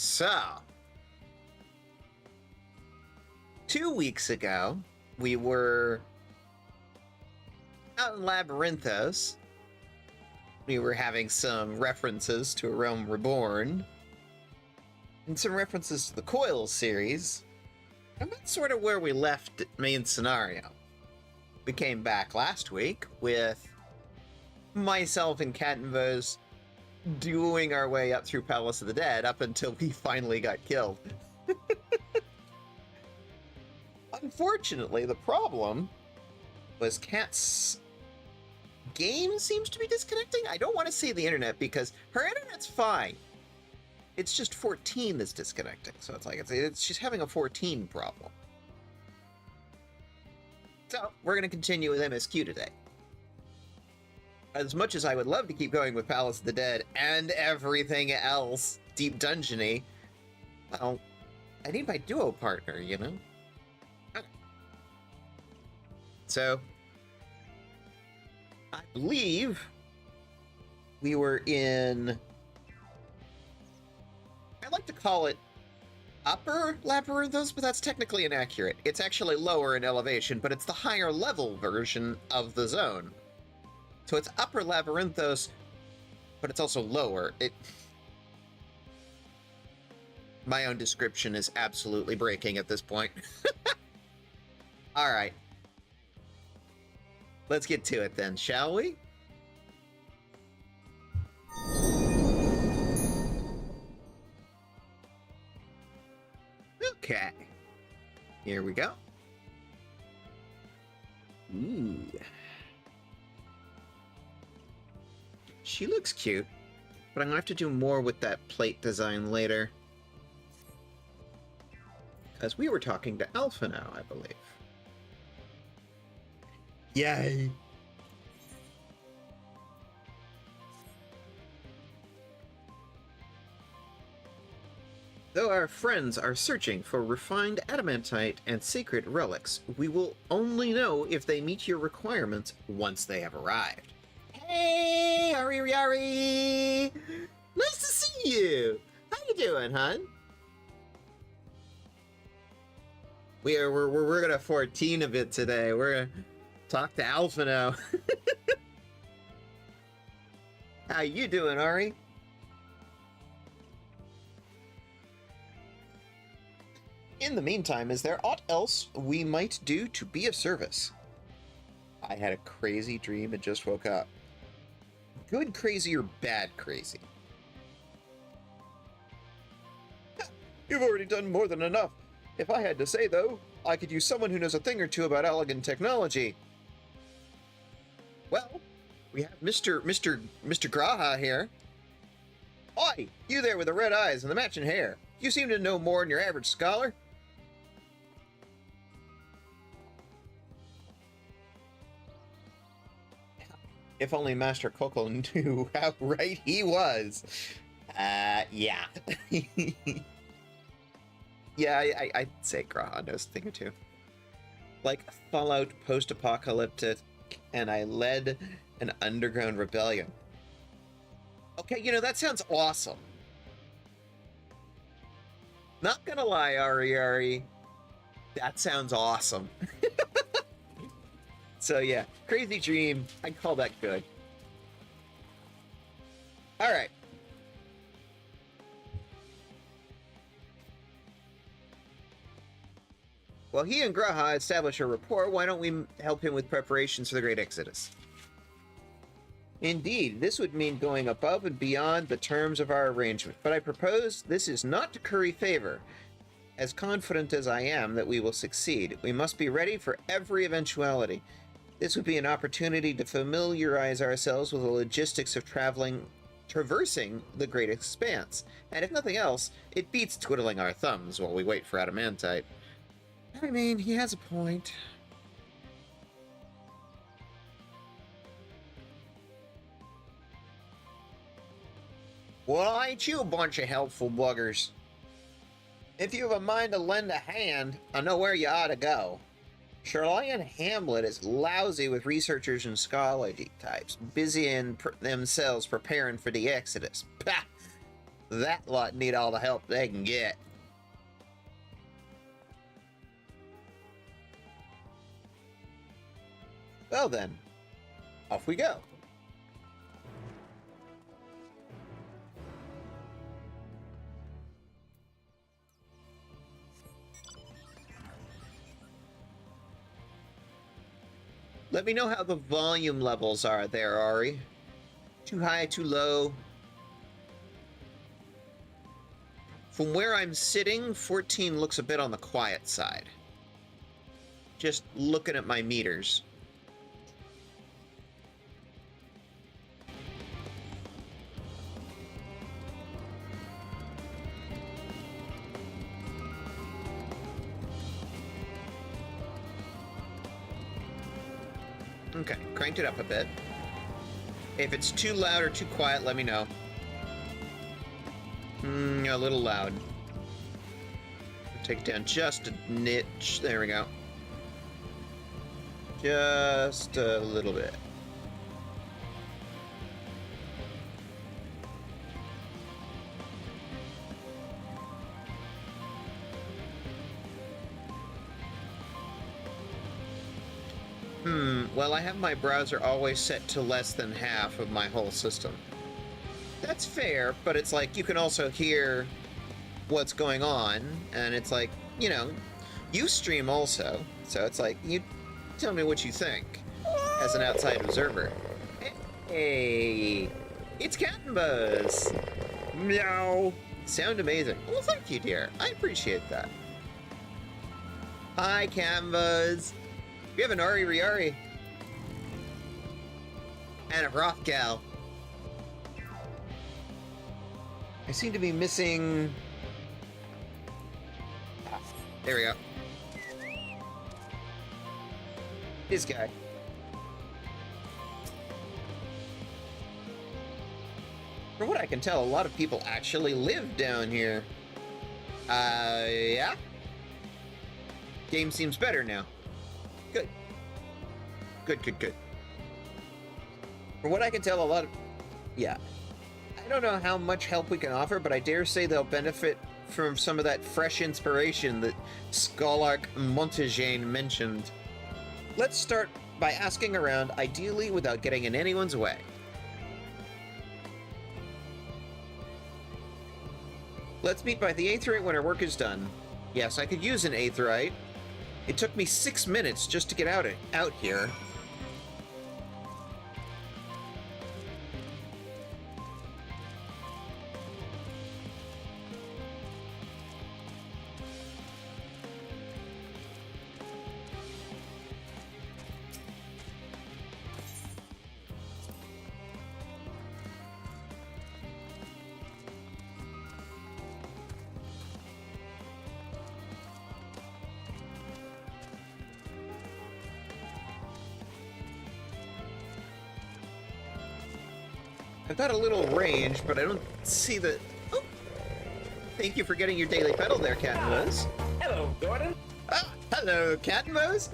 So, 2 weeks ago, we were out in Labyrinthos. We were having some references to A Realm Reborn, and some references to the Coil series, and that's sort of where we left main scenario. We came back last week with myself and Kattenvos doing our way up through Palace of the Dead up until we finally got killed. Unfortunately, the problem was Kat's game seems to be disconnecting. I don't want to say the internet because her internet's fine. It's just 14 that's disconnecting. So it's like she's having a 14 problem. So we're going to continue with MSQ today. As much as I would love to keep going with Palace of the Dead and everything else deep dungeony, well, I need my duo partner, you know? So, I believe we were in, I like to call it Upper Labyrinthos, but that's technically inaccurate. It's actually lower in elevation, but it's the higher level version of the zone. So it's Upper Labyrinthos, but it's also lower. My own description is absolutely breaking at this point. All right. Let's get to it then, shall we? Okay. Here we go. Ooh. She looks cute, but I'm gonna have to do more with that plate design later. Because we were talking to Alpha now, I believe. Yay! Though our friends are searching for refined adamantite and sacred relics, we will only know if they meet your requirements once they have arrived. Hey, Ari! Nice to see you! How you doing, hon? We're gonna 14 of it today. We're gonna talk to Alpha now. How you doing, Ari? In the meantime, is there aught else we might do to be of service? I had a crazy dream and just woke up. Good crazy or bad crazy? You've already done more than enough. If I had to say, though, I could use someone who knows a thing or two about elegant technology. Well, we have Mr. Graha here. Oi, you there with the red eyes and the matching hair. You seem to know more than your average scholar. If only Master Coco knew how right he was. Yeah. Yeah, I'd say Graha knows a thing or two. Like Fallout post-apocalyptic, and I led an underground rebellion. Okay, you know, that sounds awesome. Not gonna lie, Ari. That sounds awesome. So yeah, crazy dream. I'd call that good. All right. While he and Graha establish a rapport, why don't we help him with preparations for the Great Exodus? Indeed, this would mean going above and beyond the terms of our arrangement, but I propose this is not to curry favor. As confident as I am that we will succeed, we must be ready for every eventuality. This would be an opportunity to familiarize ourselves with the logistics of traversing the great expanse, and if nothing else, it beats twiddling our thumbs while we wait for adamantite. I mean, he has a point. Well, ain't you a bunch of helpful buggers? If you have a mind to lend a hand, I know where you ought to go. Charlian Hamlet is lousy with researchers and scholarly types, busy in themselves preparing for the Exodus. Pah! That lot need all the help they can get. Well then, off we go. Let me know how the volume levels are there, Ari. Too high, too low? From where I'm sitting, 14 looks a bit on the quiet side. Just looking at my meters. Okay, cranked it up a bit. If it's too loud or too quiet, let me know. A little loud. Take it down just a nitch. There we go. Just a little bit. Well, I have my browser always set to less than half of my whole system. That's fair, but it's like you can also hear what's going on, and it's like, you know, you stream also, so it's like, you tell me what you think as an outside observer. Hey, it's Cat and Buzz. Meow. Sound amazing. Well, thank you, dear. I appreciate that. Hi, Canvas. We have an Ari Riari. And a Hrothgal. I seem to be missing... There we go. This guy. From what I can tell, a lot of people actually live down here. Yeah? Game seems better now. Good. Good. From what I can tell, a lot of... Yeah. I don't know how much help we can offer, but I dare say they'll benefit from some of that fresh inspiration that Scholark Montegane mentioned. Let's start by asking around, ideally without getting in anyone's way. Let's meet by the Aetheryte when our work is done. Yes, I could use an Aetheryte. It took me 6 minutes just to get out here. I've got a little range, but I don't see the... Oh! Thank you for getting your daily pedal there, Cat and Buzz. Hello, Gordon. Ah, hello, Cat and Buzz.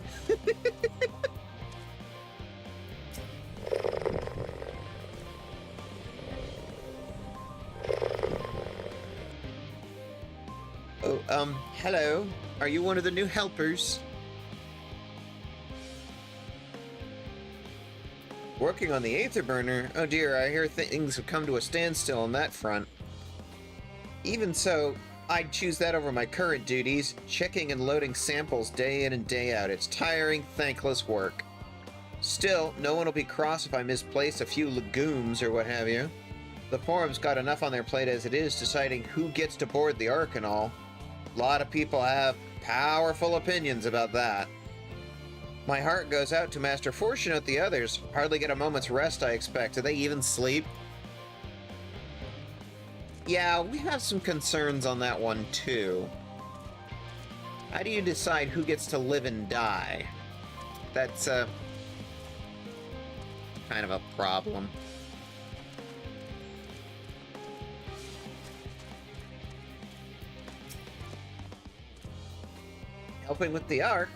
Oh, hello. Are you one of the new helpers? Working on the Aether Burner? Oh dear, I hear things have come to a standstill on that front. Even so, I'd choose that over my current duties, checking and loading samples day in and day out. It's tiring, thankless work. Still, no one will be cross if I misplace a few legumes or what have you. The forum's got enough on their plate as it is, deciding who gets to board the Ark and all. A lot of people have powerful opinions about that. My heart goes out to Master Fortune and the others. Hardly get a moment's rest, I expect. Do they even sleep? Yeah, we have some concerns on that one, too. How do you decide who gets to live and die? That's, kind of a problem. Helping with the Ark?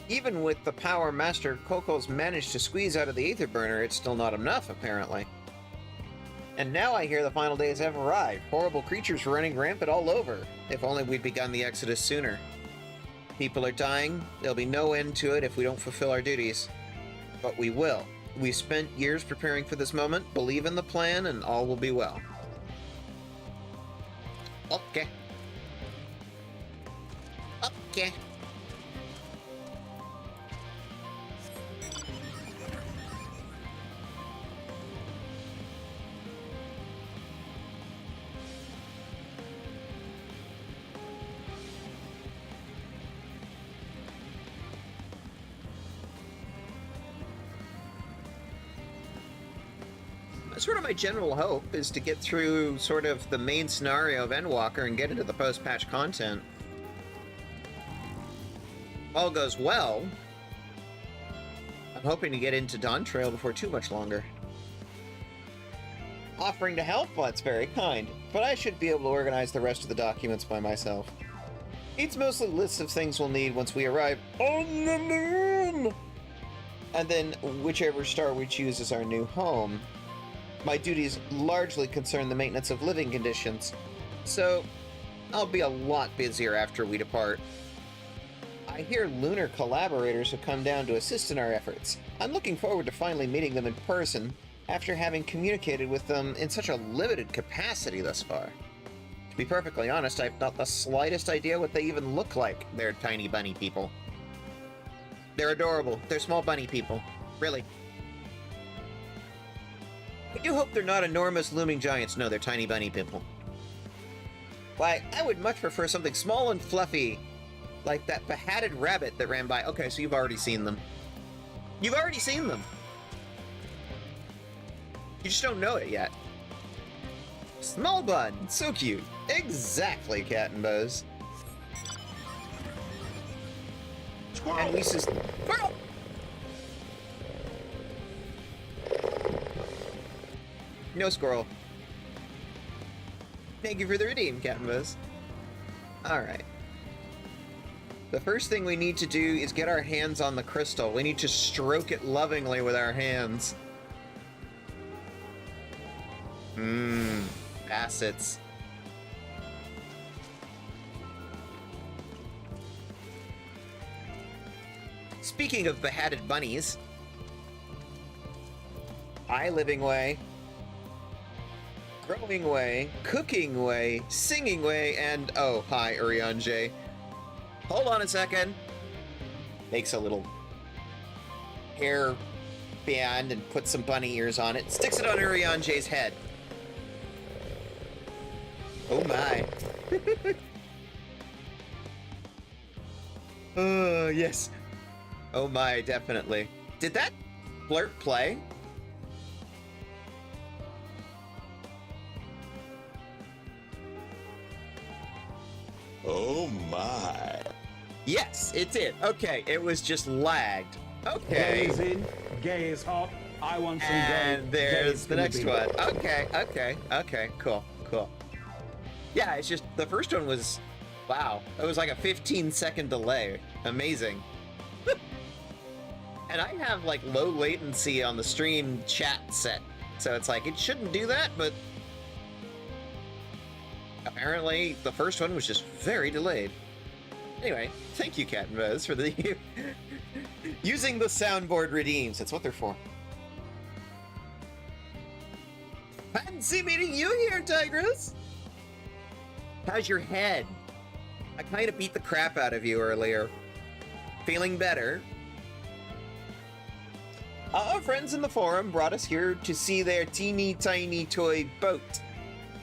Even with the power Master Coco's managed to squeeze out of the Aether Burner, it's still not enough, apparently. And now I hear the final days have arrived. Horrible creatures running rampant all over. If only we'd begun the exodus sooner. People are dying. There'll be no end to it if we don't fulfill our duties. But we will. We've spent years preparing for this moment. Believe in the plan and all will be well. Okay. Okay. Sort of my general hope is to get through sort of the main scenario of Endwalker and get into the post-patch content. All goes well. I'm hoping to get into Dawn Trail before too much longer. Offering to help? Well, that's very kind, but I should be able to organize the rest of the documents by myself. It's mostly lists of things we'll need once we arrive on the moon! And then whichever star we choose as our new home. My duties largely concern the maintenance of living conditions, so I'll be a lot busier after we depart. I hear lunar collaborators have come down to assist in our efforts. I'm looking forward to finally meeting them in person after having communicated with them in such a limited capacity thus far. To be perfectly honest, I've not the slightest idea what they even look like. They're tiny bunny people. They're adorable. They're small bunny people. Really. I do hope they're not enormous looming giants. No, they're tiny bunny people. Why, I would much prefer something small and fluffy, like that behatted rabbit that ran by. Okay, so you've already seen them. You've already seen them! You just don't know it yet. Small bun, so cute. Exactly, Cat and Bose. Squirrel! And Lisa's... Squirrel! No squirrel. Thank you for the redeem, Captain Buzz. Alright. The first thing we need to do is get our hands on the crystal. We need to stroke it lovingly with our hands. Facets. Speaking of behatted bunnies, hi, living way. Growing way, cooking way, singing way, and oh, hi, Urianger. Hold on a second. Makes a little hair band and puts some bunny ears on it. Sticks it on Urianger's head. Oh my. Oh, yes. Oh my, definitely. Did that flirt play? Oh my. Yes, it did. Okay, it was just lagged. Okay. Gaze in, gaze hot. I want some and there's the next one. Okay, cool. Yeah, it's just, the first one was, wow. It was like a 15-second delay. Amazing. And I have like low latency on the stream chat set. So it's like, it shouldn't do that, but apparently, the first one was just very delayed. Anyway, thank you, Cat and Buzz, for the using the soundboard redeems. That's what they're for. Fancy meeting you here, Tigress. How's your head? I kind of beat the crap out of you earlier. Feeling better? Our friends in the forum brought us here to see their teeny tiny toy boat,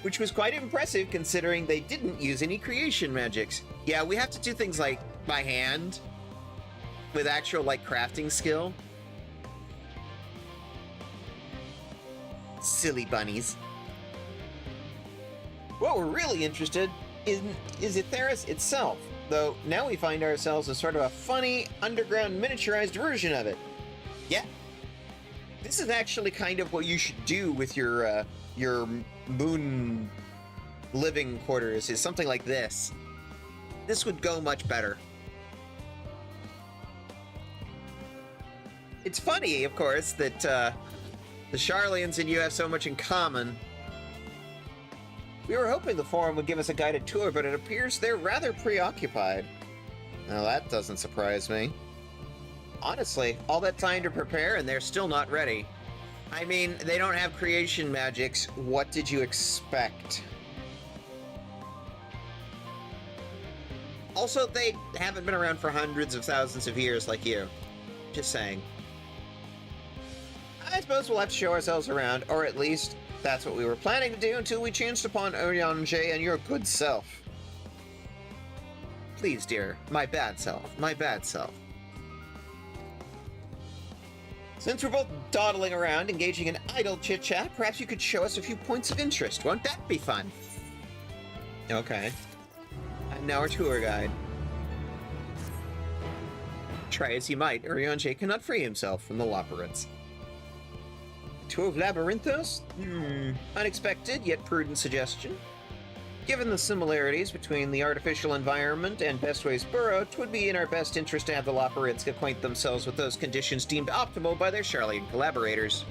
which was quite impressive considering they didn't use any creation magics. Yeah, we have to do things like by hand, with actual like crafting skill. Silly bunnies. What we're really interested in is Aetheris itself, though now we find ourselves in sort of a funny, underground miniaturized version of it. Yeah. This is actually kind of what you should do with your moon living quarters, is something like this. This would go much better. It's funny, of course, that the Sharlayans and you have so much in common, We were hoping the forum would give us a guided tour, but it appears they're rather preoccupied. Now that doesn't surprise me. Honestly, all that time to prepare and they're still not ready. I mean, they don't have creation magics. What did you expect? Also, they haven't been around for hundreds of thousands of years like you. Just saying. I suppose we'll have to show ourselves around, or at least that's what we were planning to do until we chanced upon Oriange and your good self. Please, dear, my bad self, my bad self. Since we're both dawdling around, engaging in idle chit-chat, perhaps you could show us a few points of interest. Won't that be fun? Okay. I'm now our tour guide. Try as he might, Oriange cannot free himself from the labyrinths. Tour of Labyrinthos? Unexpected, yet prudent suggestion. Given the similarities between the artificial environment and Bestway's burrow, 'twould be in our best interest to have the labyrinths acquaint themselves with those conditions deemed optimal by their Charlian collaborators.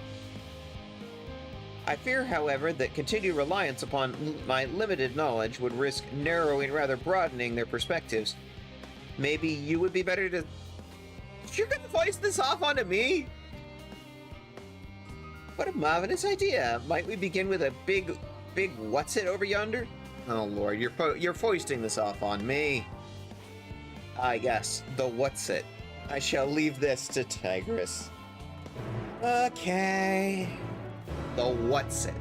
I fear, however, that continued reliance upon my limited knowledge would risk narrowing rather broadening their perspectives. Maybe you would be better to... You're gonna voice this off onto me? What a marvelous idea. Might we begin with a big what's-it over yonder? Oh lord, you're foisting this off on me. Ah yes, the what's-it. I shall leave this to Tigris. Okay. The what's-it.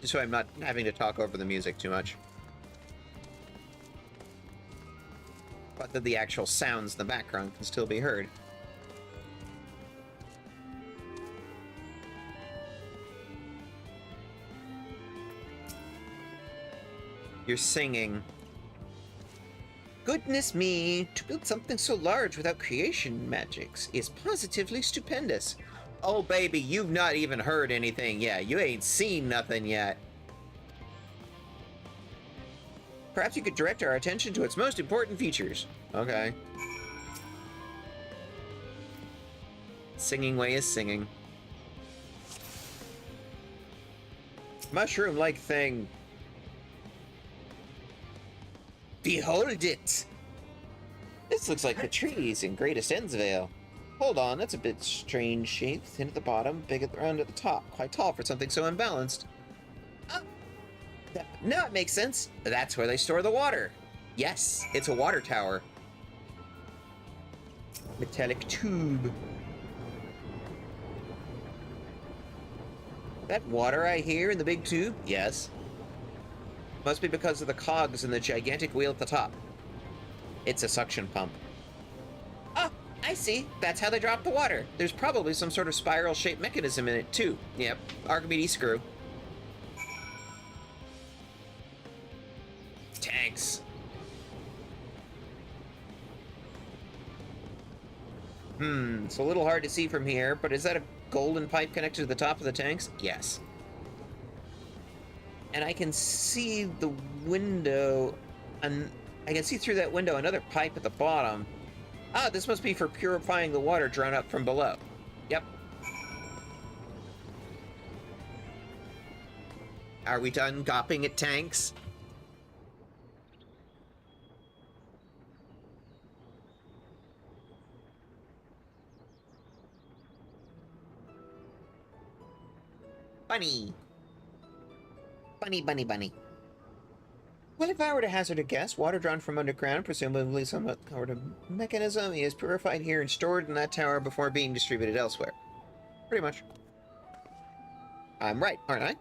Just so I'm not having to talk over the music too much. But that the actual sounds in the background can still be heard. You're singing. Goodness me, to build something so large without creation magics is positively stupendous. Oh, baby, you've not even heard anything yet. You ain't seen nothing yet. Perhaps you could direct our attention to its most important features. Okay. Singing way is singing. Mushroom-like thing. Behold it! This looks like the trees in Greatest Endsvale. Hold on, that's a bit strange shape. Thin at the bottom, big at the round at the top. Quite tall for something so imbalanced. Oh, now it makes sense. That's where they store the water. Yes, it's a water tower. Metallic tube. That water I hear in the big tube? Yes. Must be because of the cogs in the gigantic wheel at the top. It's a suction pump. Ah, I see. That's how they drop the water. There's probably some sort of spiral-shaped mechanism in it, too. Yep, Archimedes screw. Tanks. It's a little hard to see from here, but is that a golden pipe connected to the top of the tanks? Yes. And I can see the window, and I can see through that window another pipe at the bottom. Ah, this must be for purifying the water drawn up from below. Yep. Are we done gawping at tanks? Bunny. Bunny, bunny, bunny. Well, if I were to hazard a guess, water drawn from underground, presumably some sort of mechanism, is purified here and stored in that tower before being distributed elsewhere. Pretty much. I'm right, aren't I?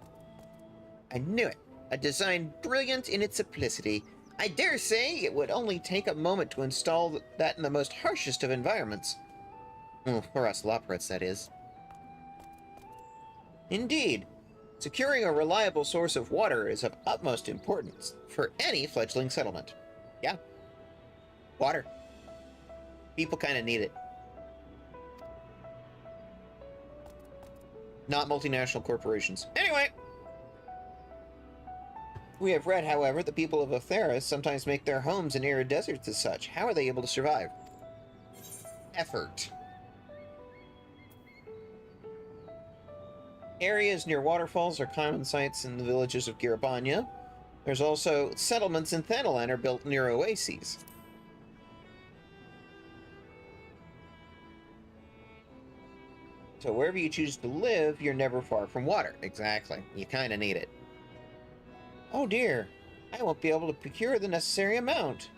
I knew it. A design brilliant in its simplicity. I dare say it would only take a moment to install that in the most harshest of environments. For us Loporits, that is. Indeed. Securing a reliable source of water is of utmost importance for any fledgling settlement. Yeah. Water. People kind of need it. Not multinational corporations. Anyway! We have read, however, the people of Otheris sometimes make their homes in arid deserts as such. How are they able to survive? Effort. Areas near waterfalls are common sites in the villages of Girabanya. There's also settlements in Thanalan are built near oases. So wherever you choose to live, you're never far from water. Exactly. You kind of need it. Oh dear, I won't be able to procure the necessary amount.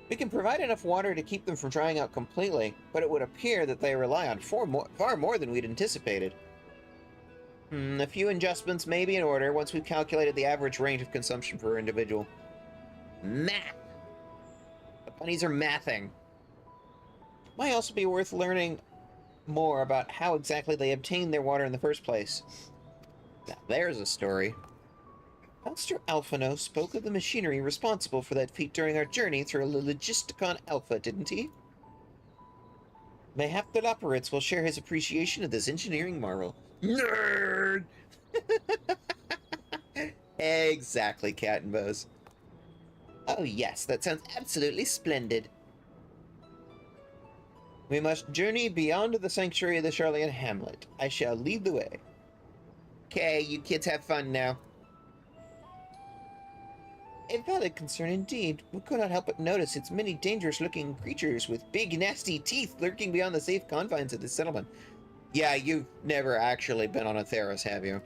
We can provide enough water to keep them from drying out completely, but it would appear that they rely on far more than we'd anticipated. A few adjustments may be in order once we've calculated the average range of consumption per individual. Math! The bunnies are mathing. Might also be worth learning more about how exactly they obtained their water in the first place. Now there's a story. Master Alphino spoke of the machinery responsible for that feat during our journey through Logisticon Alpha, didn't he? Mayhap the Loporritz will share his appreciation of this engineering marvel. Nerd! Exactly, Cat and Bose. Oh yes, that sounds absolutely splendid. We must journey beyond the sanctuary of the Charlian Hamlet. I shall lead the way. Okay, you kids have fun now. A valid concern indeed. We could not help but notice its many dangerous-looking creatures with big, nasty teeth lurking beyond the safe confines of this settlement. Yeah, you've never actually been on Otheris, have you?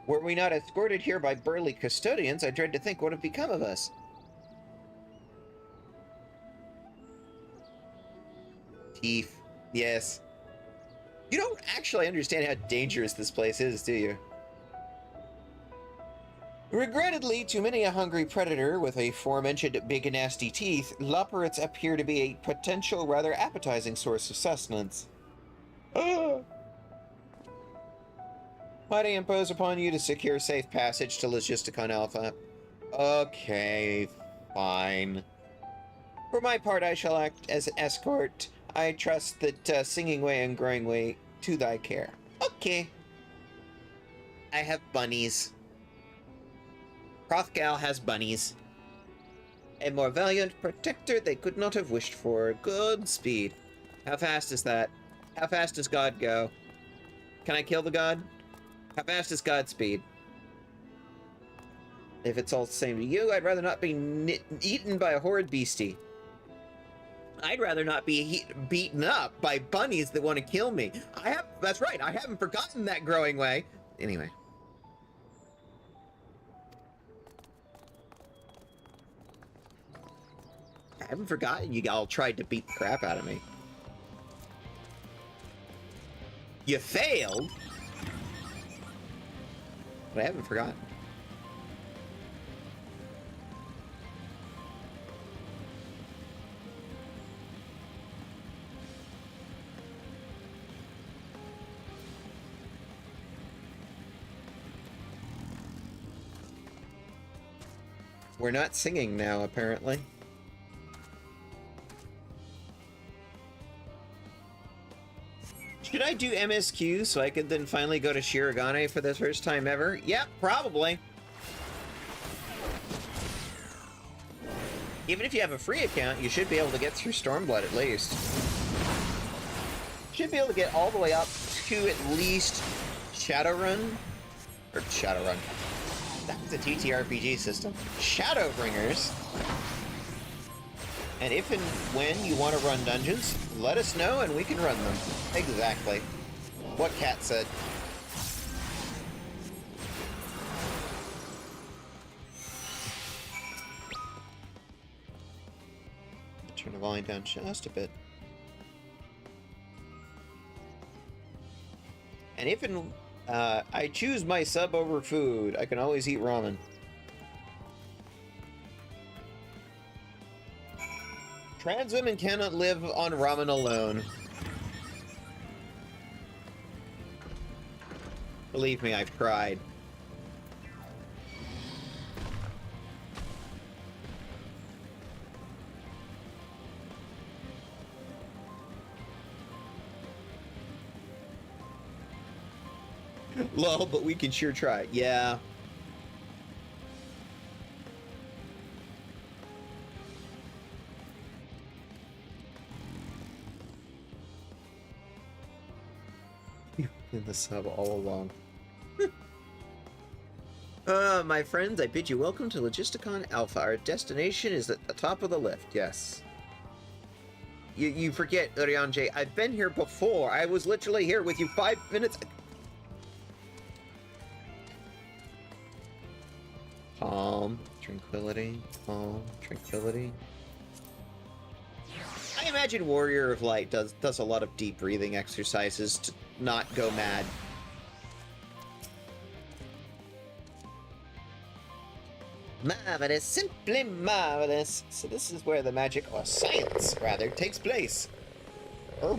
Were we not escorted here by burly custodians, I dread to think what have become of us. Teeth. Yes. You don't actually understand how dangerous this place is, do you? Regrettedly, to many a hungry predator with aforementioned big nasty teeth, Loporritz appear to be a potential, rather appetizing source of sustenance. Might I impose upon you to secure safe passage to Logisticon Alpha? Okay, fine. For my part, I shall act as an escort. I trust that singing way and growing way to thy care. Okay. I have bunnies. Hrothgal has bunnies. A more valiant protector they could not have wished for. Good speed. How fast is that? How fast does God go? Can I kill the god? How fast is God's speed? If it's all the same to you, I'd rather not be eaten by a horrid beastie. I'd rather not be beaten up by bunnies that want to kill me. That's right, I haven't forgotten that growing way. Anyway. I haven't forgotten you all tried to beat the crap out of me. You failed? But I haven't forgotten. We're not singing now, apparently. Should I do MSQ so I could then finally go to Shirogane for the first time ever? Yep, probably. Even if you have a free account, you should be able to get through Stormblood at least. Should be able to get all the way up to at least Shadowrun. Or Shadowrun. That's a TTRPG system. Shadowbringers. And if and when you want to run dungeons, let us know and we can run them. Exactly. What Cat said. Turn the volume down just a bit. And if and I choose my sub over food, I can always eat ramen. Trans women cannot live on ramen alone. Believe me, I've tried. Lol, but we can sure try. Yeah. You've been the sub all along. My friends, I bid you welcome to Logisticon Alpha. Our destination is at the top of the lift, yes. You forget, Urianje, I've been here before. I was literally here with you 5 minutes. Calm, tranquility, calm, tranquility. I imagine Warrior of Light does a lot of deep breathing exercises to not go mad. Marvelous, simply marvelous. So this is where the magic, or science rather, takes place. Oh.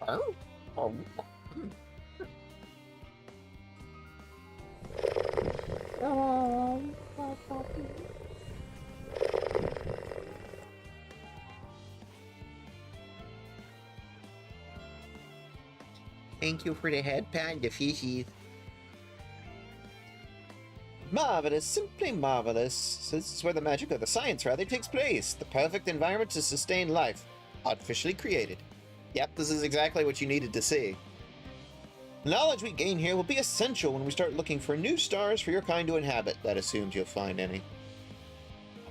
Oh. Oh. Thank you for the head pat, the fishies. Marvelous, simply marvelous. So this is where the magic of the science rather takes place. The perfect environment to sustain life. Artificially created. Yep, this is exactly what you needed to see. The knowledge we gain here will be essential when we start looking for new stars for your kind to inhabit. That assumes you'll find any.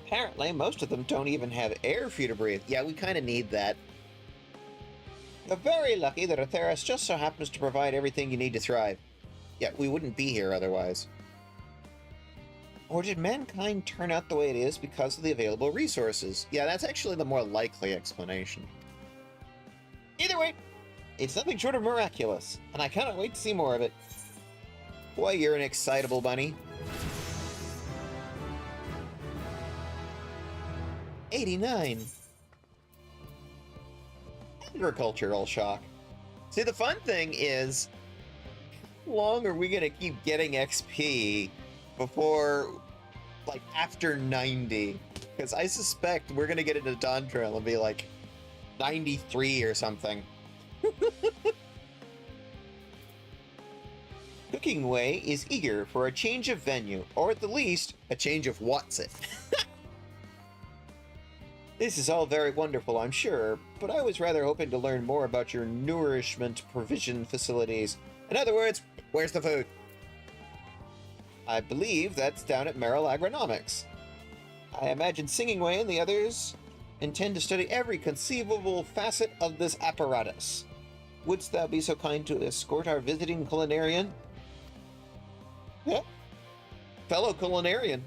Apparently, most of them don't even have air for you to breathe. Yeah, we kind of need that. You're very lucky that Atheros just so happens to provide everything you need to thrive. Yeah, we wouldn't be here otherwise. Or did mankind turn out the way it is because of the available resources? Yeah, that's actually the more likely explanation. Either way, it's nothing short of miraculous, and I cannot wait to see more of it. Boy, you're an excitable bunny. 89. Agricultural shock. See, the fun thing is, how long are we going to keep getting XP before, like, after 90? Because I suspect we're going to get into Dawn Trail and be like 93 or something. Cooking Way is eager for a change of venue, or at the least, a change of what's it. This is all very wonderful, I'm sure, but I was rather hoping to learn more about your nourishment provision facilities. In other words, where's the food? I believe that's down at Merrill Agronomics. I imagine Singing Way and the others intend to study every conceivable facet of this apparatus. Wouldst thou be so kind to escort our visiting culinarian? Yeah. Fellow culinarian.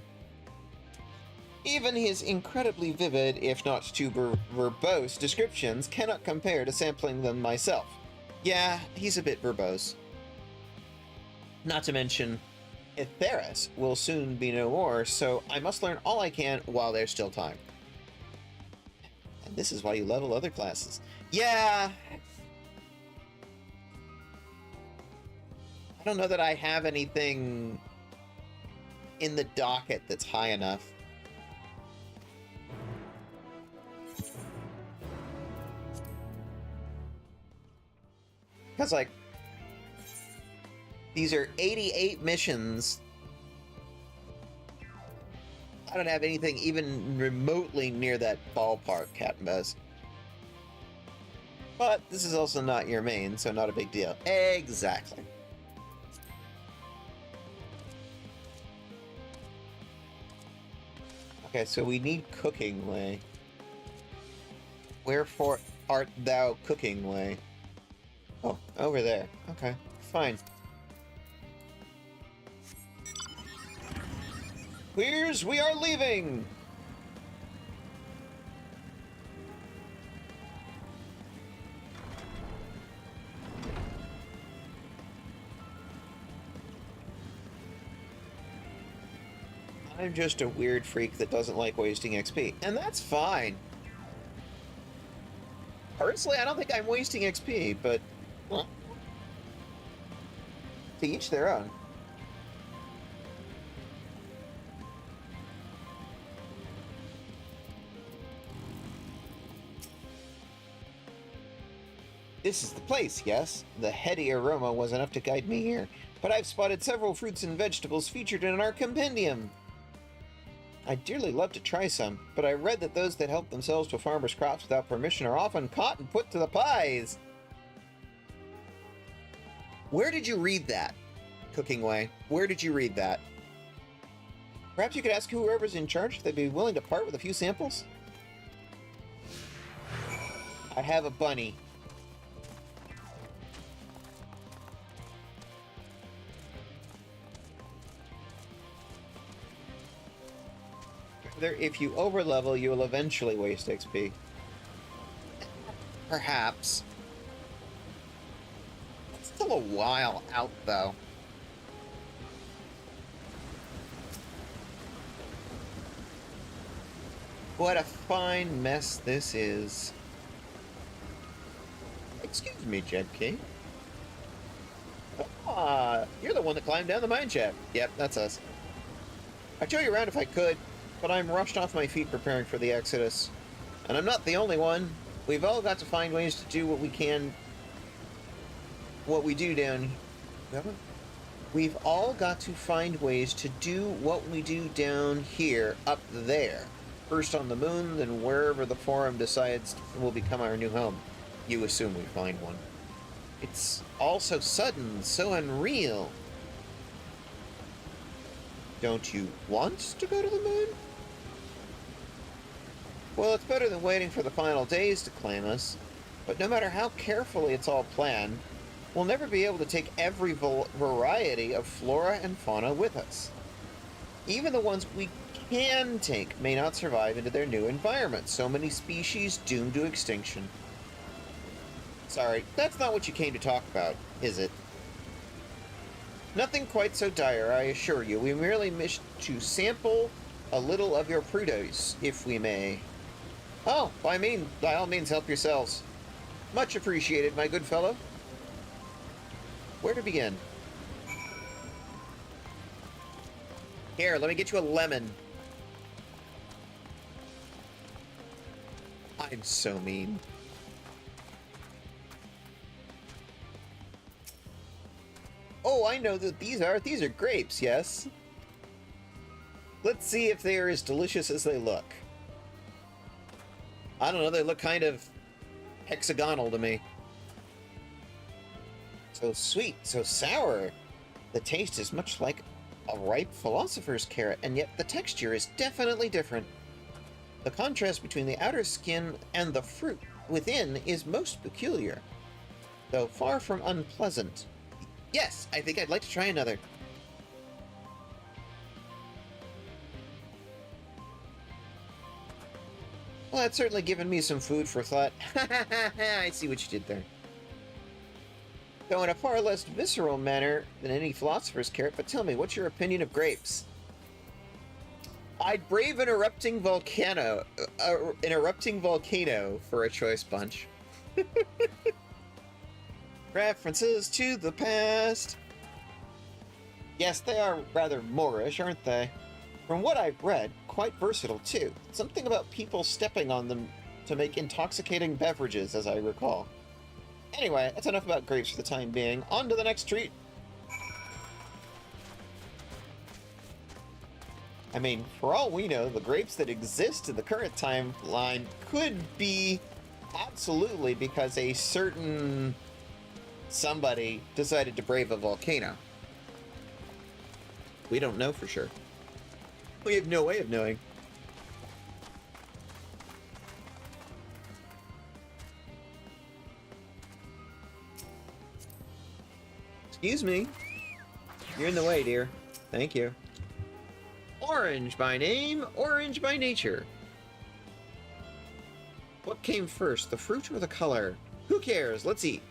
Even his incredibly vivid, if not too verbose, descriptions cannot compare to sampling them myself. Yeah, he's a bit verbose. Not to mention, Atheros will soon be no more, so I must learn all I can while there's still time. And this is why you level other classes. Yeah! I don't know that I have anything in the docket that's high enough. Because, like, these are 88 missions. I don't have anything even remotely near that ballpark, Cat and Buzz. But this is also not your main, so not a big deal. Exactly. Okay, so we need Cooking Way. Wherefore art thou Cooking Way? Oh, over there. Okay, fine. Queers, we are leaving! I'm just a weird freak that doesn't like wasting XP, and that's fine. Personally, I don't think I'm wasting XP, but well, to each their own. This is the place, yes? The heady aroma was enough to guide me here, but I've spotted several fruits and vegetables featured in our compendium. I'd dearly love to try some, but I read that those that help themselves to farmers' crops without permission are often caught and put to the pies. Where did you read that, Cooking Way? Where did you read that? Perhaps you could ask whoever's in charge if they'd be willing to part with a few samples? I have a bunny. If you overlevel, you will eventually waste XP. Perhaps. It's still a while out, though. What a fine mess this is. Excuse me, Jedkey. Ah, you're the one that climbed down the mine shaft. Yep, that's us. I'd show you around if I could, but I'm rushed off my feet preparing for the Exodus. And I'm not the only one. We've all got to find ways to do what we can... what we do down... We've all got to find ways to do what we do down here, up there. First on the moon, then wherever the Forum decides will become our new home. You assume we find one. It's all so sudden, so unreal. Don't you want to go to the moon? Well, it's better than waiting for the final days to claim us, but no matter how carefully it's all planned, we'll never be able to take every variety of flora and fauna with us. Even the ones we can take may not survive into their new environment, so many species doomed to extinction. Sorry, that's not what you came to talk about, is it? Nothing quite so dire, I assure you. We merely wish to sample a little of your produce, if we may. Oh, by all means, help yourselves. Much appreciated, my good fellow. Where to begin? Here, let me get you a lemon. I'm so mean. Oh, I know that these are grapes, yes? Let's see if they are as delicious as they look. I don't know, they look kind of hexagonal to me. So sweet, so sour. The taste is much like a ripe philosopher's carrot, and yet the texture is definitely different. The contrast between the outer skin and the fruit within is most peculiar, though far from unpleasant. Yes, I think I'd like to try another. Well, that's certainly given me some food for thought. I see what you did there. Though in a far less visceral manner than any philosopher's carrot, but tell me, what's your opinion of grapes? I'd brave an erupting volcano for a choice bunch. References to the past. Yes, they are rather Moorish, aren't they? From what I've read, quite versatile too. Something about people stepping on them to make intoxicating beverages, as I recall. Anyway, that's enough about grapes for the time being. On to the next treat. I mean, for all we know, the grapes that exist in the current timeline could be absolutely because a certain somebody decided to brave a volcano. We don't know for sure. We have no way of knowing. Excuse me. You're in the way, dear. Thank you. Orange by name, orange by nature. What came first, the fruit or the color? Who cares? Let's eat.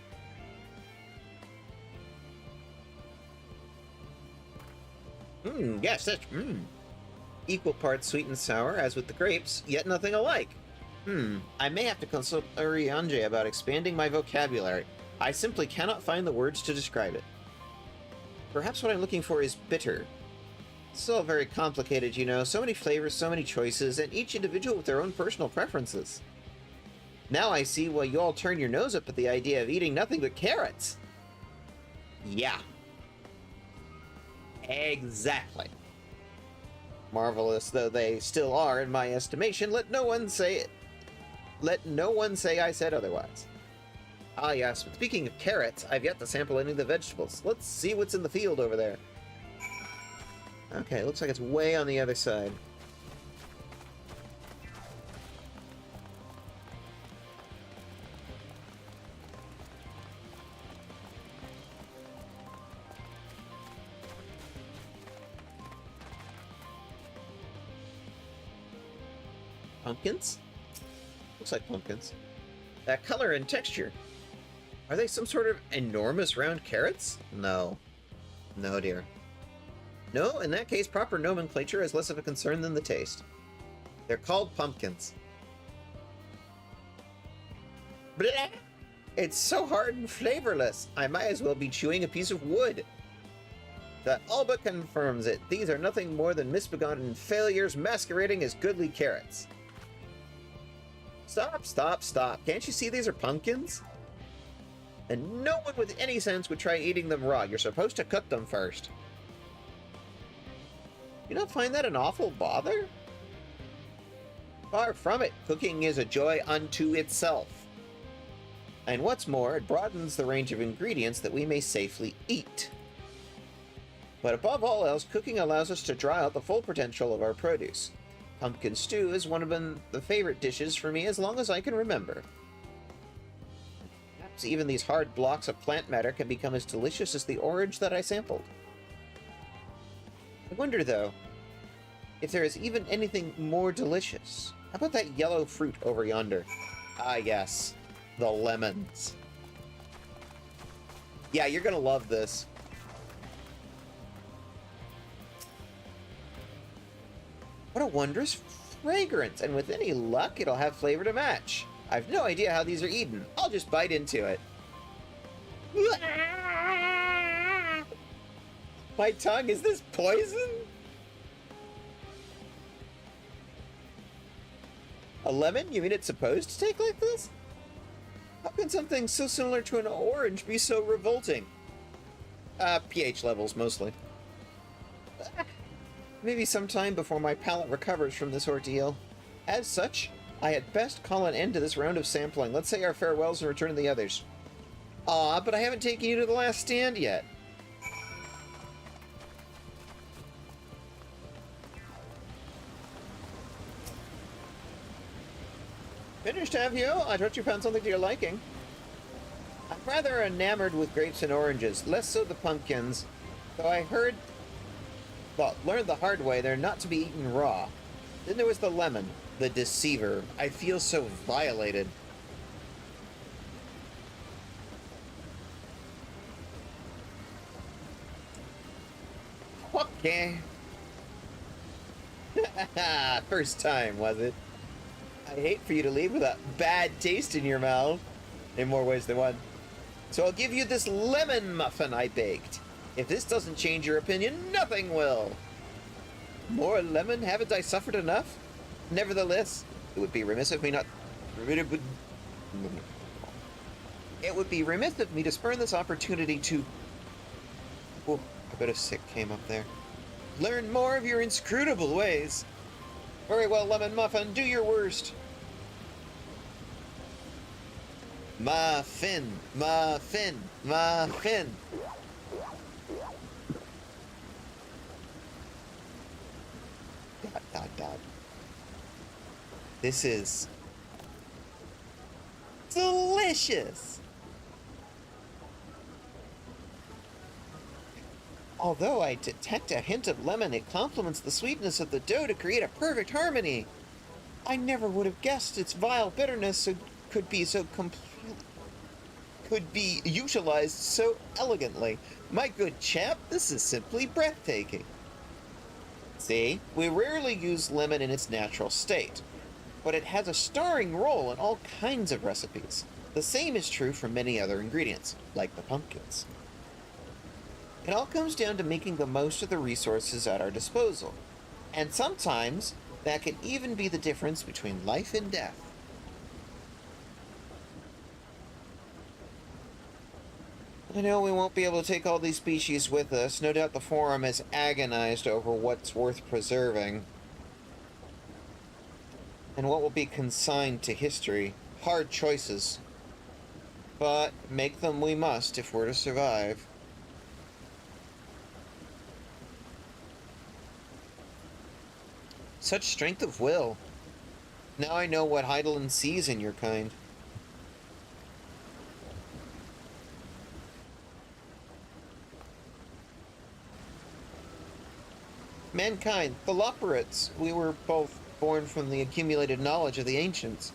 Yes, that's, equal parts sweet and sour, as with the grapes, yet nothing alike. I may have to consult Urianje about expanding my vocabulary. I simply cannot find the words to describe it. Perhaps what I'm looking for is bitter. It's all very complicated, you know. So many flavors, so many choices, and each individual with their own personal preferences. Now I see why you all turn your nose up at the idea of eating nothing but carrots. Yeah. Exactly. Marvelous though they still are in my estimation, let no one say I said otherwise. Ah yes, but speaking of carrots, I've yet to sample any of the vegetables. Let's see what's in the field over there. Okay, looks like it's way on the other side. Pumpkins? Looks like pumpkins. That color and texture. Are they some sort of enormous round carrots? No. No, dear. No, in that case, proper nomenclature is less of a concern than the taste. They're called pumpkins. Blech! It's so hard and flavorless. I might as well be chewing a piece of wood. The Alba confirms it. These are nothing more than misbegotten failures masquerading as goodly carrots. Stop, stop, stop. Can't you see these are pumpkins? And no one with any sense would try eating them raw. You're supposed to cook them first. You don't find that an awful bother? Far from it. Cooking is a joy unto itself. And what's more, it broadens the range of ingredients that we may safely eat. But above all else, cooking allows us to draw out the full potential of our produce. Pumpkin stew is one of the favorite dishes for me as long as I can remember. Perhaps even these hard blocks of plant matter can become as delicious as the orange that I sampled. I wonder, though, if there is even anything more delicious. How about that yellow fruit over yonder? Ah, yes. The lemons. Yeah, you're gonna love this. What a wondrous fragrance, and with any luck, it'll have flavor to match. I've no idea how these are eaten. I'll just bite into it. My tongue, is this poison? A lemon? You mean it's supposed to taste like this? How can something so similar to an orange be so revolting? pH levels, mostly. Maybe sometime before my palate recovers from this ordeal. As such, I had best call an end to this round of sampling. Let's say our farewells and return to the others. Aw, but I haven't taken you to the last stand yet. Finished, have you? I thought you found something to your liking. I'm rather enamored with grapes and oranges, less so the pumpkins, though I learned the hard way they're not to be eaten raw. Then there was the lemon, the deceiver. I feel so violated. Okay. First time, was it? I hate for you to leave with a bad taste in your mouth, in more ways than one. So I'll give you this lemon muffin I baked. If this doesn't change your opinion, nothing will. More lemon? Haven't I suffered enough? Nevertheless, it would be remiss of me to spurn this opportunity to... Oh, a bit of sick came up there. Learn more of your inscrutable ways. Very well, lemon muffin, do your worst. Muffin, muffin, muffin. Dot, dot, dot. This is delicious. Although I detect a hint of lemon, it complements the sweetness of the dough to create a perfect harmony. I never would have guessed its vile bitterness could be utilized so elegantly. My good chap, this is simply breathtaking. See, we rarely use lemon in its natural state, but it has a starring role in all kinds of recipes. The same is true for many other ingredients, like the pumpkins. It all comes down to making the most of the resources at our disposal, and sometimes that can even be the difference between life and death. I know we won't be able to take all these species with us. No doubt the Forum has agonized over what's worth preserving. And what will be consigned to history. Hard choices. But make them we must if we're to survive. Such strength of will. Now I know what Heidelin sees in your kind. Mankind, Thaloporates, we were both born from the accumulated knowledge of the ancients.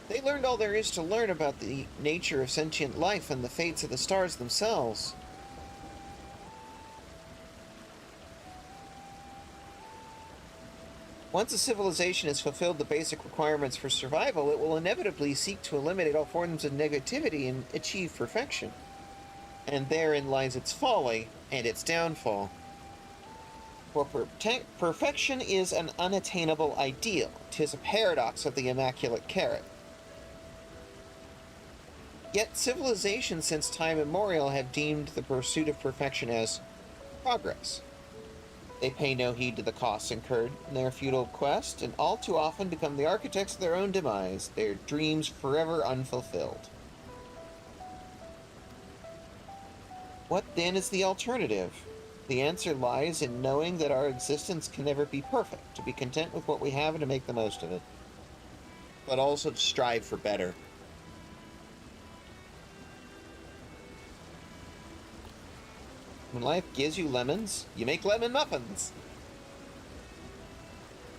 They learned all there is to learn about the nature of sentient life and the fates of the stars themselves. Once a civilization has fulfilled the basic requirements for survival, it will inevitably seek to eliminate all forms of negativity and achieve perfection. And therein lies its folly and its downfall. For perfection is an unattainable ideal. 'Tis a paradox of the immaculate carrot. Yet civilizations since time immemorial have deemed the pursuit of perfection as progress. They pay no heed to the costs incurred in their futile quest, and all too often become the architects of their own demise, their dreams forever unfulfilled. What then is the alternative? The answer lies in knowing that our existence can never be perfect, to be content with what we have and to make the most of it. But also to strive for better. When life gives you lemons, you make lemon muffins.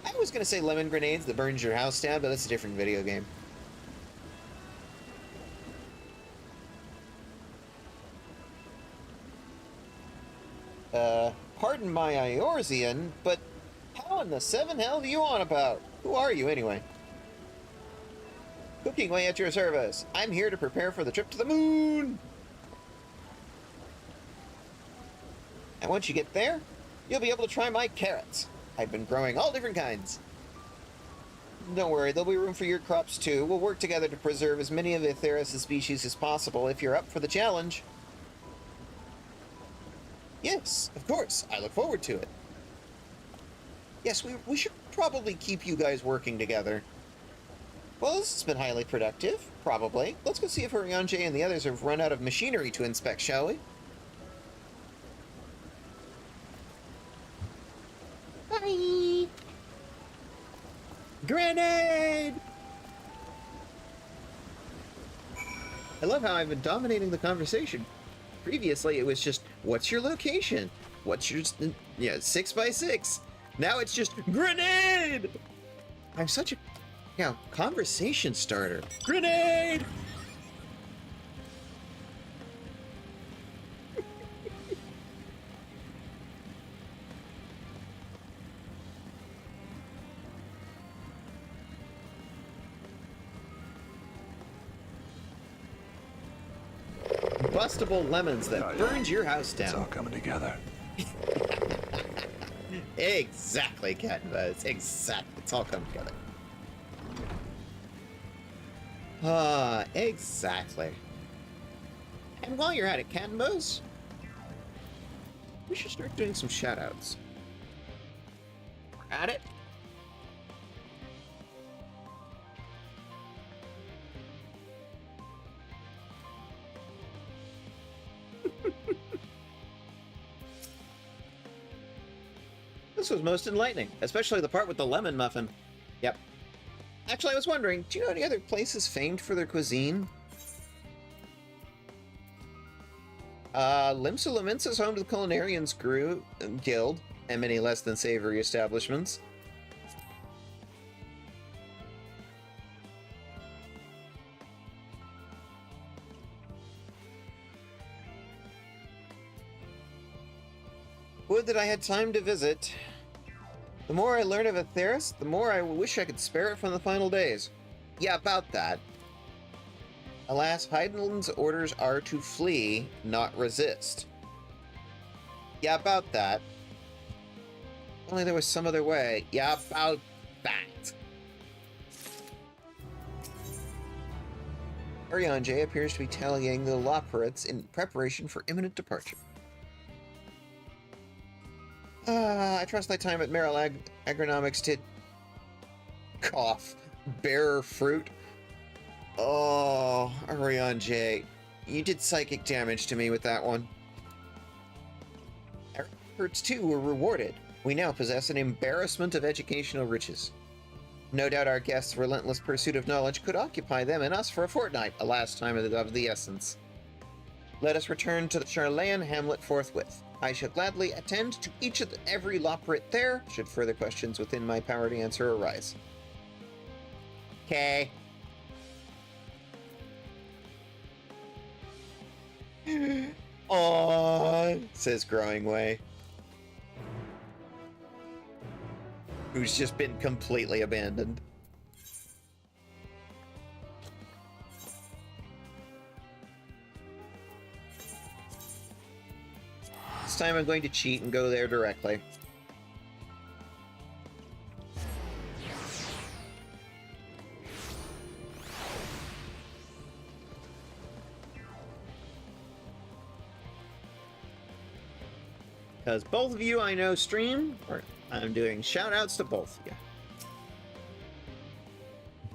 I was going to say lemon grenades that burns your house down, but that's a different video game. Pardon my Eorzean, but how in the seven hell do you on about? Who are you, anyway? Cooking way at your service. I'm here to prepare for the trip to the moon! And once you get there, you'll be able to try my carrots. I've been growing all different kinds. Don't worry, there'll be room for your crops too. We'll work together to preserve as many of the Theros' species as possible if you're up for the challenge. Yes, of course. I look forward to it. Yes, we should probably keep you guys working together. Well, this has been highly productive. Probably. Let's go see if Urianger and the others have run out of machinery to inspect, shall we? Bye! Grenade! I love how I've been dominating the conversation. Previously, it was just, what's your location? What's your, 6x6? Now it's just, grenade! I'm such a, conversation starter. Grenade! Bustable lemons that burns your house down. It's all coming together. Exactly, Catbuzz. Exactly. It's all coming together. Exactly. And while you're at it, Catbuzz, we should start doing some shoutouts. We're at it. This was most enlightening, especially the part with the lemon muffin. Yep. Actually, I was wondering, do you know any other places famed for their cuisine? Limsa Laments is home to the Culinarians Guild, and many less than savory establishments. Would that I had time to visit. The more I learn of Atheris, the more I wish I could spare it from the final days. Yeah, about that. Alas, Heidelin's orders are to flee, not resist. Yeah, about that. Only there was some other way. Yeah, about that. Ariane J appears to be tallying the Loporiths in preparation for imminent departure. I trust thy time at Merrill Agronomics did cough. Bearer fruit. Oh, Ariane J. You did psychic damage to me with that one. Our efforts, too, were rewarded. We now possess an embarrassment of educational riches. No doubt our guests' relentless pursuit of knowledge could occupy them and us for a fortnight, a last time of the essence. Let us return to the Charlayan hamlet forthwith. I shall gladly attend to every Loporith there, should further questions within my power to answer arise. Okay. Aww, says Growing Way. Who's just been completely abandoned. This time I'm going to cheat and go there directly. Because both of you I know stream, or I'm doing shout outs to both of you.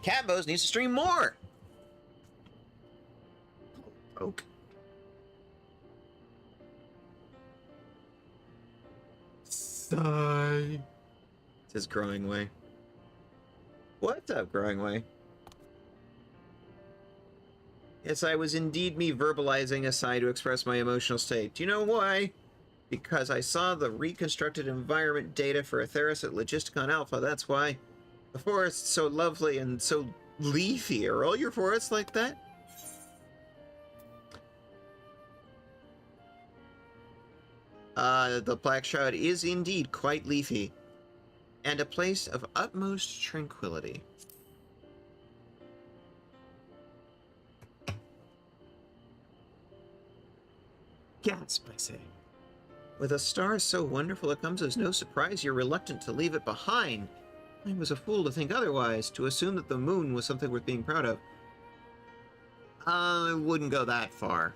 Cambos needs to stream more! Broke. Sigh. Says Growing Way. What's up, Growing Way? Yes, I was indeed me verbalizing a sigh to express my emotional state. Do you know why? Because I saw the reconstructed environment data for Atheris at Logisticon Alpha, that's why. The forest's so lovely and so leafy. Are all your forests like that? The Black Shroud is indeed quite leafy, and a place of utmost tranquility. Gasp, I say. With a star so wonderful, it comes as no surprise you're reluctant to leave it behind. I was a fool to think otherwise, to assume that the moon was something worth being proud of. I wouldn't go that far.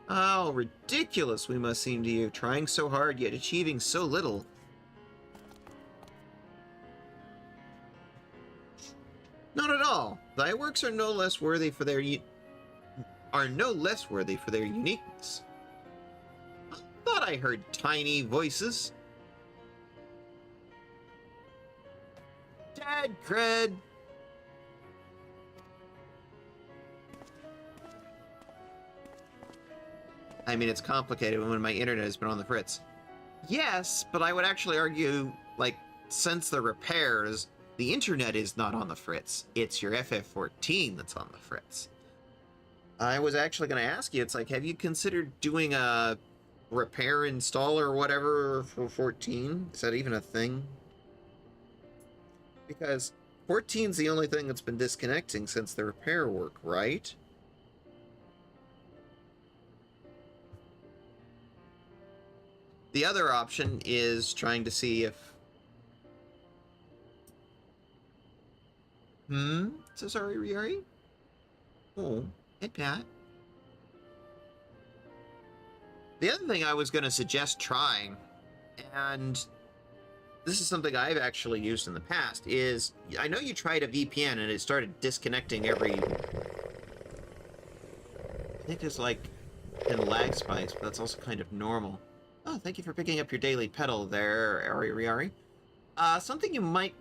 How ridiculous we must seem to you, trying so hard yet achieving so little. Not at all. Thy works are no less worthy for their uniqueness. I thought I heard tiny voices. Dad cred. I mean, it's complicated when my internet has been on the fritz. Yes, but I would actually argue, like, since the repairs, the internet is not on the fritz. It's your FF14 that's on the fritz. I was actually going to ask you, it's like, have you considered doing a repair install or whatever for 14? Is that even a thing? Because 14's the only thing that's been disconnecting since the repair work, right? The other option is trying to see if... Says Ari? Oh, hey Pat. The other thing I was going to suggest trying, and this is something I've actually used in the past, is I know you tried a VPN and it started disconnecting every... I think there's like 10 lag spikes, but that's also kind of normal. Oh, thank you for picking up your daily pedal there, Ari. Something you might...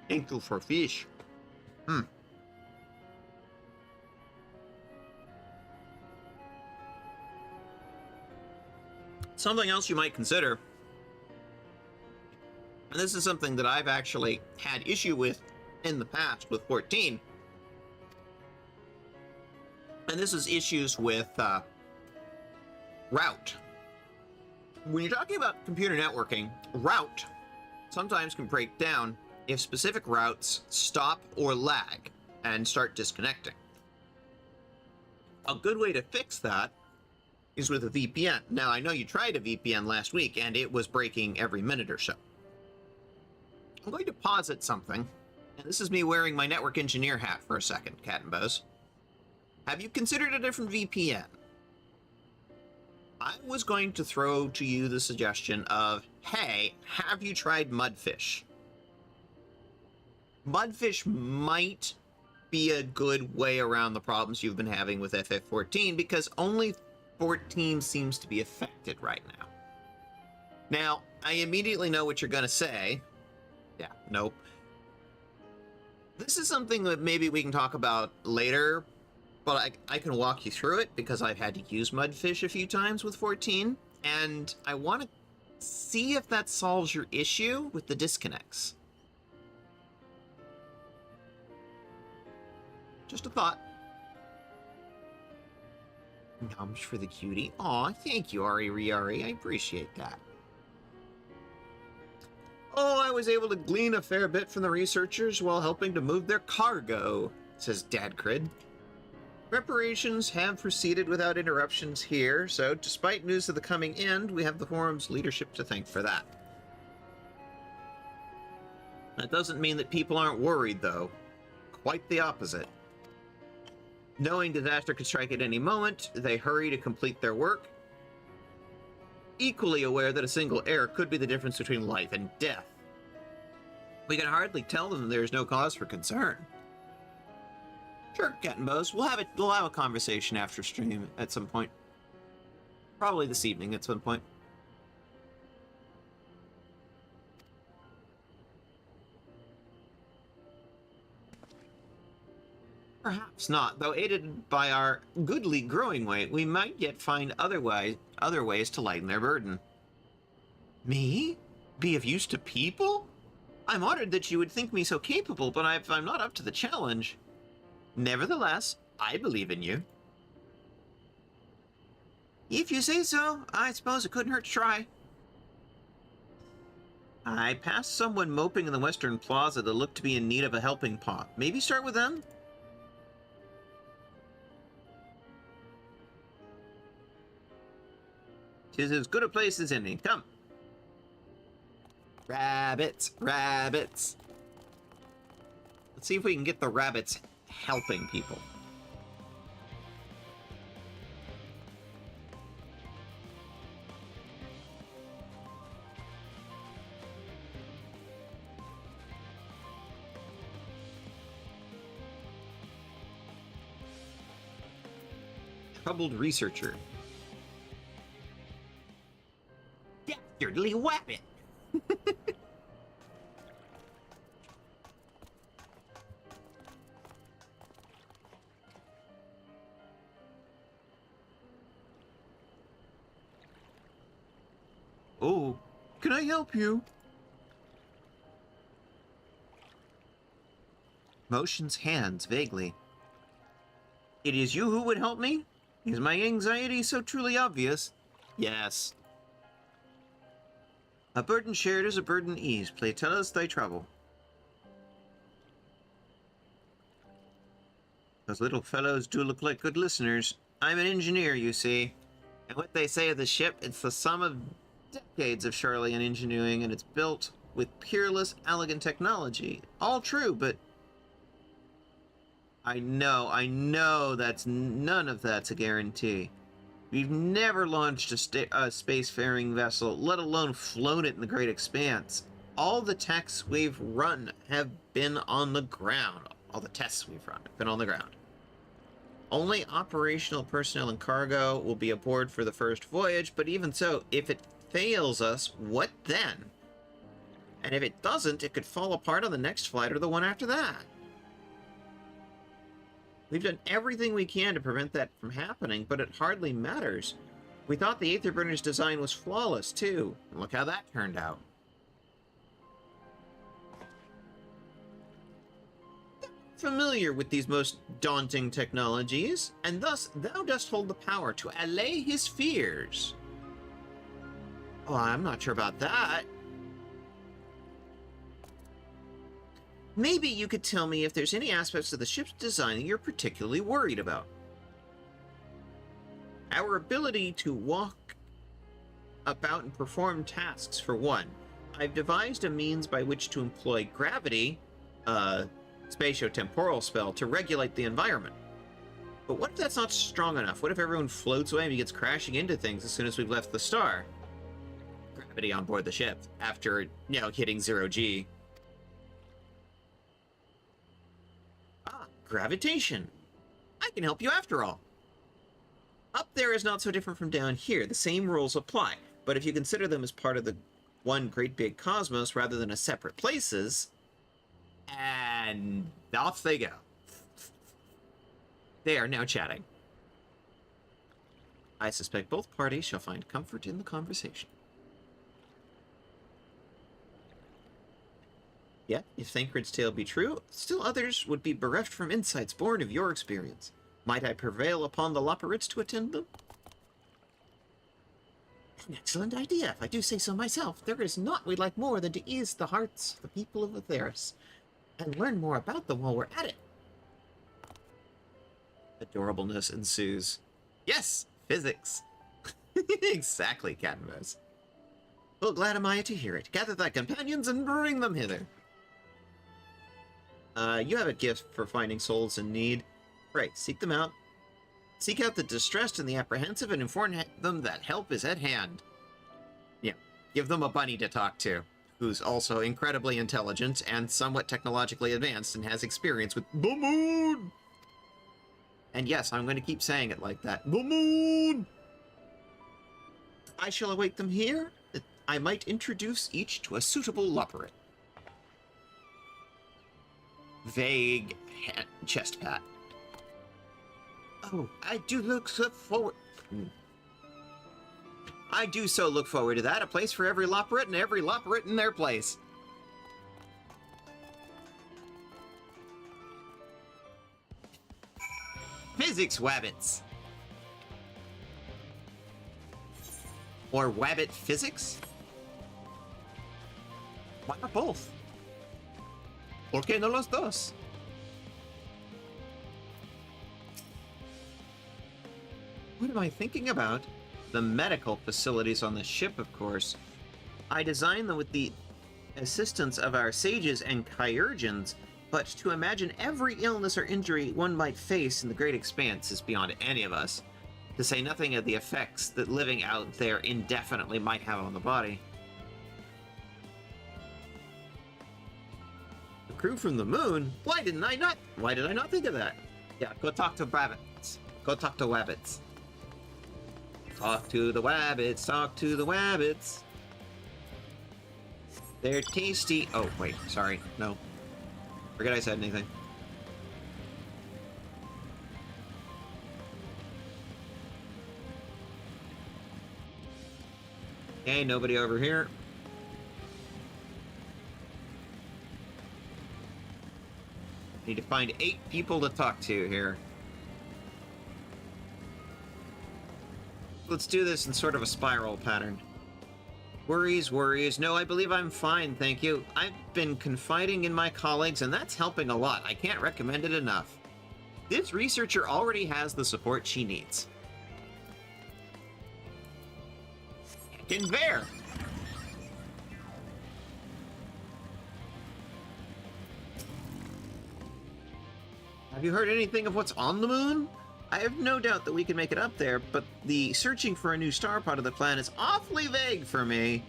Ankle for fish. Something else you might consider, and this is something that I've actually had issue with in the past with 14, and this is issues with route. When you're talking about computer networking, route sometimes can break down if specific routes stop or lag and start disconnecting. A good way to fix that is with a VPN. Now, I know you tried a VPN last week and it was breaking every minute or so. I'm going to posit something, and this is me wearing my network engineer hat for a second, Cat and Bose. Have you considered a different VPN? I was going to throw to you the suggestion of, hey, have you tried Mudfish? Mudfish might be a good way around the problems you've been having with FF14, because only 14 seems to be affected right now. Now, I immediately know what you're going to say. Yeah, nope. This is something that maybe we can talk about later, but I can walk you through it because I've had to use Mudfish a few times with 14, and I want to see if that solves your issue with the disconnects. Just a thought. Nums for the cutie. Aw, thank you, Ari Riari. I appreciate that. Oh, I was able to glean a fair bit from the researchers while helping to move their cargo, says Dadcrid. Preparations have proceeded without interruptions here, so despite news of the coming end, we have the forum's leadership to thank for that. That doesn't mean that people aren't worried, though. Quite the opposite. Knowing disaster could strike at any moment, they hurry to complete their work, equally aware that a single error could be the difference between life and death. We can hardly tell them there's no cause for concern. Sure, Cat and Bose, we'll have a conversation after stream at some point. Probably this evening at some point. Perhaps not, though aided by our goodly growing weight, we might yet find other ways to lighten their burden. Me? Be of use to people? I'm honored that you would think me so capable, but I'm not up to the challenge. Nevertheless, I believe in you. If you say so, I suppose it couldn't hurt to try. I passed someone moping in the Western Plaza that looked to be in need of a helping paw. Maybe start with them? Tis as good a place as any. Come. Rabbits, rabbits. Let's see if we can get the rabbits helping people. Troubled researcher. Dastardly weapon! Oh, can I help you? Motions hands vaguely. It is you who would help me? Is my anxiety so truly obvious? Yes. A burden shared is a burden eased. Play tell us thy trouble. Those little fellows do look like good listeners. I'm an engineer, you see. And what they say of the ship, it's the sum of decades of Charlian engineering, and it's built with peerless, elegant technology. All true, but I know that's none of that's a guarantee. We've never launched a spacefaring vessel, let alone flown it in the great expanse. All the tests we've run have been on the ground. All the tests we've run have been on the ground. Only operational personnel and cargo will be aboard for the first voyage, but even so, if it fails us, what then? And if it doesn't, it could fall apart on the next flight or the one after that. We've done everything we can to prevent that from happening, but it hardly matters. We thought the Aetherburner's design was flawless, too. And look how that turned out. Familiar with these most daunting technologies, and thus thou dost hold the power to allay his fears. Oh, I'm not sure about that. Maybe you could tell me if there's any aspects of the ship's design that you're particularly worried about. Our ability to walk about and perform tasks, for one. I've devised a means by which to employ gravity, spatio-temporal spell, to regulate the environment. But what if that's not strong enough? What if everyone floats away and begins crashing into things as soon as we've left the star? Gravity on board the ship after, hitting 0G. Ah, gravitation. I can help you after all. Up there is not so different from down here. The same rules apply. But if you consider them as part of the one great big cosmos rather than as separate places, and off they go. They are now chatting. I suspect both parties shall find comfort in the conversation. Yet, if Thancred's tale be true, still others would be bereft from insights born of your experience. Might I prevail upon the Loporrits to attend them? An excellent idea, if I do say so myself. There is naught we'd like more than to ease the hearts of the people of Atheris, and learn more about them while we're at it. Adorableness ensues. Yes, physics. Exactly, Cat and Mouse. Well, glad am I to hear it. Gather thy companions and bring them hither. You have a gift for finding souls in need. Right, seek them out. Seek out the distressed and the apprehensive and inform them that help is at hand. Yeah, give them a bunny to talk to, who's also incredibly intelligent and somewhat technologically advanced and has experience with the moon. And yes, I'm going to keep saying it like that. The moon! I shall await them here. I might introduce each to a suitable Loporrit. Vague chest pat. Oh, I do look so forward. I do so look forward to that. A place for every Loporrit and every Loporrit in their place. Physics Wabbits. Or Wabbit Physics? Why not both? ¿Por qué no los dos? What am I thinking about? The medical facilities on the ship, of course. I designed them with the assistance of our sages and chirurgeons, but to imagine every illness or injury one might face in the great expanse is beyond any of us, to say nothing of the effects that living out there indefinitely might have on the body. The crew from the moon? Why did I not think of that? Yeah, go talk to Wabbits. Go talk to Wabbits. Talk to the Wabbits, talk to the Wabbits. They're tasty. Oh, wait, sorry. No. Forget I said anything. Okay, nobody over here. Need to find 8 people to talk to here. Let's do this in sort of a spiral pattern. Worries, worries. No, I believe I'm fine, thank you. I've been confiding in my colleagues, and that's helping a lot. I can't recommend it enough. This researcher already has the support she needs. In there. Have you heard anything of what's on the moon? I have no doubt that we can make it up there, but the searching for a new star part of the plan is awfully vague for me.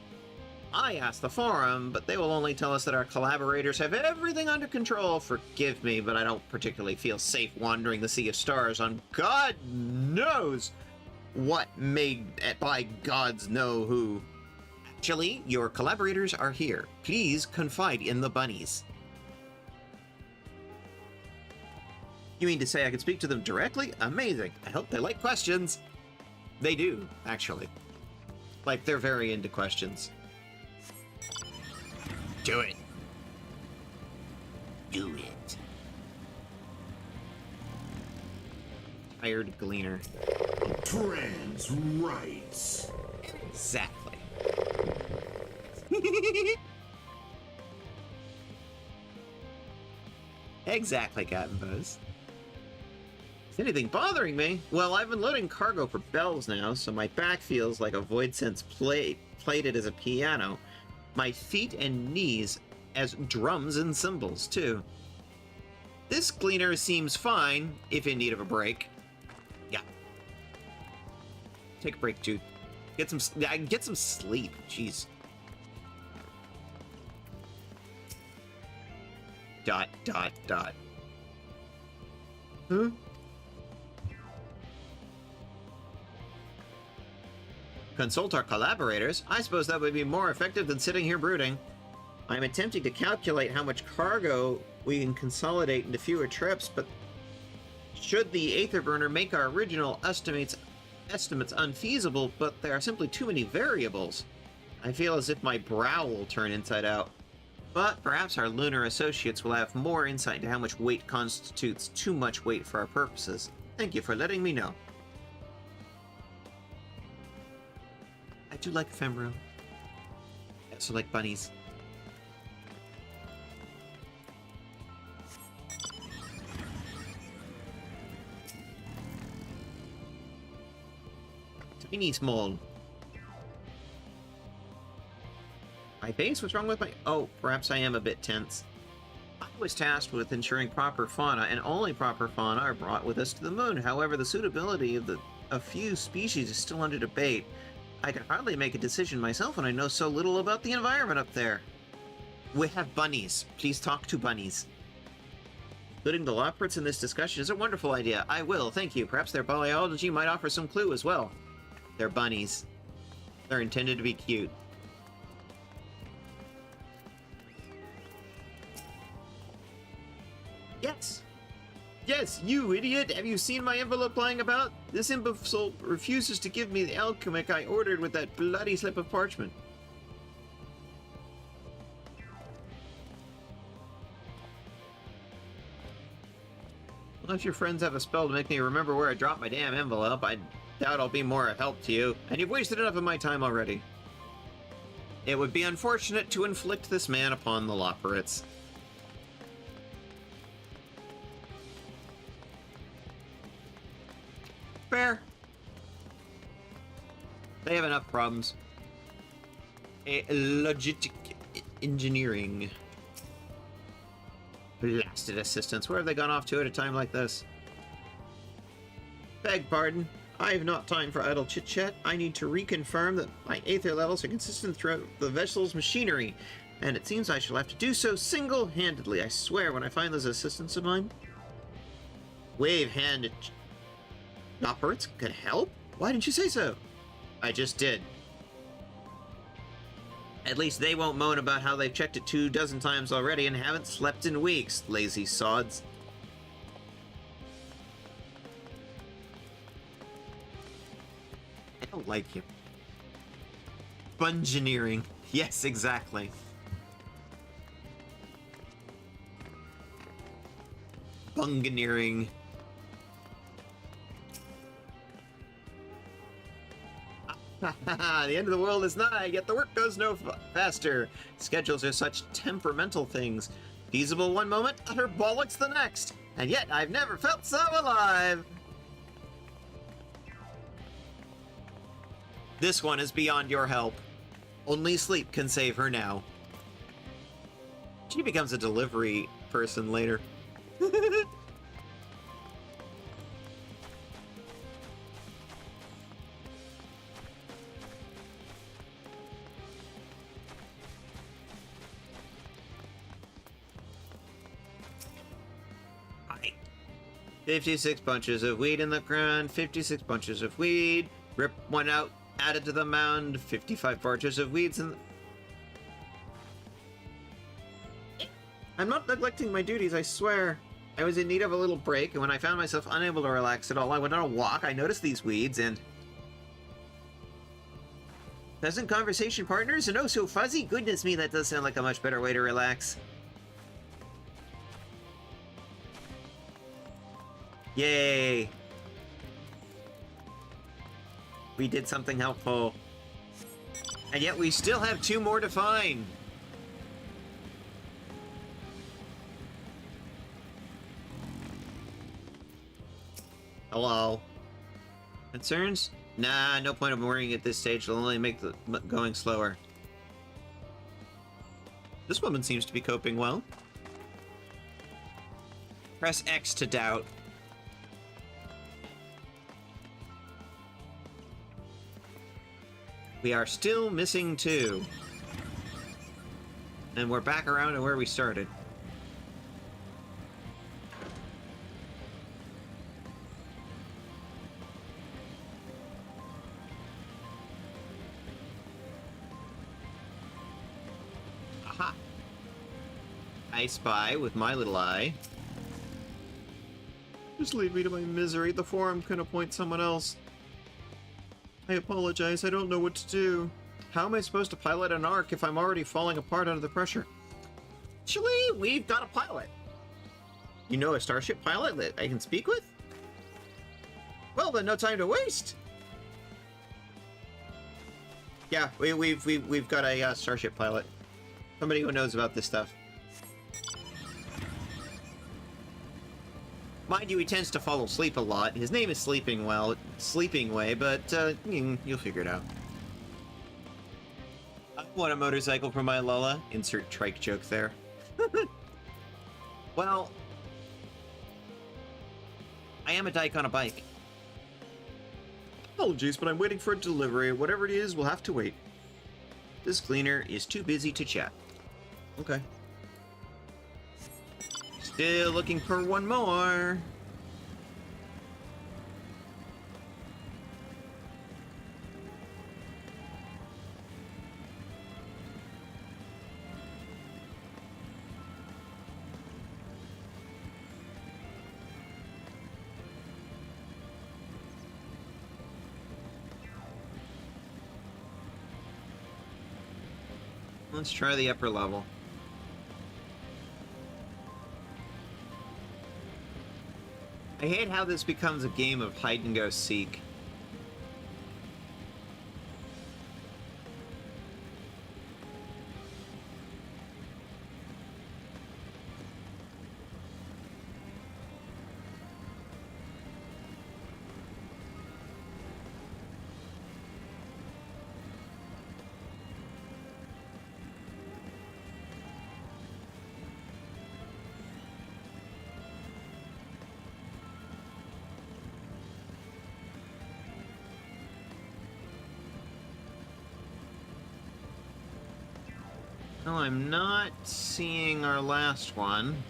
I asked the forum, but they will only tell us that our collaborators have everything under control. Forgive me, but I don't particularly feel safe wandering the sea of stars on God knows what made by gods know who. Actually, your collaborators are here. Please confide in the bunnies. You mean to say I could speak to them directly? Amazing. I hope they like questions. They do, actually. Like, they're very into questions. Do it. Do it. Hired Gleaner. Trans rights. Exactly. Exactly, Captain Buzz. Is anything bothering me? Well, I've been loading cargo for bells now, so my back feels like a void sense plate plated as a piano. My feet and knees as drums and cymbals, too. This cleaner seems fine, if in need of a break. Yeah. Take a break, dude. Get some sleep. Jeez. Dot, dot, dot. Huh? Consult our collaborators? I suppose that would be more effective than sitting here brooding. I'm attempting to calculate how much cargo we can consolidate into fewer trips, but should the Aether Burner make our original estimates unfeasible, but there are simply too many variables. I feel as if my brow will turn inside out. But perhaps our lunar associates will have more insight into how much weight constitutes too much weight for our purposes. Thank you for letting me know. I do like ephemera. I also like bunnies. Tiny small. My base? What's wrong with my... Oh, perhaps I am a bit tense. I was tasked with ensuring proper fauna, and only proper fauna are brought with us to the moon. However, the suitability of a few species is still under debate. I can hardly make a decision myself when I know so little about the environment up there. We have bunnies. Please talk to bunnies. Including the Lockports in this discussion is a wonderful idea. I will, thank you. Perhaps their biology might offer some clue as well. They're bunnies. They're intended to be cute. Yes! Yes, you idiot! Have you seen my envelope lying about? This imbecile refuses to give me the alchemic I ordered with that bloody slip of parchment. Well, if your friends have a spell to make me remember where I dropped my damn envelope, I doubt I'll be more help to you, and you've wasted enough of my time already. It would be unfortunate to inflict this man upon the Lockports. Fair. They have enough problems. Logistic engineering. Blasted assistants. Where have they gone off to at a time like this? Beg pardon. I have not time for idle chit-chat. I need to reconfirm that my aether levels are consistent throughout the vessel's machinery, and it seems I shall have to do so single-handedly. I swear, when I find those assistants of mine. Wave hand. Lockports could help? Why didn't you say so? I just did. At least they won't moan about how they've checked it 24 times already and haven't slept in weeks, lazy sods. I don't like you. Bungeneering. Yes, exactly. Bungeneering. The end of the world is nigh, yet the work goes no faster. Schedules are such temperamental things. Feasible one moment, utter bollocks the next. And yet, I've never felt so alive. This one is beyond your help. Only sleep can save her now. She becomes a delivery person later. Hi. 56 bunches of weed in the ground, 56 bunches of weed. Rip one out, added to the mound, 55 bunches of weeds in... I'm not neglecting my duties, I swear. I was in need of a little break, and when I found myself unable to relax at all, I went on a walk, I noticed these weeds, and... Pleasant conversation partners, and oh so fuzzy? Goodness me, that does sound like a much better way to relax. Yay! We did something helpful. And yet we still have 2 more to find. Hello? Concerns? Nah, no point of worrying at this stage. It'll only make the going slower. This woman seems to be coping well. Press X to doubt. We are still missing 2. And we're back around to where we started. Aha! I spy with my little eye. Just leave me to my misery. The forum can appoint someone else. I apologize, I don't know what to do. How am I supposed to pilot an Ark if I'm already falling apart under the pressure? Actually, we've got a pilot. You know a starship pilot that I can speak with? Well, then no time to waste. Yeah, we've got a starship pilot. Somebody who knows about this stuff. Mind you, he tends to fall asleep a lot. His name is Sleeping Way, but you'll figure it out. I want a motorcycle for my Lola. Insert trike joke there. Well, I am a dyke on a bike. Apologies, but I'm waiting for a delivery. Whatever it is, we'll have to wait. This cleaner is too busy to chat. Okay. Still looking for one more. Let's try the upper level. I hate how this becomes a game of hide and go seek. Well, I'm not seeing our last one.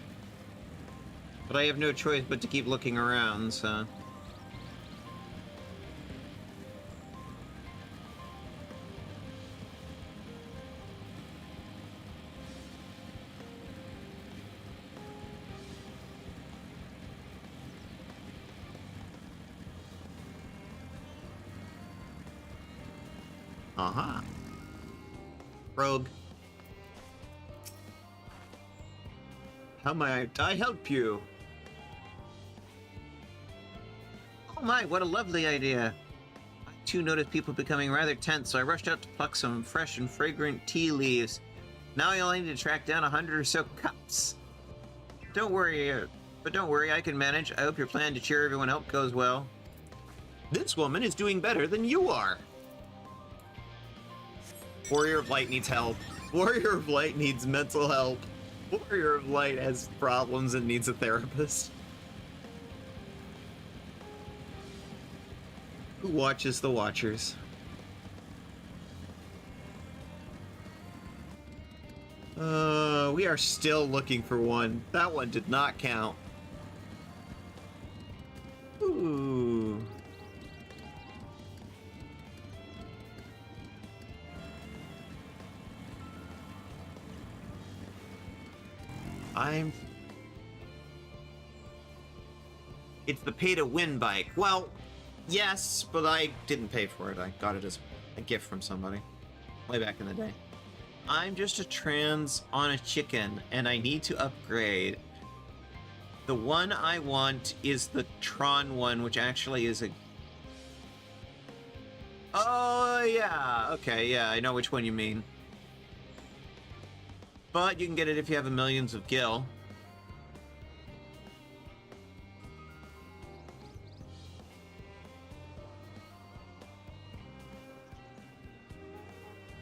But I have no choice but to keep looking around, so... Aha. Rogue. How might I help you? Oh my, what a lovely idea. I too noticed people becoming rather tense, so I rushed out to pluck some fresh and fragrant tea leaves. Now I only need to track down 100 or so cups. Don't worry, I can manage. I hope your plan to cheer everyone up goes well. This woman is doing better than you are. Warrior of Light needs help. Warrior of Light needs mental help. Warrior of Light has problems and needs a therapist. Who watches the Watchers? We are still looking for one. That one did not count. Ooh. It's the pay-to-win bike. Well, yes, but I didn't pay for it. I got it as a gift from somebody way back in the day. I'm just a trans on a chicken, and I need to upgrade. The one I want is the Tron one, which actually is a... Oh, yeah. Okay, yeah, I know which one you mean. But you can get it if you have millions of gil.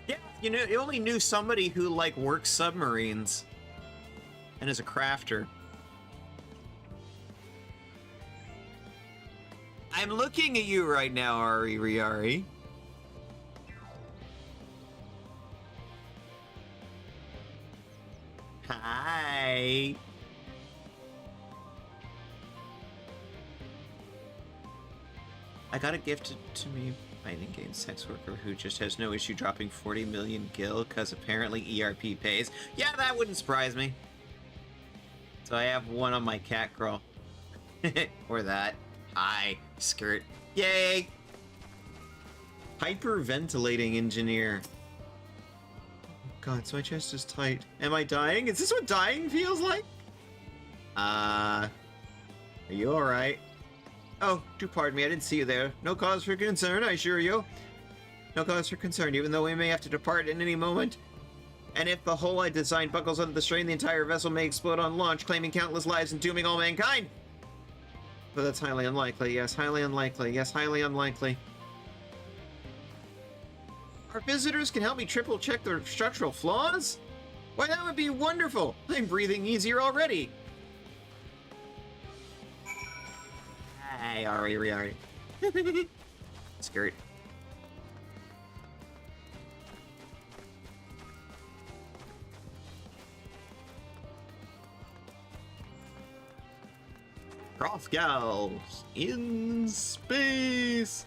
Yeah, you know, you only knew somebody who, like, works submarines and is a crafter. I'm looking at you right now, Ari Riari. Hi. I got a gift to me fighting game sex worker who just has no issue dropping 40 million gil because apparently ERP pays. Yeah, that wouldn't surprise me. So I have one on my cat girl. Or that. Hi, skirt. Yay! Hyperventilating engineer. God, so my chest is tight. Am I dying? Is this what dying feels like? Are you alright? Oh, do pardon me, I didn't see you there. No cause for concern, I assure you. No cause for concern, even though we may have to depart at any moment. And if the hull I designed buckles under the strain, the entire vessel may explode on launch, claiming countless lives and dooming all mankind. But that's highly unlikely. Yes, highly unlikely. Yes, highly unlikely. Our visitors can help me triple check their structural flaws? Why, that would be wonderful. I'm breathing easier already. Hi, Ari. Skirt. Hrothgal in space.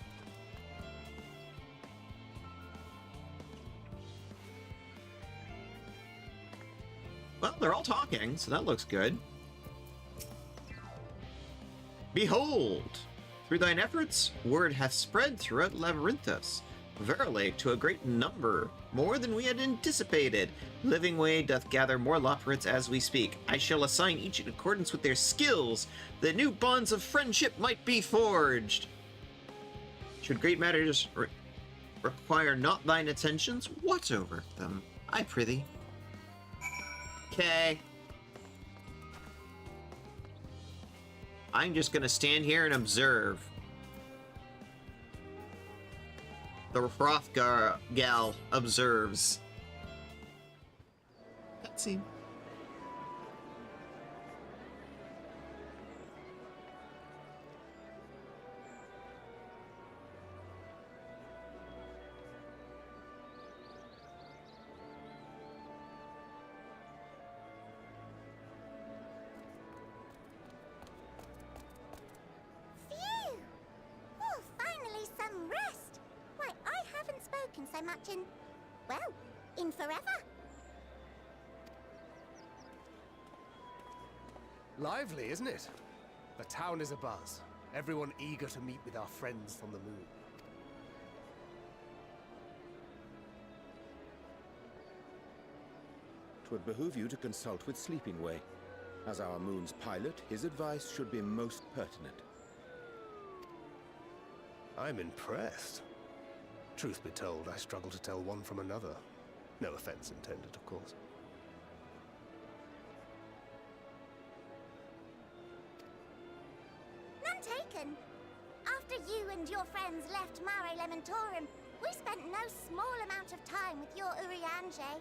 Well, they're all talking, so that looks good. Behold, through thine efforts, word hath spread throughout Labyrinthos. Verily, to a great number, more than we had anticipated. Living Way doth gather more Loporrits as we speak. I shall assign each in accordance with their skills, that new bonds of friendship might be forged. Should great matters require not thine attentions, watch over them, I prithee. Okay. I'm just gonna stand here and observe. The Hrothgal observes. Cutscene. So much in, well, in forever. Lively, isn't it? The town is abuzz. Everyone eager to meet with our friends from the moon. Twould behoove you to consult with Sleeping Way. As our moon's pilot, his advice should be most pertinent. I'm impressed. Truth be told, I struggle to tell one from another. No offense intended, of course. None taken. After you and your friends left Mare Elementorum, we spent no small amount of time with your Urianger.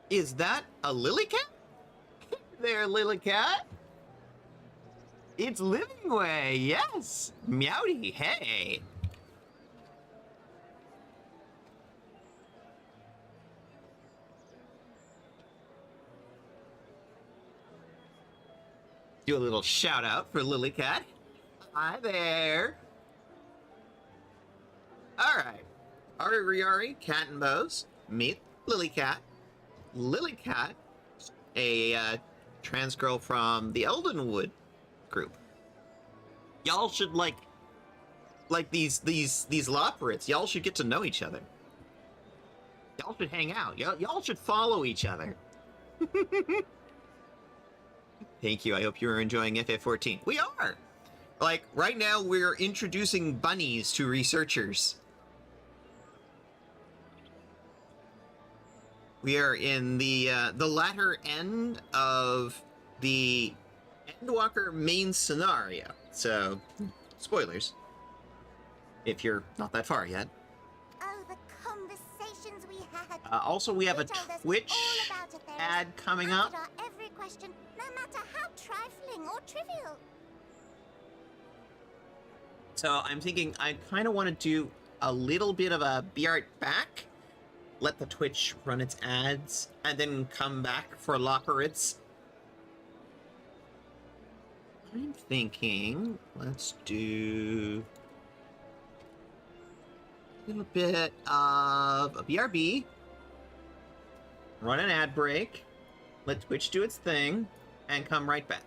Is that a lily cat? There, lily cat. It's Living Way, yes! Meowdy, hey! Do a little shout out for Lily Cat. Hi there! Alright. Ari, Cat and Bows, meet Lily Cat. Lily Cat, a trans girl from the Eldenwood group. Y'all should like these Loporrits. Y'all should get to know each other. Y'all should hang out. Y'all should follow each other. Thank you. I hope you are enjoying FF14. We are. Like right now, we're introducing bunnies to researchers. We are in the latter end of the Endwalker main scenario. So, Spoilers. If you're not that far yet. Oh, the conversations we had. Also, we have He a told us Twitch all about affairs, ad coming answered up. our every question, no matter how trifling or trivial. So I'm thinking I kind of want to do a little bit of a be right back, let the Twitch run its ads, and then come back for Lopperitz. I'm thinking, let's do a little bit of a BRB, run an ad break, let Twitch do its thing, and come right back.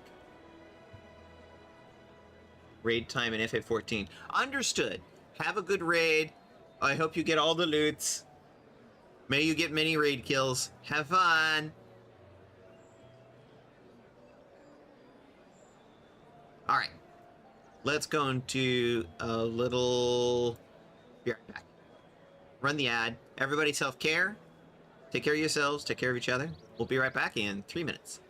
Raid time in FF14. Understood. Have a good raid. I hope you get all the loots. May you get many raid kills. Have fun. Alright. Let's go into a little... Be right back. Run the ad. Everybody self-care. Take care of yourselves. Take care of each other. We'll be right back in 3 minutes.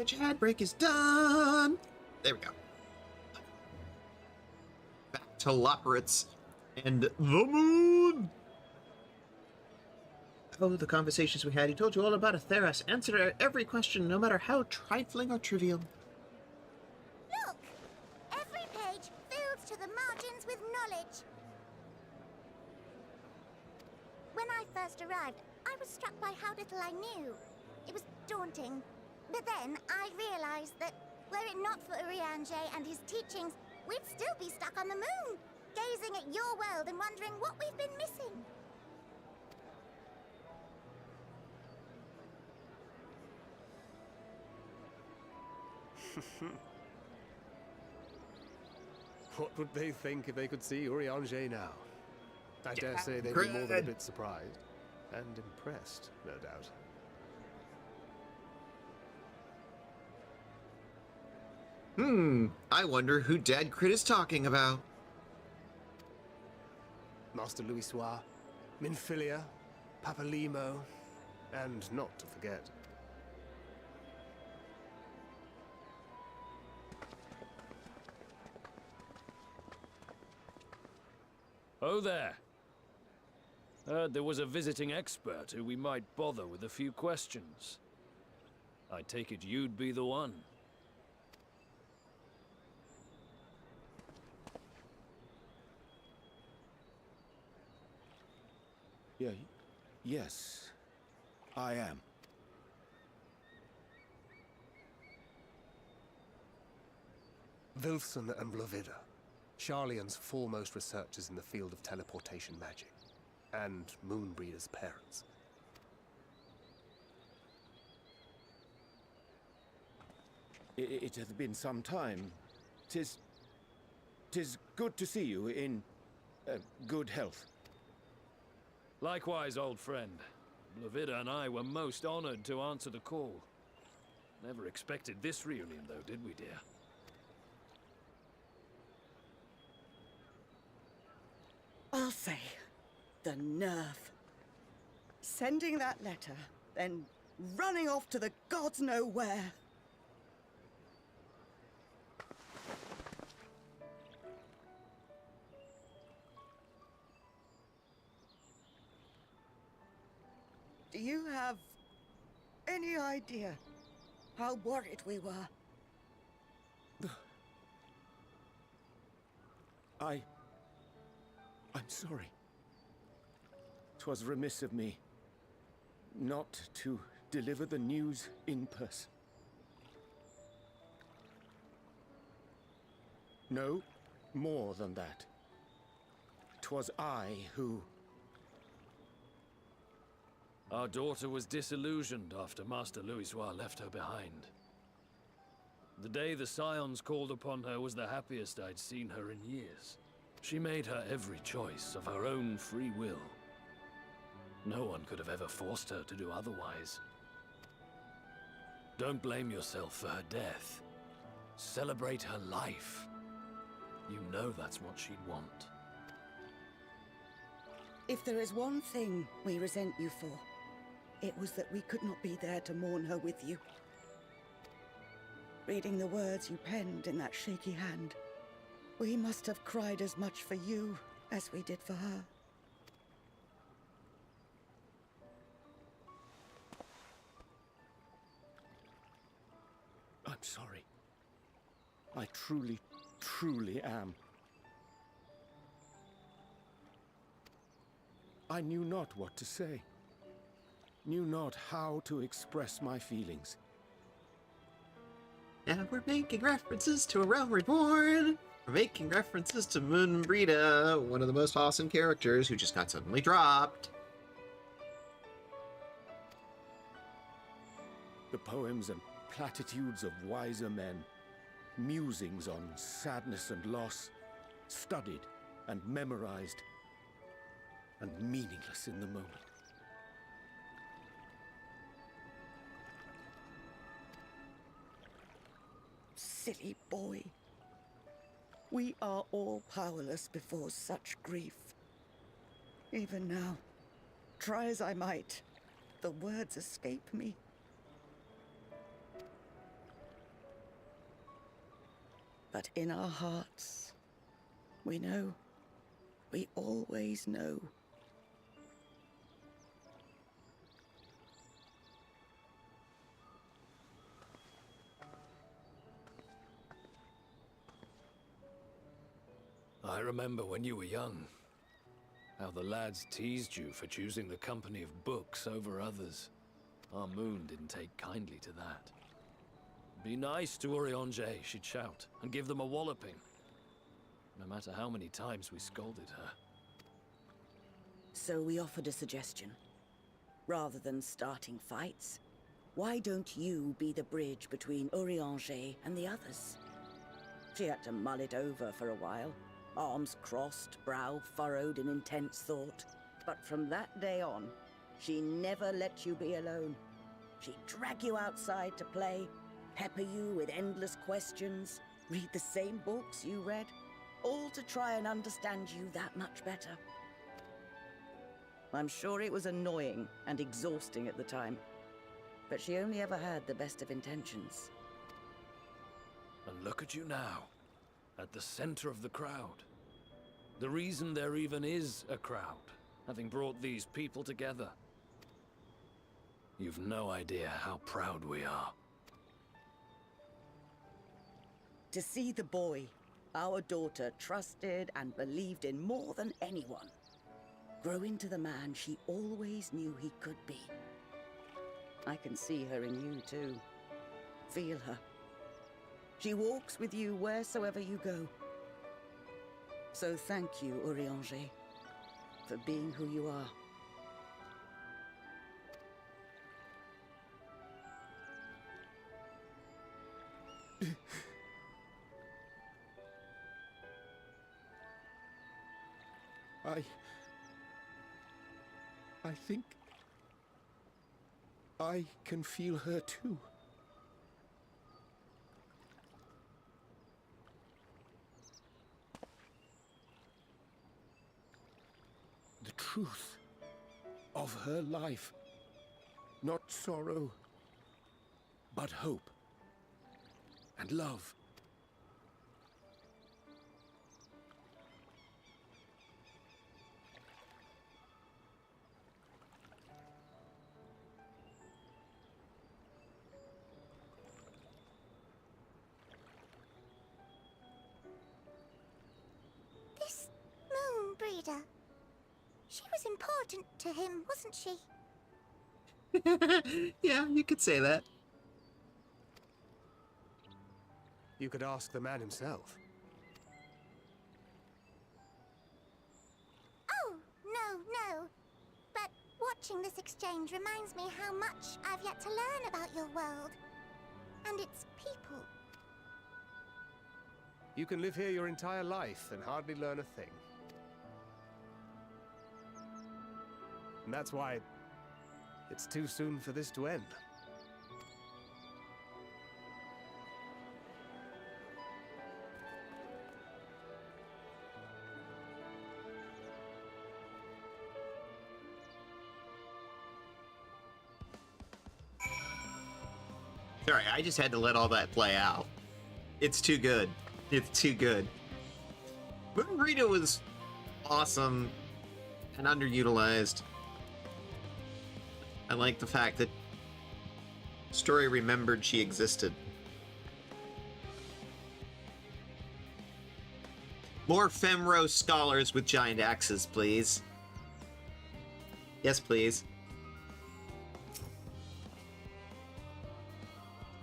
Twitch ad break is done. There we go. Back to Lopperitz and the moon. Oh, the conversations we had. He told you all about Atheras, answered every question, no matter how trifling or trivial. Look! Every page fills to the margins with knowledge. When I first arrived, I was struck by how little I knew. It was daunting. But then I realized that were it not for Urianger and his teachings, we'd still be stuck on the moon, gazing at your world and wondering what we've been missing. What would they think if they could see Urianger now? I dare say they'd be more than a bit surprised. And impressed, no doubt. I wonder who Dad Crit is talking about. Master Louisoix, Minfilia, Papalimo, and not to forget, Oh there. Heard there was a visiting expert who we might bother with a few questions. I take it you'd be the one. Yes, I am. Wilson and Blovida, Sharlayan's foremost researchers in the field of teleportation magic, and Moonbreeder's parents. It hath been some time. Tis good to see you in good health. Likewise, old friend. Blovida and I were most honored to answer the call. Never expected this reunion, though, did we, dear? Arthur, the nerve. Sending that letter, then running off to the gods know where. Do you have any idea how worried we were? I'm sorry. 'Twas remiss of me not to deliver the news in person. No, more than that. 'Twas I who... Our daughter was disillusioned after Master Louisoix left her behind. The day the Scions called upon her was the happiest I'd seen her in years. She made her every choice of her own free will. No one could have ever forced her to do otherwise. Don't blame yourself for her death. Celebrate her life. You know that's what she'd want. If there is one thing we resent you for, it was that we could not be there to mourn her with you. Reading the words you penned in that shaky hand, we must have cried as much for you as we did for her. I'm sorry. I truly, truly am. I knew not what to say. Knew not how to express my feelings. Now we're making references to A Realm Reborn. We're making references to Moonbreeda, one of the most awesome characters who just got suddenly dropped. The poems and platitudes of wiser men, musings on sadness and loss, studied and memorized, and meaningless in the moment. Silly boy. We are all powerless before such grief. Even now, try as I might, the words escape me. But in our hearts, we know. We always know. I remember when you were young, how the lads teased you for choosing the company of books over others. Our moon didn't take kindly to that. Be nice to Urianger, she'd shout, and give them a walloping. No matter how many times we scolded her. So we offered a suggestion. Rather than starting fights, why don't you be the bridge between Urianger and the others? She had to mull it over for a while, arms crossed, brow furrowed in intense thought. But from that day on, she never let you be alone. She'd drag you outside to play, pepper you with endless questions, read the same books you read, all to try and understand you that much better. I'm sure it was annoying and exhausting at the time, but she only ever had the best of intentions. And look at you now, at the center of the crowd. The reason there even is a crowd, having brought these people together. You've no idea how proud we are. To see the boy, our daughter, trusted and believed in more than anyone, grow into the man she always knew he could be. I can see her in you too. Feel her. She walks with you wheresoever you go. So thank you, Urianger, for being who you are. I think I can feel her too. The truth of her life. Not sorrow, but hope and love. This moon breeder. She was important to him, wasn't she? Yeah, you could say that. You could ask the man himself. Oh, no. But watching this exchange reminds me how much I've yet to learn about your world. And its people. You can live here your entire life and hardly learn a thing. And that's why it's too soon for this to end. Sorry, I just had to let all that play out. It's too good. It's too good. Rita was awesome and underutilized. I like the fact that story remembered she existed. More Femro scholars with giant axes, please. Yes, please.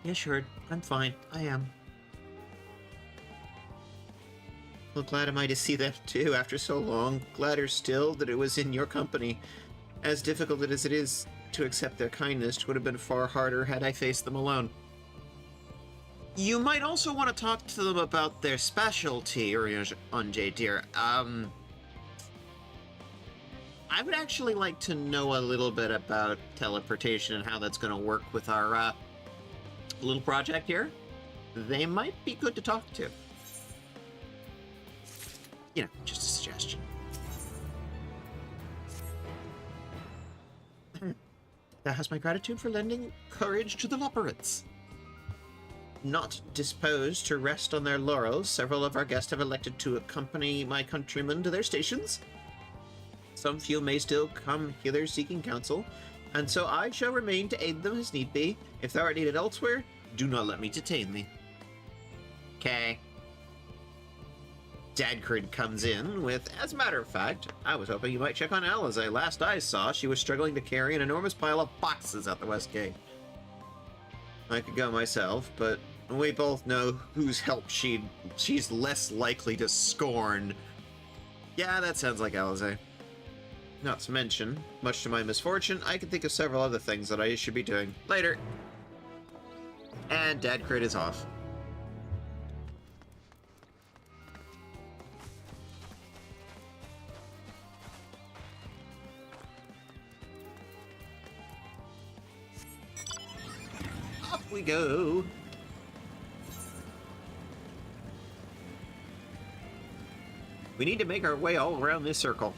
Yeah, sure. I'm fine. I am. Well, glad am I to see that too after so long. Gladder still that it was in your company. As difficult as it is to accept their kindness, it would have been far harder had I faced them alone. You might also want to talk to them about their specialty, Urianger, dear. I would actually like to know a little bit about teleportation and how that's going to work with our little project here. They might be good to talk to. You know, just a suggestion. That has my gratitude for lending courage to the Loperates. Not disposed to rest on their laurels, several of our guests have elected to accompany my countrymen to their stations. Some few may still come hither seeking counsel, and so I shall remain to aid them as need be. If thou art needed elsewhere, do not let me detain thee. Okay. Dadcrid comes in with, as a matter of fact, I was hoping you might check on Alize. Last I saw, she was struggling to carry an enormous pile of boxes out the west gate. I could go myself, but we both know whose help she's less likely to scorn. Yeah, that sounds like Alize. Not to mention, much to my misfortune, I can think of several other things that I should be doing. Later. And Dad Crit is off. Off we go. We need to make our way all around this circle.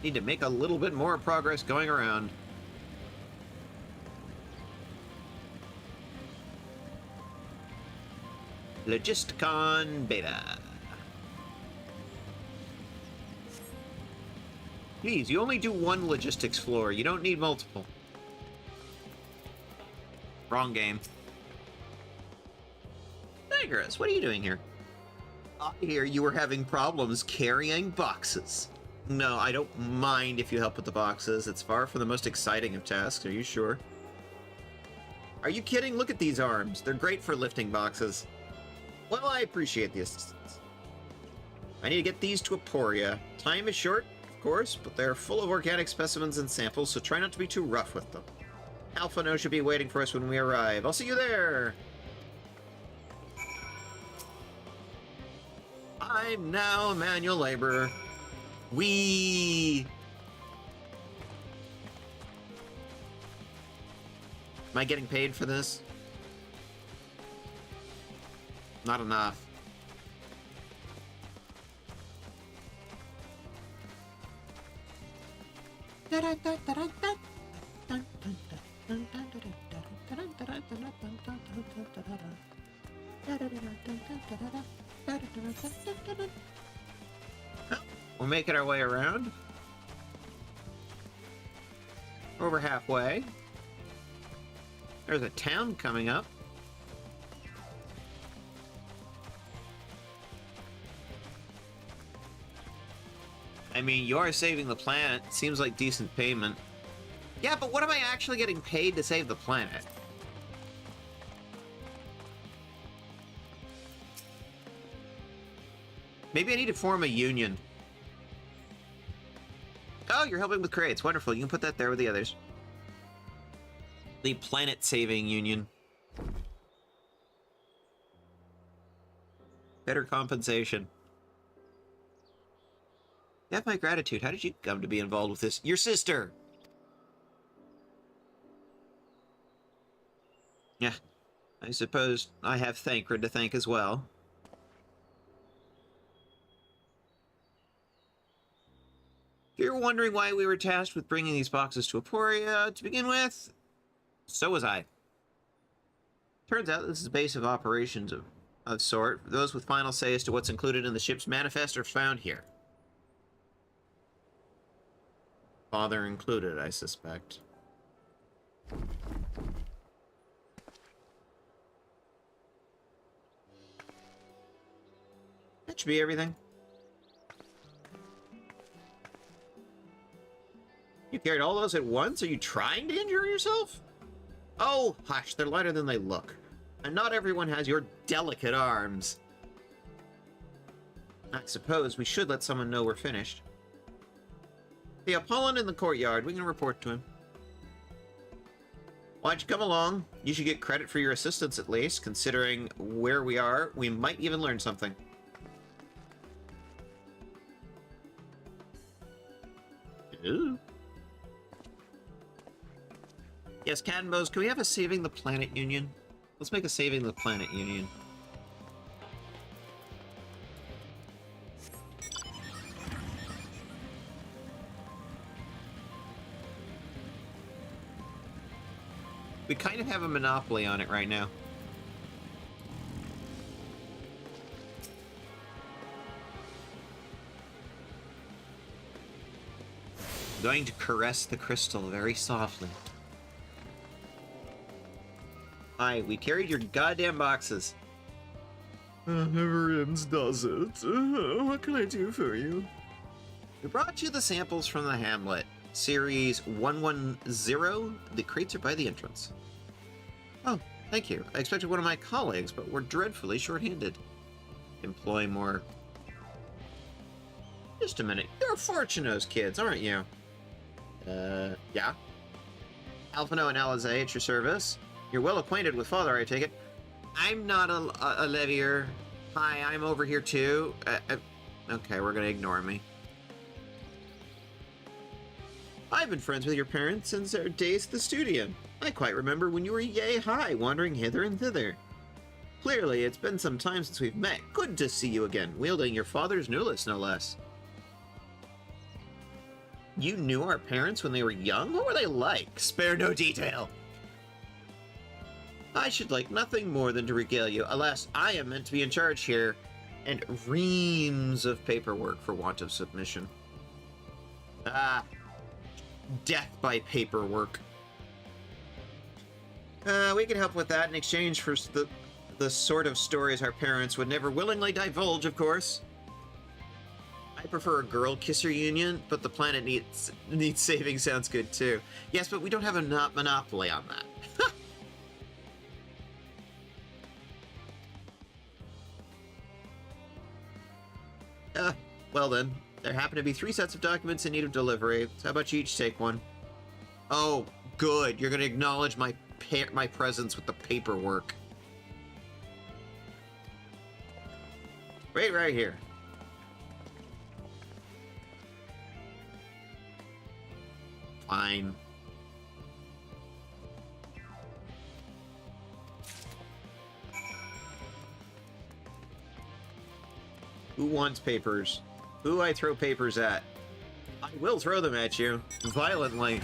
Need to make a little bit more progress going around. Logisticon Beta. Please, you only do one logistics floor. You don't need multiple. Wrong game. Tigris, what are you doing here? I hear you were having problems carrying boxes. No, I don't mind if you help with the boxes. It's far from the most exciting of tasks. Are you sure? Are you kidding? Look at these arms. They're great for lifting boxes. Well, I appreciate the assistance. I need to get these to Aporia. Time is short, of course, but they're full of organic specimens and samples, so try not to be too rough with them. Alphano should be waiting for us when we arrive. I'll see you there! I'm now a manual laborer. Whee! Am I getting paid for this? Not enough. We're making our way around. We're over halfway. There's a town coming up. I mean, you are saving the planet. Seems like decent payment. Yeah, but what am I actually getting paid to save the planet? Maybe I need to form a union. Oh, you're helping with crates. Wonderful. You can put that there with the others. The planet-saving union. Better compensation. You have my gratitude. How did you come to be involved with this? Your sister! Yeah. I suppose I have Thancred to thank as well. If you're wondering why we were tasked with bringing these boxes to Aporia to begin with, so was I. Turns out this is a base of operations of sort. Those with final say as to what's included in the ship's manifest are found here. Father included, I suspect. That should be everything. You carried all those at once? Are you trying to injure yourself? Oh, hush, they're lighter than they look. And not everyone has your delicate arms. I suppose we should let someone know we're finished. The Apollon in the courtyard. We can report to him. Why don't you come along? You should get credit for your assistance at least. Considering where we are, we might even learn something. Ooh. Yes, Cadmos, can we have a Saving the Planet Union? Let's make a Saving the Planet Union. We kind of have a monopoly on it right now. I'm going to caress the crystal very softly. Hi, we carried your goddamn boxes. Never ends, does it? What can I do for you? We brought you the samples from the hamlet. Series 110. The crates are by the entrance. Oh, thank you. I expected one of my colleagues, but we're dreadfully short-handed. Employ more... Just a minute. You're Fortuno's kids, aren't you? Yeah. Alphino and Alizé at your service. You're well acquainted with Father, I take it. I'm not a Levier. Hi, I'm over here too. Okay, we're gonna ignore me. I've been friends with your parents since our days at the studio. I quite remember when you were yay high, wandering hither and thither. Clearly, it's been some time since we've met. Good to see you again, wielding your father's nullis, no less. You knew our parents when they were young? What were they like? Spare no detail. I should like nothing more than to regale you. Alas, I am meant to be in charge here, and reams of paperwork for want of submission. Ah, death by paperwork. We can help with that in exchange for the sort of stories our parents would never willingly divulge, of course. I prefer a girl kisser union, but the planet needs saving sounds good too. Yes, but we don't have a monopoly on that. Well then, there happen to be 3 sets of documents in need of delivery. So how about you each take one? Oh, good. You're going to acknowledge my presence with the paperwork. Wait right here. Fine. Who wants papers? Who I throw papers at? I will throw them at you. Violently.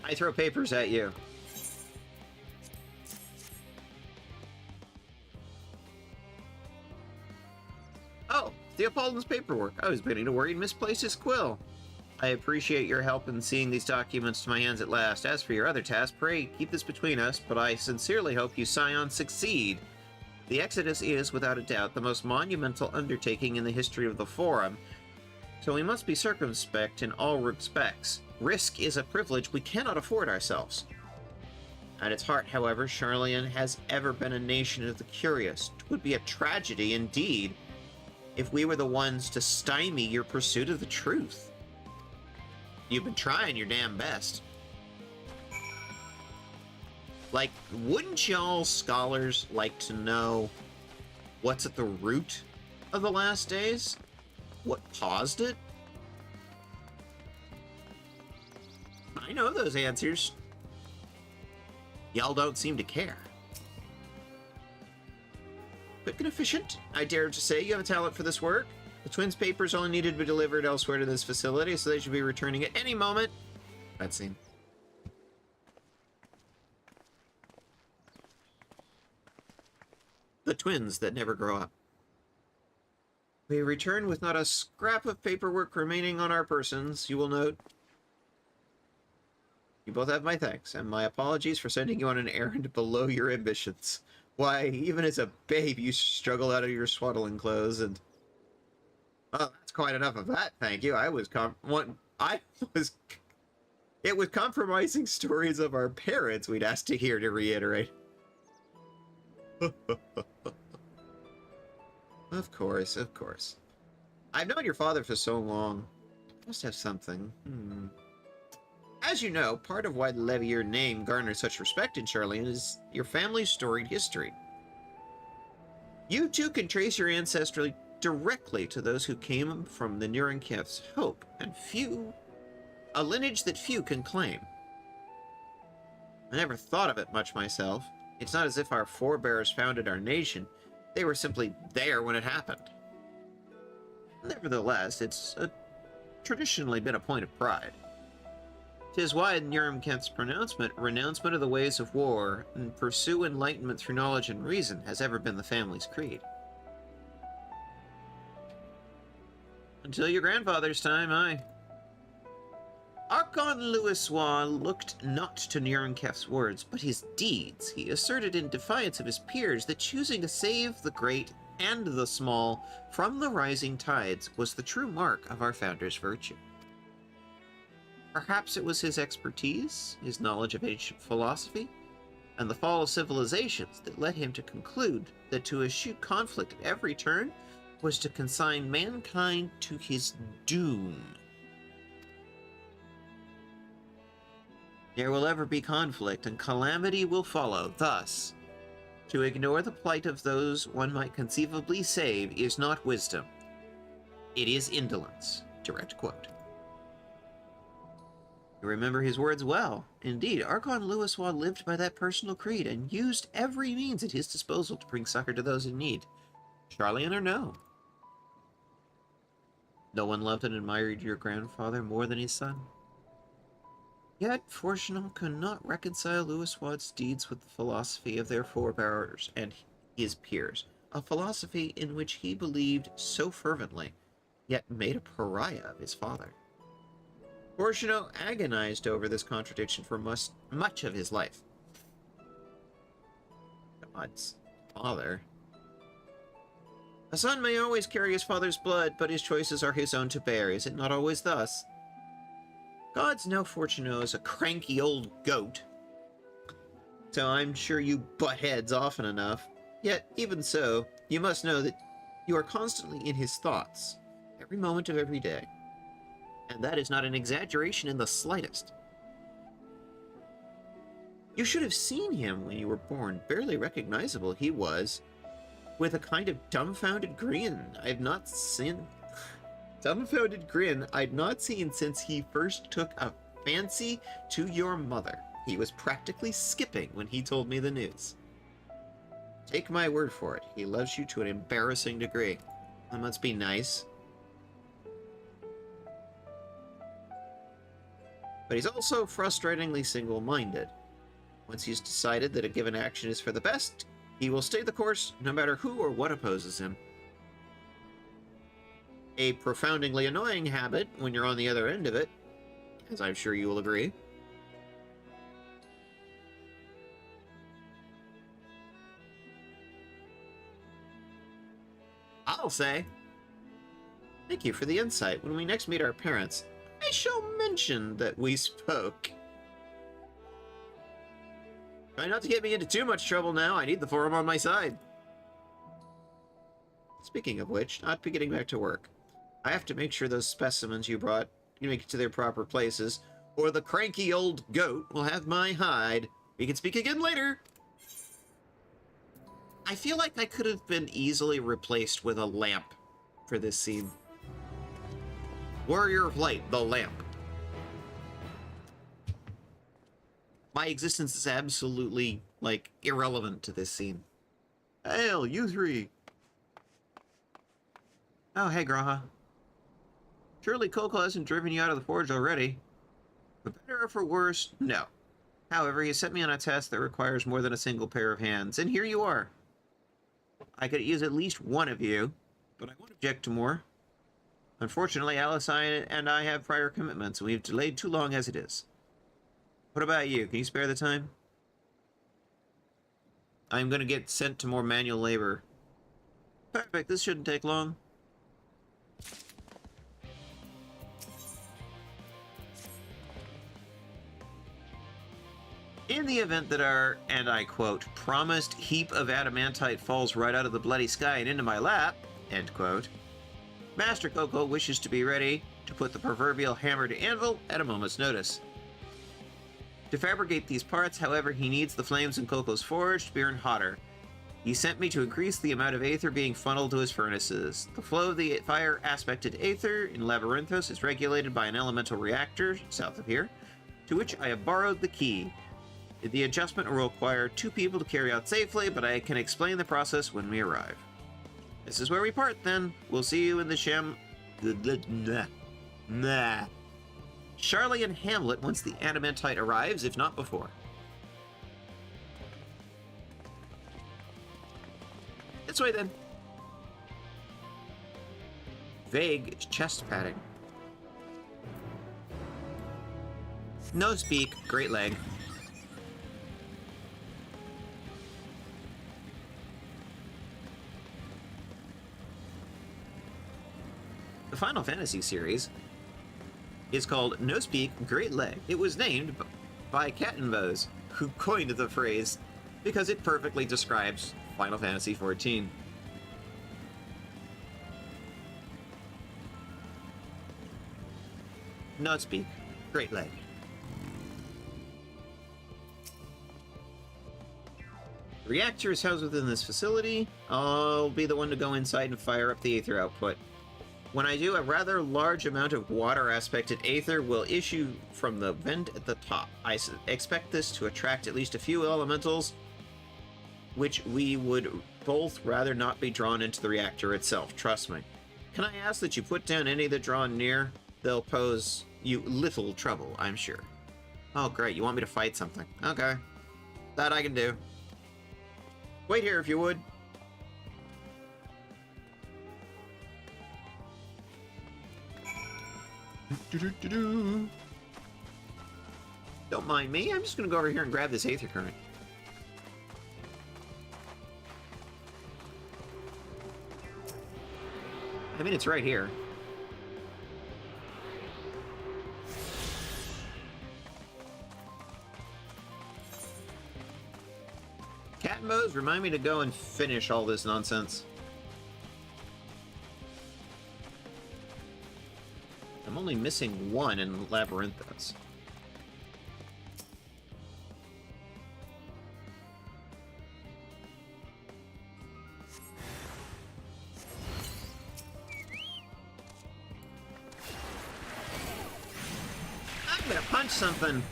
I throw papers at you. Oh, Theopoldin's paperwork. I was beginning to worry he'd misplaced his quill. I appreciate your help in seeing these documents to my hands at last. As for your other task, pray keep this between us, but I sincerely hope you scions succeed. The Exodus is, without a doubt, the most monumental undertaking in the history of the Forum, so we must be circumspect in all respects. Risk is a privilege we cannot afford ourselves. At its heart, however, Charlian has ever been a nation of the curious. It would be a tragedy, indeed, if we were the ones to stymie your pursuit of the truth. You've been trying your damn best. Like, wouldn't y'all scholars like to know what's at the root of the last days? What caused it? I know those answers. Y'all don't seem to care. Quick and efficient. I dare to say you have a talent for this work. The twins' papers only needed to be delivered elsewhere to this facility, so they should be returning at any moment. Cutscene. The twins that never grow up. We return with not a scrap of paperwork remaining on our persons, you will note. You both have my thanks, and my apologies for sending you on an errand below your ambitions. Why, even as a babe, you struggled out of your swaddling clothes, and... Oh, that's quite enough of that, thank you. It was compromising stories of our parents we'd asked to hear, to reiterate. Of course, of course. I've known your father for so long. Must have something. As you know, part of why the Levier name garners such respect in Charlian is your family's storied history. You too can trace your ancestry directly to those who came from the Nuranketh's hope, and a lineage that few can claim. I never thought of it much myself. It's not as if our forebears founded our nation. They were simply there when it happened. Nevertheless, it's traditionally been a point of pride. 'Tis why Nuremkent's renouncement of the ways of war, and pursue enlightenment through knowledge and reason, has ever been the family's creed. Until your grandfather's time, aye. Archon Louisois looked not to Nuremketh's words, but his deeds. He asserted in defiance of his peers that choosing to save the great and the small from the rising tides was the true mark of our founder's virtue. Perhaps it was his expertise, his knowledge of ancient philosophy, and the fall of civilizations that led him to conclude that to eschew conflict at every turn was to consign mankind to his doom. There will ever be conflict, and calamity will follow. Thus, to ignore the plight of those one might conceivably save is not wisdom. It is indolence. Direct quote. You remember his words well. Indeed, Archon Louiswa lived by that personal creed and used every means at his disposal to bring succor to those in need. Charlian or no? No one loved and admired your grandfather more than his son? Yet, Fortunal could not reconcile Louiswad's deeds with the philosophy of their forebears and his peers, a philosophy in which he believed so fervently, yet made a pariah of his father. Fortunal agonized over this contradiction for much of his life. God's father. A son may always carry his father's blood, but his choices are his own to bear. Is it not always thus? Gods know Fortuno is a cranky old goat, so I'm sure you butt heads often enough. Yet, even so, you must know that you are constantly in his thoughts, every moment of every day. And that is not an exaggeration in the slightest. You should have seen him when you were born. Barely recognizable he was, with a kind of dumbfounded grin I'd not seen since he first took a fancy to your mother. He was practically skipping when he told me the news. Take my word for it, he loves you to an embarrassing degree. That must be nice. But he's also frustratingly single-minded. Once he's decided that a given action is for the best, he will stay the course no matter who or what opposes him. A profoundingly annoying habit when you're on the other end of it, as I'm sure you will agree. I'll say, thank you for the insight. When we next meet our parents, I shall mention that we spoke. Try not to get me into too much trouble now. I need the forum on my side. Speaking of which, not be getting back to work. I have to make sure those specimens you brought make it to their proper places, or the cranky old goat will have my hide. We can speak again later. I feel like I could have been easily replaced with a lamp for this scene. Warrior of Light, the lamp. My existence is absolutely, like, irrelevant to this scene. Hail, you three! Oh, hey, Graha. Surely Coco hasn't driven you out of the forge already. For better or for worse, no. However, he sent me on a task that requires more than a single pair of hands, and here you are. I could use at least one of you, but I won't object to more. Unfortunately, Alice and I have prior commitments, and we've delayed too long as it is. What about you? Can you spare the time? I'm going to get sent to more manual labor. Perfect, this shouldn't take long. In the event that our, and I quote, promised heap of adamantite falls right out of the bloody sky and into my lap, end quote, Master Coco wishes to be ready to put the proverbial hammer to anvil at a moment's notice. To fabricate these parts, however, he needs the flames in Coco's forge to burn hotter. He sent me to increase the amount of aether being funneled to his furnaces. The flow of the fire-aspected aether in Labyrinthos is regulated by an elemental reactor south of here, to which I have borrowed the key. The adjustment will require 2 people to carry out safely, but I can explain the process when we arrive. This is where we part, then. We'll see you in the Charlie and Hamlet once the adamantite arrives, if not before. This way, then. Vague chest padding. No speak, great leg. Final Fantasy series is called No Speak Great Legg. It was named by Cattenbos, who coined the phrase because it perfectly describes Final Fantasy XIV. No Speak Great Legg. The reactor is housed within this facility. I'll be the one to go inside and fire up the Aether output. When I do, a rather large amount of water-aspected Aether will issue from the vent at the top. I expect this to attract at least a few elementals, which we would both rather not be drawn into the reactor itself, trust me. Can I ask that you put down any that draw near? They'll pose you little trouble, I'm sure. Oh, great, you want me to fight something. Okay. That I can do. Wait here if you would. Don't mind me, I'm just gonna go over here and grab this Aether current. I mean, it's right here. Cat modes remind me to go and finish all this nonsense. I'm only missing one in Labyrinthos. I'm gonna punch something.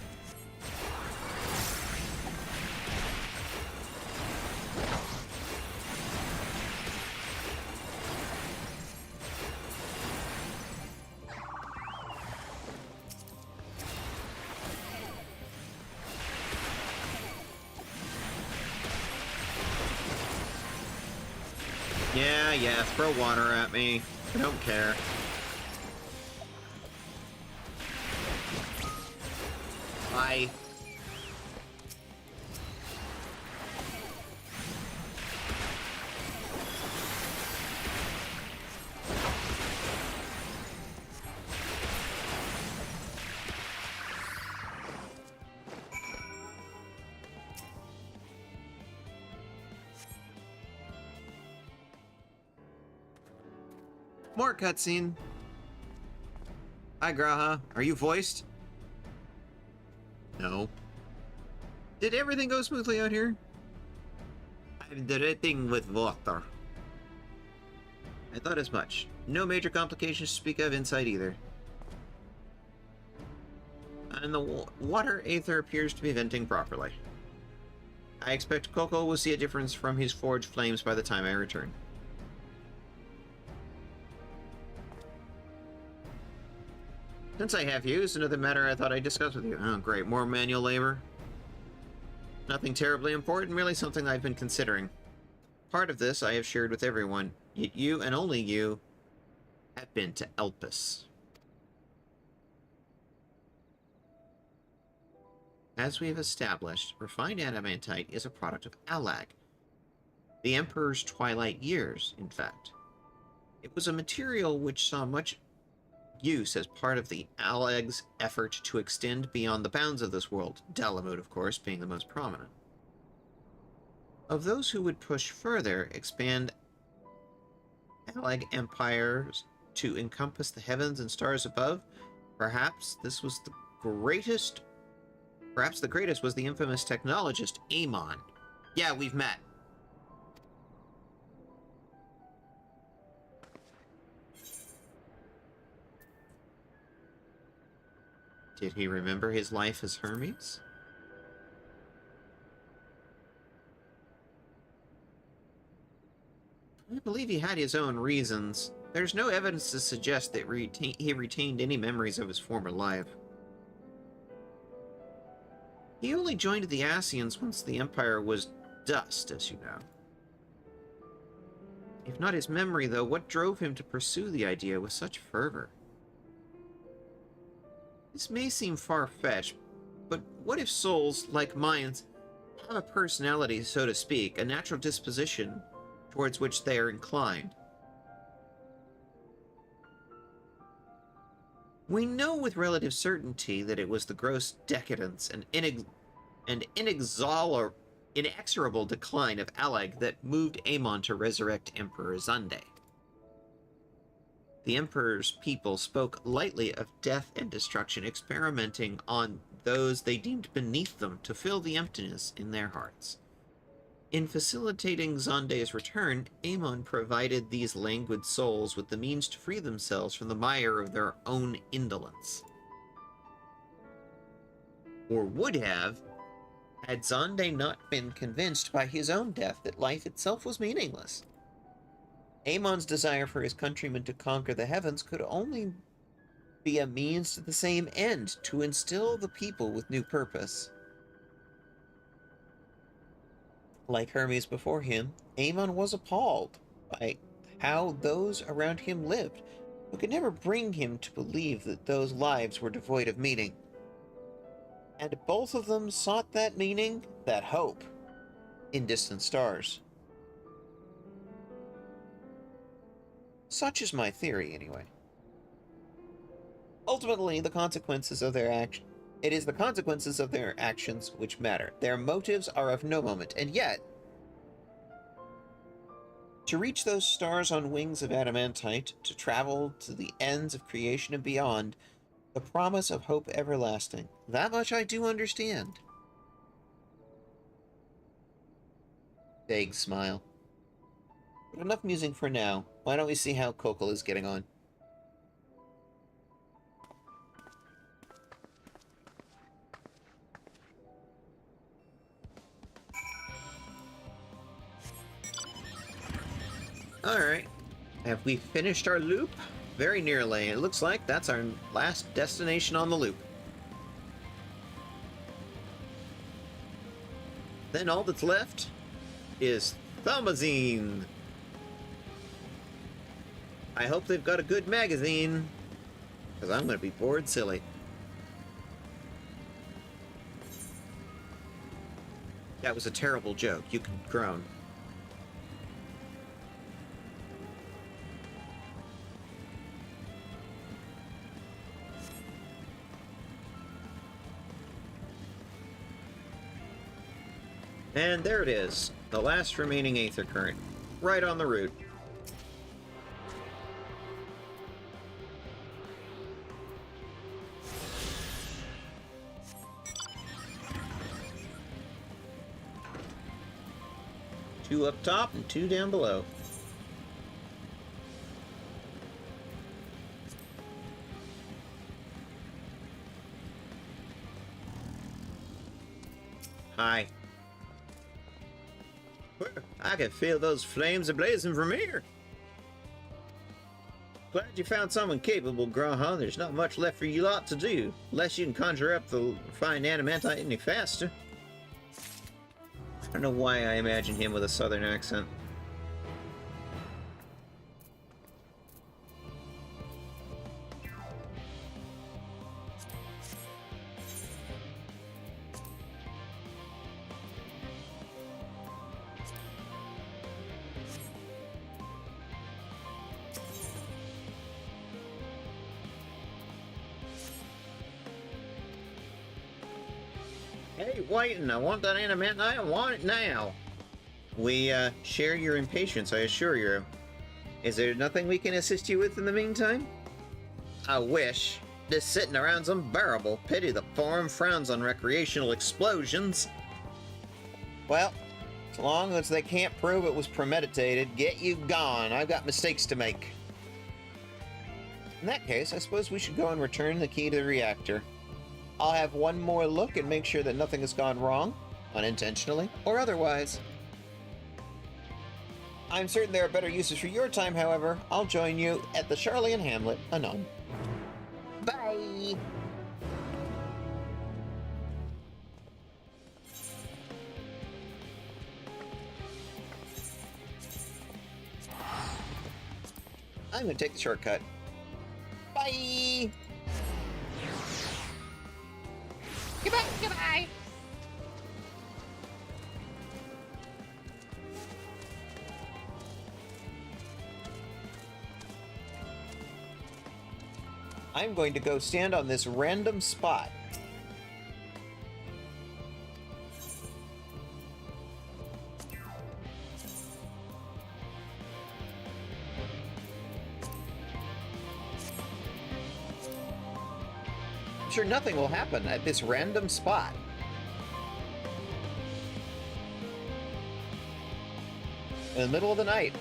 Yeah, throw water at me. I don't care. Bye. More cutscene. Hi, Graha. Are you voiced? No. Did everything go smoothly out here? I'm directing with water. I thought as much. No major complications to speak of inside either. And the water Aether appears to be venting properly. I expect Coco will see a difference from his forged flames by the time I return. Since I have you, it's another matter I thought I'd discuss with you. Oh, great. More manual labor. Nothing terribly important, merely something I've been considering. Part of this I have shared with everyone. Yet you, and only you, have been to Elpis. As we have established, refined adamantite is a product of Allag. The Emperor's twilight years, in fact. It was a material which saw much use as part of the Allag's effort to extend beyond the bounds of this world, Dalamud, of course, being the most prominent. Of those who would push further, expand Allag empires to encompass the heavens and stars above, perhaps this was the greatest. Perhaps the greatest was the infamous technologist Amon. Yeah, we've met. Did he remember his life as Hermes? I believe he had his own reasons. There's no evidence to suggest that he retained any memories of his former life. He only joined the Ascians once the Empire was dust, as you know. If not his memory, though, what drove him to pursue the idea with such fervor? This may seem far-fetched, but what if souls, like mine, have a personality, so to speak, a natural disposition towards which they are inclined? We know with relative certainty that it was the gross decadence and inexorable decline of Alleg that moved Aemon to resurrect Emperor Zande. The Emperor's people spoke lightly of death and destruction, experimenting on those they deemed beneath them to fill the emptiness in their hearts. In facilitating Zande's return, Aemon provided these languid souls with the means to free themselves from the mire of their own indolence. Or would have, had Zande not been convinced by his own death that life itself was meaningless. Aemon's desire for his countrymen to conquer the heavens could only be a means to the same end, to instill the people with new purpose. Like Hermes before him, Aemon was appalled by how those around him lived, but could never bring him to believe that those lives were devoid of meaning. And both of them sought that meaning, that hope, in distant stars. Such is my theory, anyway. Ultimately, the consequences of their action. It is the consequences of their actions which matter. Their motives are of no moment, and yet, to reach those stars on wings of adamantite, to travel to the ends of creation and beyond, the promise of hope everlasting, that much I do understand. Vague smile. But enough musing for now. Why don't we see how Kokol is getting on? Alright. Have we finished our loop? Very nearly. It looks like that's our last destination on the loop. Then all that's left is Thumazine. I hope they've got a good magazine, because I'm going to be bored silly. That was a terrible joke. You can groan. And there it is, the last remaining Aether Current, right on the route. Two up top and two down below. Hi. I can feel those flames ablazing from here. Glad you found someone capable, Graha. There's not much left for you lot to do, unless you can conjure up the refined adamantite any faster. I don't know why I imagine him with a southern accent. Hey, waiting, I want that adamantite, I want it now. We, share your impatience, I assure you. Is there nothing we can assist you with in the meantime? I wish. This sitting around's unbearable. Pity the forum frowns on recreational explosions. Well, as long as they can't prove it was premeditated, get you gone. I've got mistakes to make. In that case, I suppose we should go and return the key to the reactor. I'll have one more look and make sure that nothing has gone wrong, unintentionally or otherwise. I'm certain there are better uses for your time, however. I'll join you at the Charlian Hamlet anon. Bye! I'm gonna take the shortcut. Bye! Goodbye, goodbye. I'm going to go stand on this random spot. I'm sure nothing will happen at this random spot. In the middle of the night.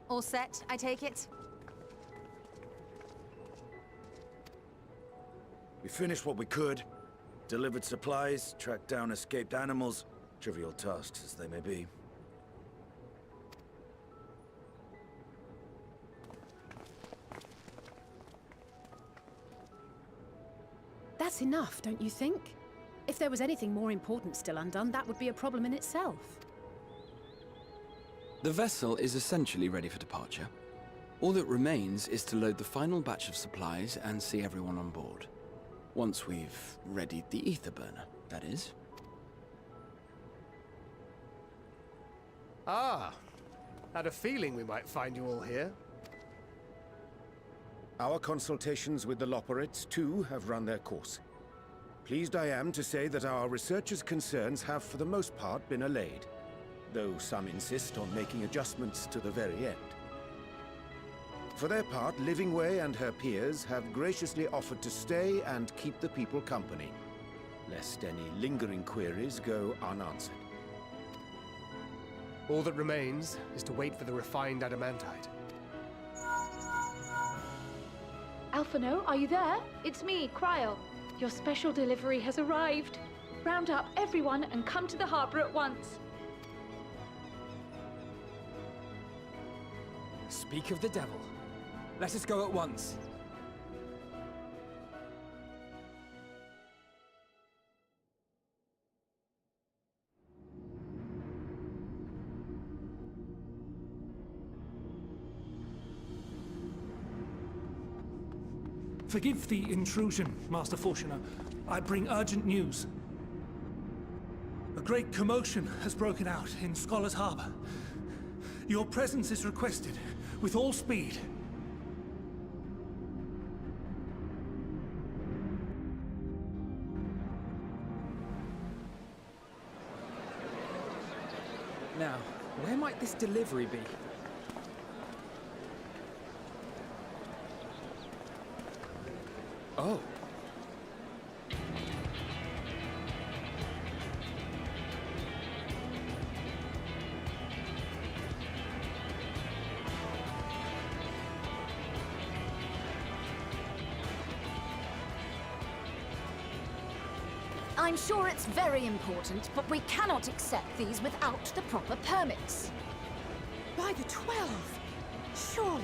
All set, I take it? We finished what we could. Delivered supplies, tracked down escaped animals. Trivial tasks as they may be. That's enough, don't you think? If there was anything more important still undone, that would be a problem in itself. The vessel is essentially ready for departure. All that remains is to load the final batch of supplies and see everyone on board. Once we've readied the ether burner, that is. Ah, had a feeling we might find you all here. Our consultations with the Loperites, too, have run their course. Pleased I am to say that our researchers' concerns have, for the most part, been allayed, though some insist on making adjustments to the very end. For their part, Livingway and her peers have graciously offered to stay and keep the people company, lest any lingering queries go unanswered. All that remains is to wait for the refined adamantite. Alphino, are you there? It's me, Cryo. Your special delivery has arrived. Round up everyone and come to the harbor at once. Speak of the devil. Let us go at once. Forgive the intrusion, Master Fortuner. I bring urgent news. A great commotion has broken out in Scholar's Harbor. Your presence is requested, with all speed. Now, where might this delivery be? Oh. I'm sure it's very important, but we cannot accept these without the proper permits. By the 12! Surely,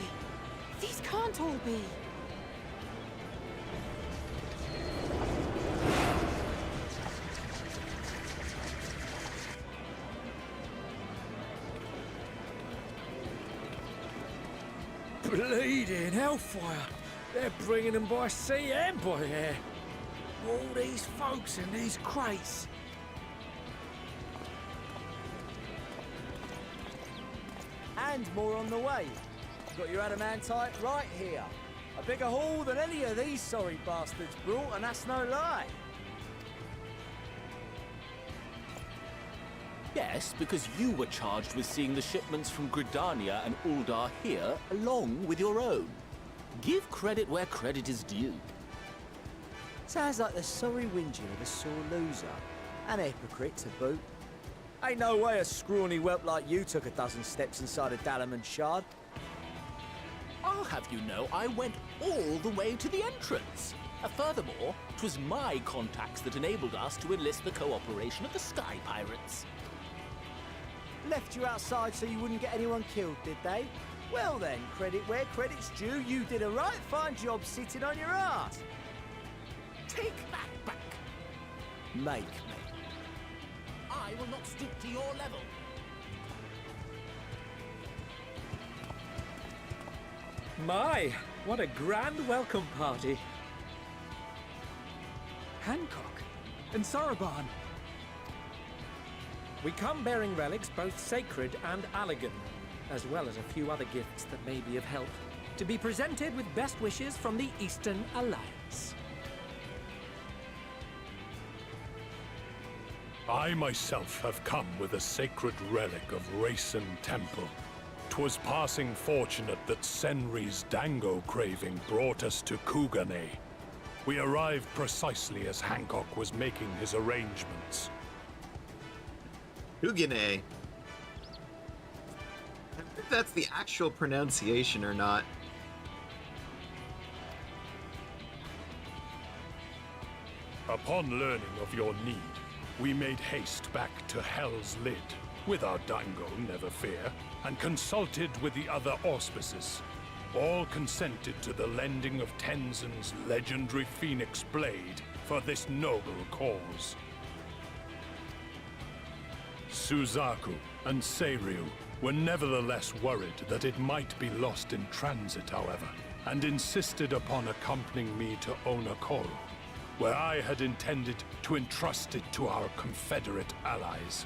these can't all be. Bleeding hellfire! They're bringing them by sea and by air. All these folks in these crates. And more on the way. Got your adamantite right here. A bigger haul than any of these sorry bastards brought, and that's no lie. Yes, because you were charged with seeing the shipments from Gridania and Uldar here, along with your own. Give credit where credit is due. Sounds like the sorry whinging of a sore loser. An hypocrite to boot. Ain't no way a scrawny whelp like you took a dozen steps inside a Dalaman shard. I'll have you know I went all the way to the entrance. Furthermore, 'twas my contacts that enabled us to enlist the cooperation of the Sky Pirates. Left you outside so you wouldn't get anyone killed, did they? Well then, credit where credit's due, you did a right fine job sitting on your ass. Take that back. Make me. I will not stoop to your level. My, what a grand welcome party. Hancock and Saraban. We come bearing relics both sacred and Allegan, as well as a few other gifts that may be of help, to be presented with best wishes from the Eastern Alliance. I myself have come with a sacred relic of Rayson Temple. 'Twas passing fortunate that Senri's dango craving brought us to Kugane. We arrived precisely as Hancock was making his arrangements. Kugane. I wonder if that's the actual pronunciation or not. Upon learning of your need, we made haste back to Hell's Lid, with our dango, never fear, and consulted with the other auspices. All consented to the lending of Tenzin's legendary Phoenix Blade for this noble cause. Suzaku and Seiryu were nevertheless worried that it might be lost in transit, however, and insisted upon accompanying me to Onokoro, where I had intended to entrust it to our Confederate allies.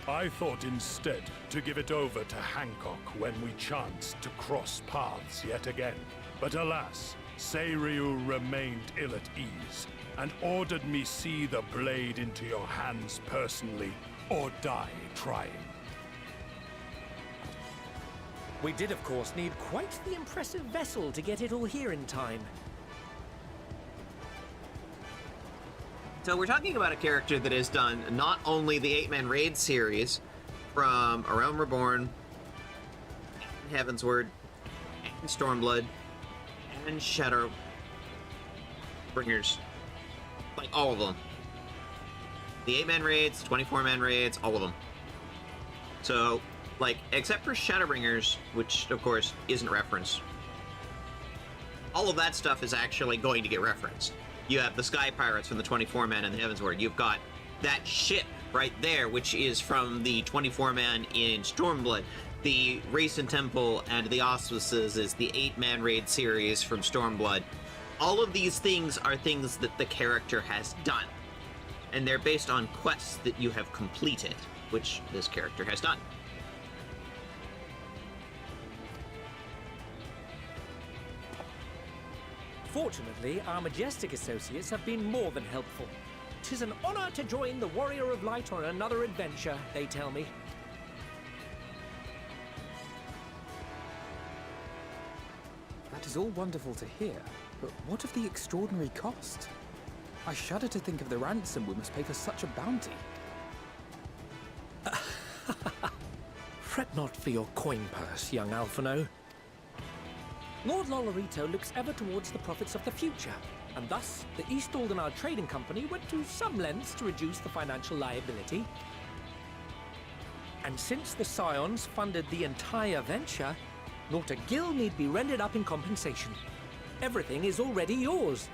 I thought instead to give it over to Hancock when we chanced to cross paths yet again. But alas, Seiryu remained ill at ease, and ordered me see the blade into your hands personally, or die trying. We did, of course, need quite the impressive vessel to get it all here in time. So we're talking about a character that has done not only the 8-man raid series from A Realm Reborn, and Heavensward, and Stormblood, and Shadowbringers. Like, all of them. The 8-man raids, 24-man raids, all of them. So, like, except for Shadowbringers, which, of course, isn't referenced, all of that stuff is actually going to get referenced. You have the Sky Pirates from the 24-man and the Heavensward. You've got that ship right there, which is from the 24-man in Stormblood. The Rayson Temple and the Auspices is the 8-man raid series from Stormblood. All of these things are things that the character has done. And they're based on quests that you have completed, which this character has done. Fortunately, our Majestic associates have been more than helpful. 'Tis an honor to join the Warrior of Light on another adventure, they tell me. That is all wonderful to hear, but what of the extraordinary cost? I shudder to think of the ransom we must pay for such a bounty. Fret not for your coin purse, young Alphino. Lord Lolorito looks ever towards the profits of the future, and thus the East Aldenard Trading Company went to some lengths to reduce the financial liability. And since the Scions funded the entire venture, not a gil need be rendered up in compensation. Everything is already yours.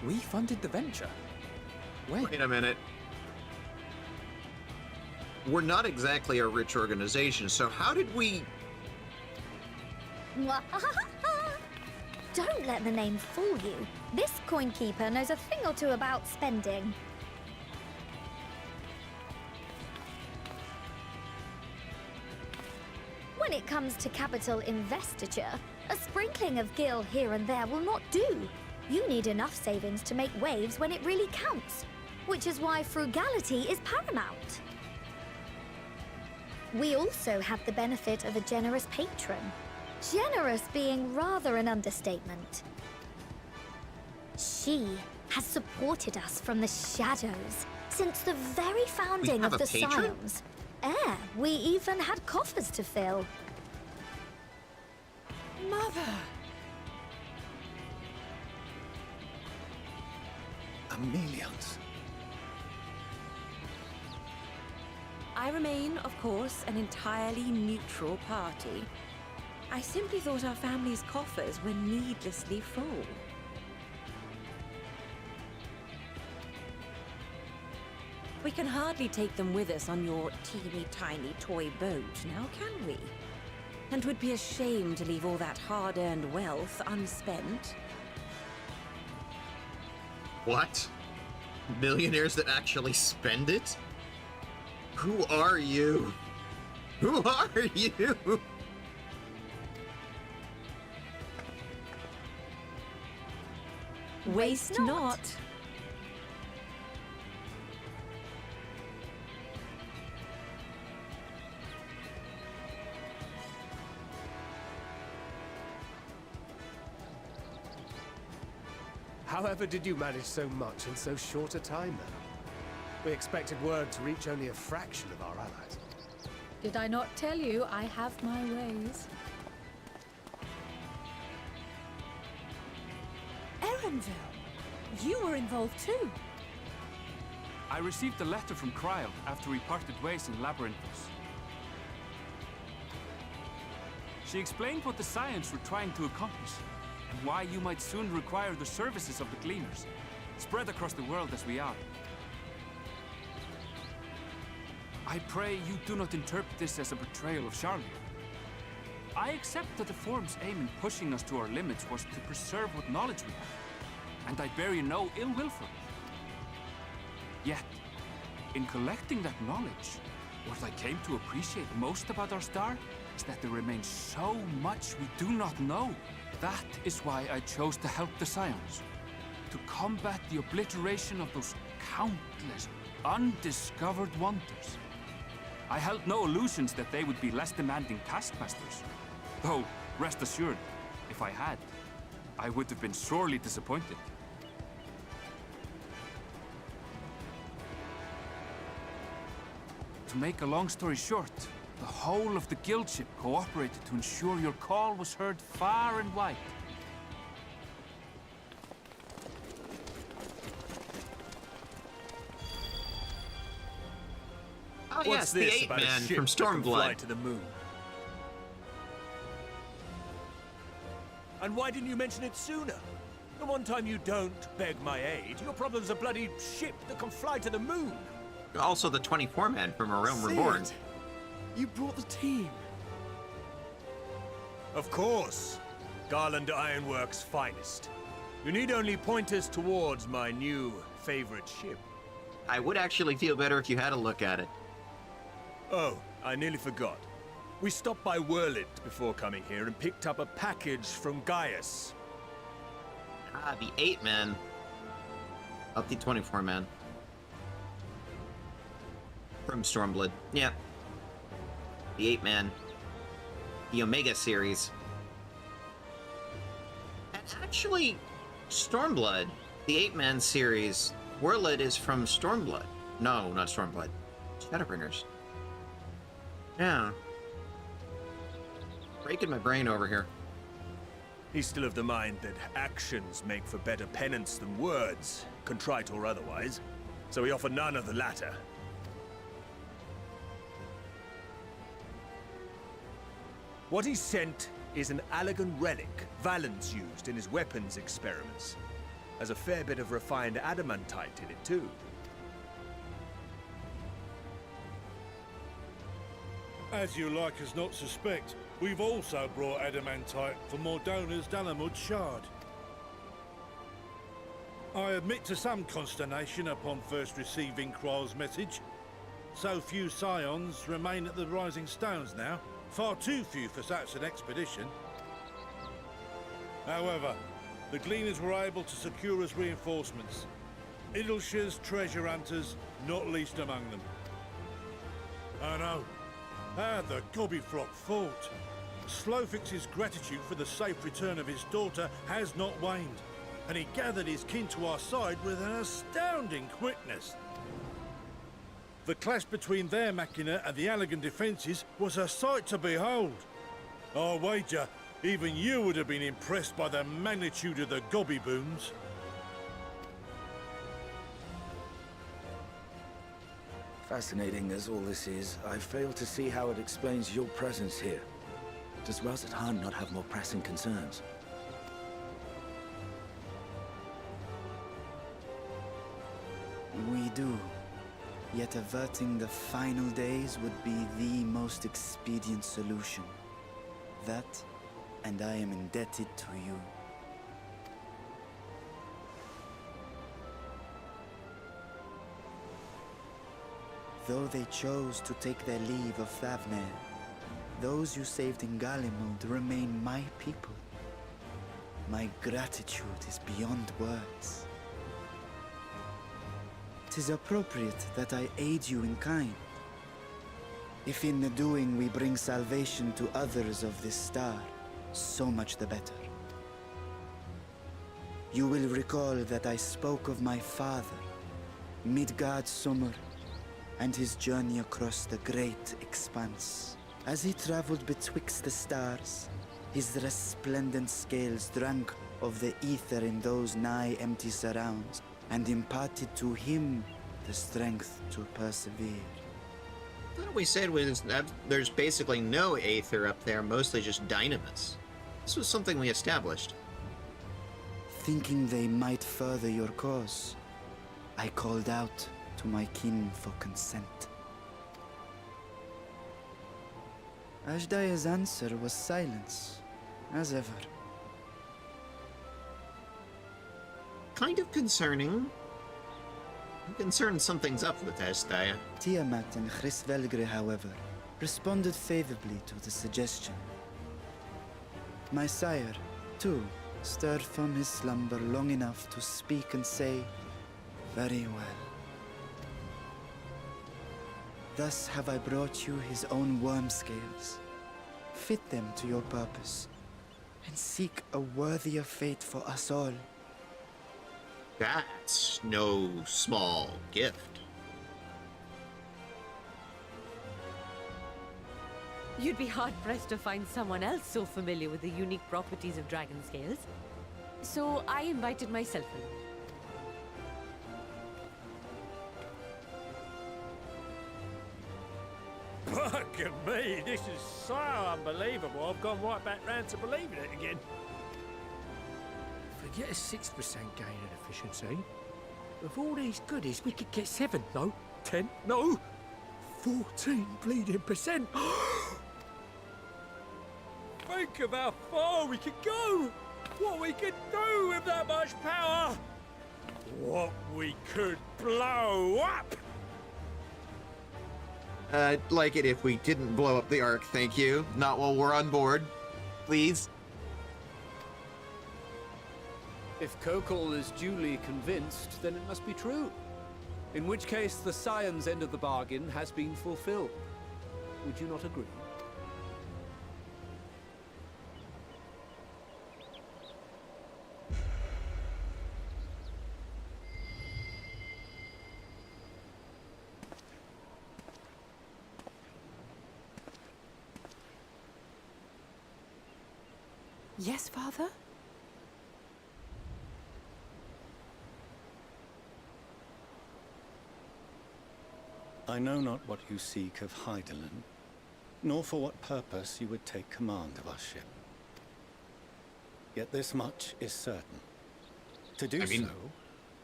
We funded the venture? Wait a minute. We're not exactly a rich organization, so how did we... Don't let the name fool you. This coin keeper knows a thing or two about spending. When it comes to capital investiture, a sprinkling of gil here and there will not do. You need enough savings to make waves when it really counts, which is why frugality is paramount. We also have the benefit of a generous patron. Generous being rather an understatement. She has supported us from the shadows since the very founding of the Scions. We even had coffers to fill. Mother! Amelians. I remain, of course, an entirely neutral party. I simply thought our family's coffers were needlessly full. We can hardly take them with us on your teeny-tiny toy boat, now can we? And 'twould be a shame to leave all that hard-earned wealth unspent. What? Millionaires that actually spend it? Who are you? Who are you? Waste not. However did you manage so much in so short a time, then? We expected word to reach only a fraction of our allies. Did I not tell you I have my ways? Erenville, you were involved too. I received a letter from Cryel after we parted ways in Labyrinthos. She explained what the Scions were trying to accomplish, and why you might soon require the services of the Gleaners, spread across the world as we are. I pray you do not interpret this as a betrayal of Charlier. I accept that the Forum's aim in pushing us to our limits was to preserve what knowledge we have, and I bear you no ill will for it. Yet, in collecting that knowledge, what I came to appreciate most about our star is that there remains so much we do not know. That is why I chose to help the Scions, to combat the obliteration of those countless undiscovered wonders. I held no illusions that they would be less demanding taskmasters. Though, rest assured, if I had, I would have been sorely disappointed. To make a long story short, the whole of the guildship cooperated to ensure your call was heard far and wide. Oh What's yes, the this Ape about a Man ship from that can fly Stormblood. to the moon? And why didn't you mention it sooner? The one time you don't beg my aid, your problem's a bloody ship that can fly to the moon. Also the 24 Man from A Realm Reborn. Sid, you brought the team. Of course. Garland Ironworks' finest. You need only point us towards my new favorite ship. I would actually feel better if you had a look at it. Oh, I nearly forgot. We stopped by Whirlit before coming here and picked up a package from Gaius. Ah, the 8 Man. Not the 24 Man. From Stormblood. Yeah. The 8 Man. The Omega series. And actually, Stormblood, the 8 Man series, Whirlit is from Stormblood. No, not Stormblood. Shadowbringers. Yeah. Breaking my brain over here. He's still of the mind that actions make for better penance than words, contrite or otherwise, so we offer none of the latter. What he sent is an Allegan relic Valens used in his weapons experiments. Has a fair bit of refined adamantite in it, too. As you like us not suspect, we've also brought adamantite for Mordona's Dalamud shard. I admit to some consternation upon first receiving Kryl's message. So few Scions remain at the Rising Stones now. Far too few for such an expedition. However, the Gleaners were able to secure us reinforcements. Idleshires, treasure hunters, not least among them. Oh no, how the Gobbyflock fought. Slowfix's gratitude for the safe return of his daughter has not waned, and he gathered his kin to our side with an astounding quickness. The clash between their machina and the Allegan defences was a sight to behold. I wager even you would have been impressed by the magnitude of the Gobbyboons. Fascinating as all this is, I fail to see how it explains your presence here. Does Razat Han not have more pressing concerns? We do. Yet averting the final days would be the most expedient solution. That, and I am indebted to you. Though they chose to take their leave of Thavnair, those you saved in Galimund remain my people. My gratitude is beyond words. 'Tis appropriate that I aid you in kind. If in the doing we bring salvation to others of this star, so much the better. You will recall that I spoke of my father, Midgard Summer, and his journey across the great expanse. As he traveled betwixt the stars, his resplendent scales drank of the ether in those nigh empty surrounds, and imparted to him the strength to persevere. I thought we said there's basically no aether up there, mostly just dynamis. This was something we established. Thinking they might further your cause, I called out to my kin for consent. Ashdaya's answer was silence, as ever. Kind of concerning. I'm concerned something's up with Ashdaya. Tiamat and Hrothgal, however, responded favorably to the suggestion. My sire, too, stirred from his slumber long enough to speak and say, "Very well." Thus have I brought you his own worm scales. Fit them to your purpose, and seek a worthier fate for us all. That's no small gift. You'd be hard-pressed to find someone else so familiar with the unique properties of dragon scales. So I invited myself along. Fucking me, this is so unbelievable. I've gone right back round to believing it again. Forget a 6% gain in efficiency. With all these goodies, we could get 7, no, 10, no, 14 bleeding percent. Think of how far we could go. What we could do with that much power. What we could blow up. I'd like it if we didn't blow up the Ark, thank you. Not while we're on board. Please. If Kokol is duly convinced, then it must be true. In which case, the Scion's end of the bargain has been fulfilled. Would you not agree? Yes, Father? I know not what you seek of Hydaelyn, nor for what purpose you would take command of our ship. Yet this much is certain. To do so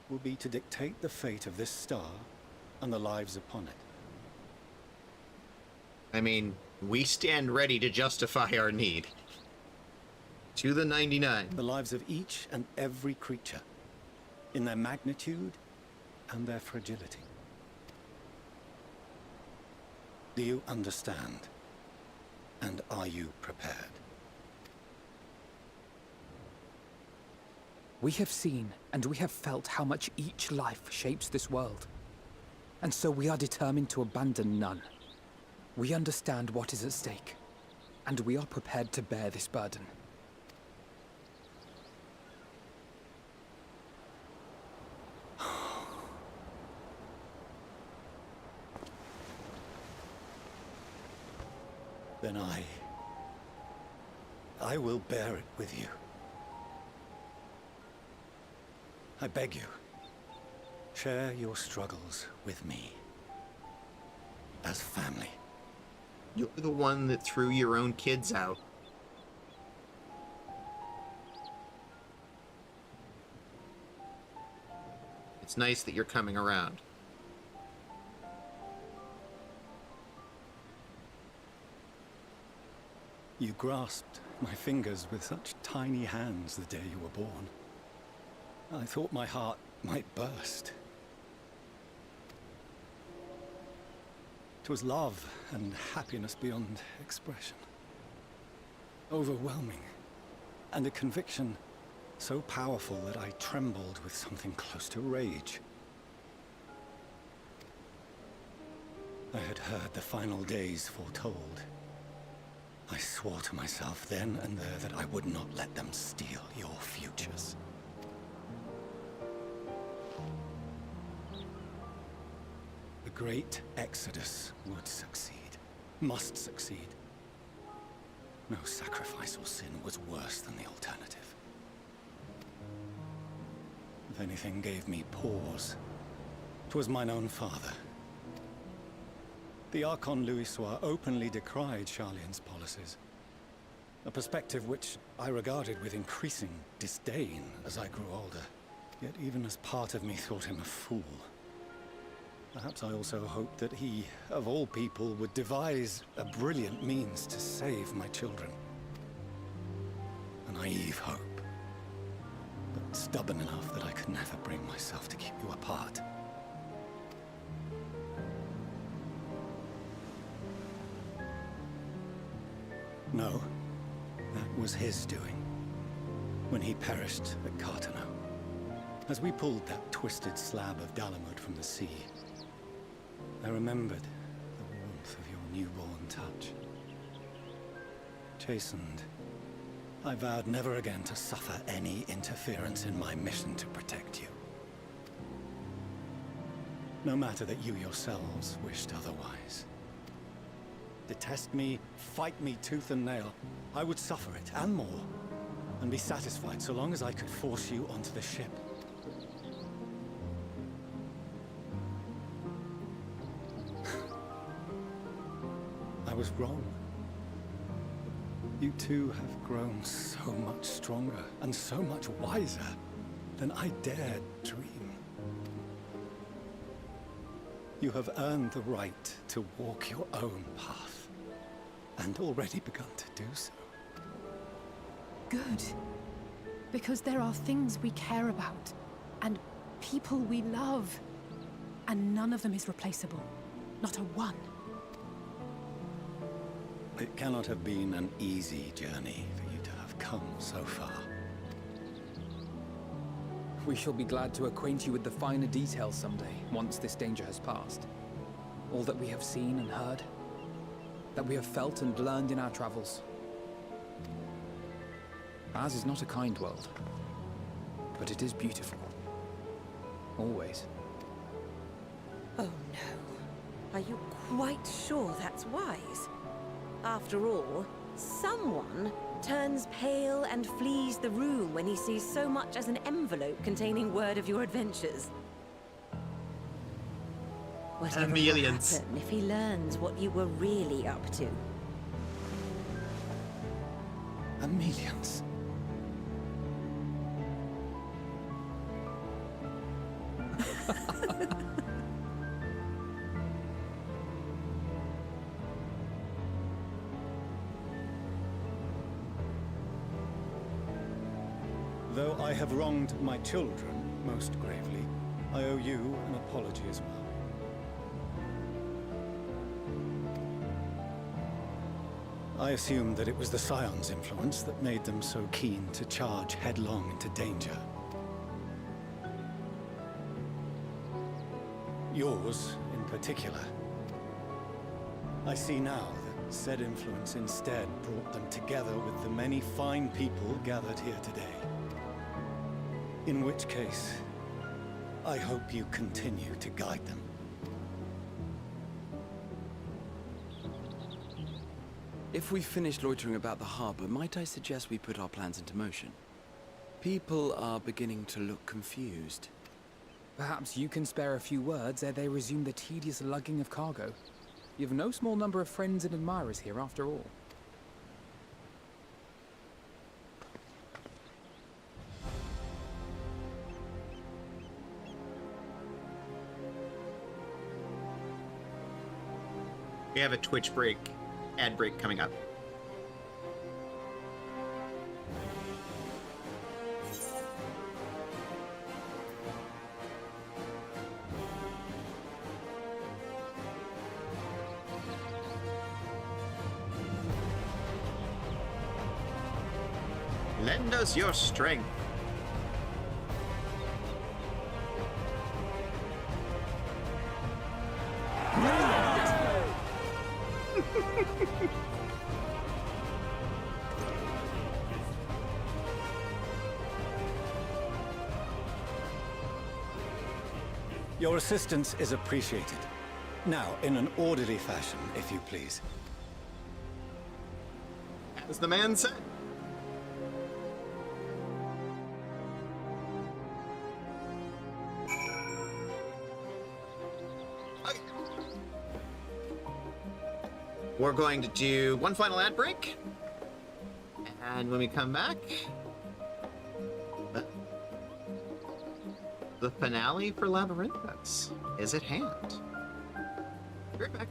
will be to dictate the fate of this star and the lives upon it. I mean, we stand ready to justify our need. To the 99. The lives of each and every creature, in their magnitude and their fragility. Do you understand? And are you prepared? We have seen and we have felt how much each life shapes this world. And so we are determined to abandon none. We understand what is at stake, and we are prepared to bear this burden. Then I will bear it with you. I beg you, share your struggles with me. As family. You're the one that threw your own kids out. It's nice that you're coming around. You grasped my fingers with such tiny hands the day you were born. I thought my heart might burst. 'Twas love and happiness beyond expression. Overwhelming. And a conviction so powerful that I trembled with something close to rage. I had heard the final days foretold. I swore to myself then and there that I would not let them steal your futures. The great Exodus would succeed, must succeed. No sacrifice or sin was worse than the alternative. If anything gave me pause, 'twas mine own father. The Archon Louisoix openly decried Charlian's policies, a perspective which I regarded with increasing disdain as I grew older. Yet even as part of me thought him a fool. Perhaps I also hoped that he, of all people, would devise a brilliant means to save my children. A naive hope, but stubborn enough that I could never bring myself to keep you apart. No, that was his doing, when he perished at Cartano. As we pulled that twisted slab of Dalamud from the sea, I remembered the warmth of your newborn touch. Chastened, I vowed never again to suffer any interference in my mission to protect you. No matter that you yourselves wished otherwise. Detest me, fight me tooth and nail, I would suffer it, and more, and be satisfied so long as I could force you onto the ship. I was wrong. You two have grown so much stronger and so much wiser than I dared dream. You have earned the right to walk your own path, and already begun to do so. Good. Because there are things we care about, and people we love, and none of them is replaceable. Not a one. It cannot have been an easy journey for you to have come so far. We shall be glad to acquaint you with the finer details someday, once this danger has passed. All that we have seen and heard, that we have felt and learned in our travels. Ours is not a kind world, but it is beautiful. Always. Oh no. Are you quite sure that's wise? After all, someone turns pale and flees the room when he sees so much as an envelope containing word of your adventures. Whatever will happen if he learns what you were really up to? Amelians. Though I have wronged my children most gravely, I owe you an apology as well. I assumed that it was the Scion's influence that made them so keen to charge headlong into danger. Yours, in particular. I see now that said influence instead brought them together with the many fine people gathered here today. In which case, I hope you continue to guide them. If we've finished loitering about the harbor, might I suggest we put our plans into motion? People are beginning to look confused. Perhaps you can spare a few words ere they resume the tedious lugging of cargo. You've no small number of friends and admirers here, after all. We have a Twitch break, ad break coming up. Lend us your strength. Your assistance is appreciated. Now, in an orderly fashion, if you please. As the man said. Okay. We're going to do one final ad break. And when we come back, the finale for Labyrinthus is at hand. Be right back.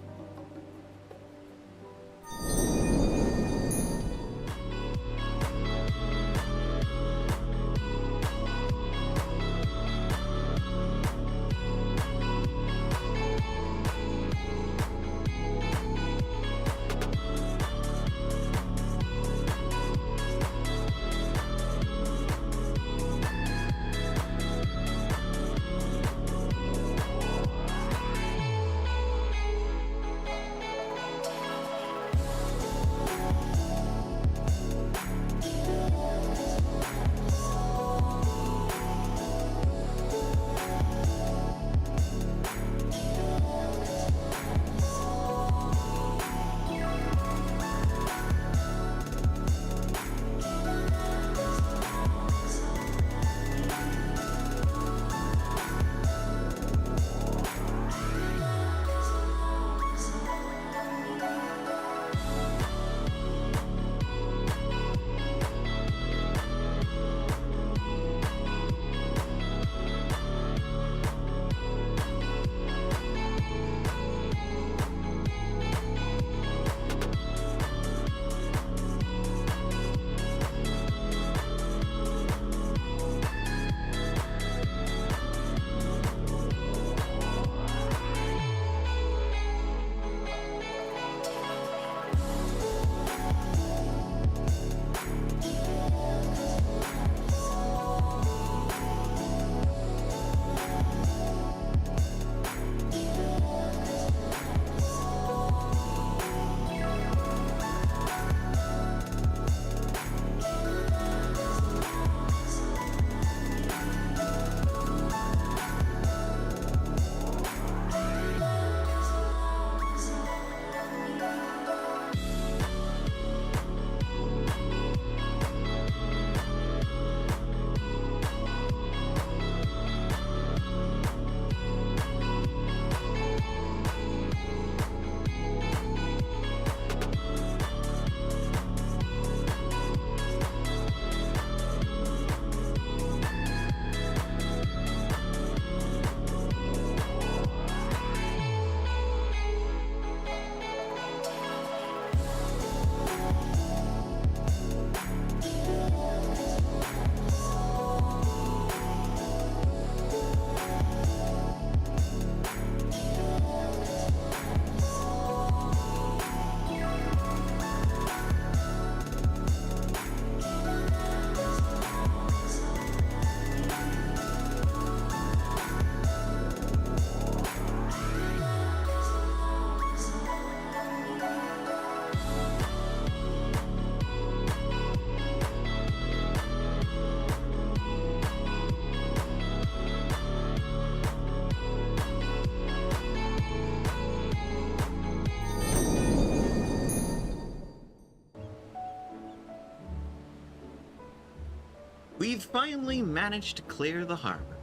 We've finally managed to clear the harbor,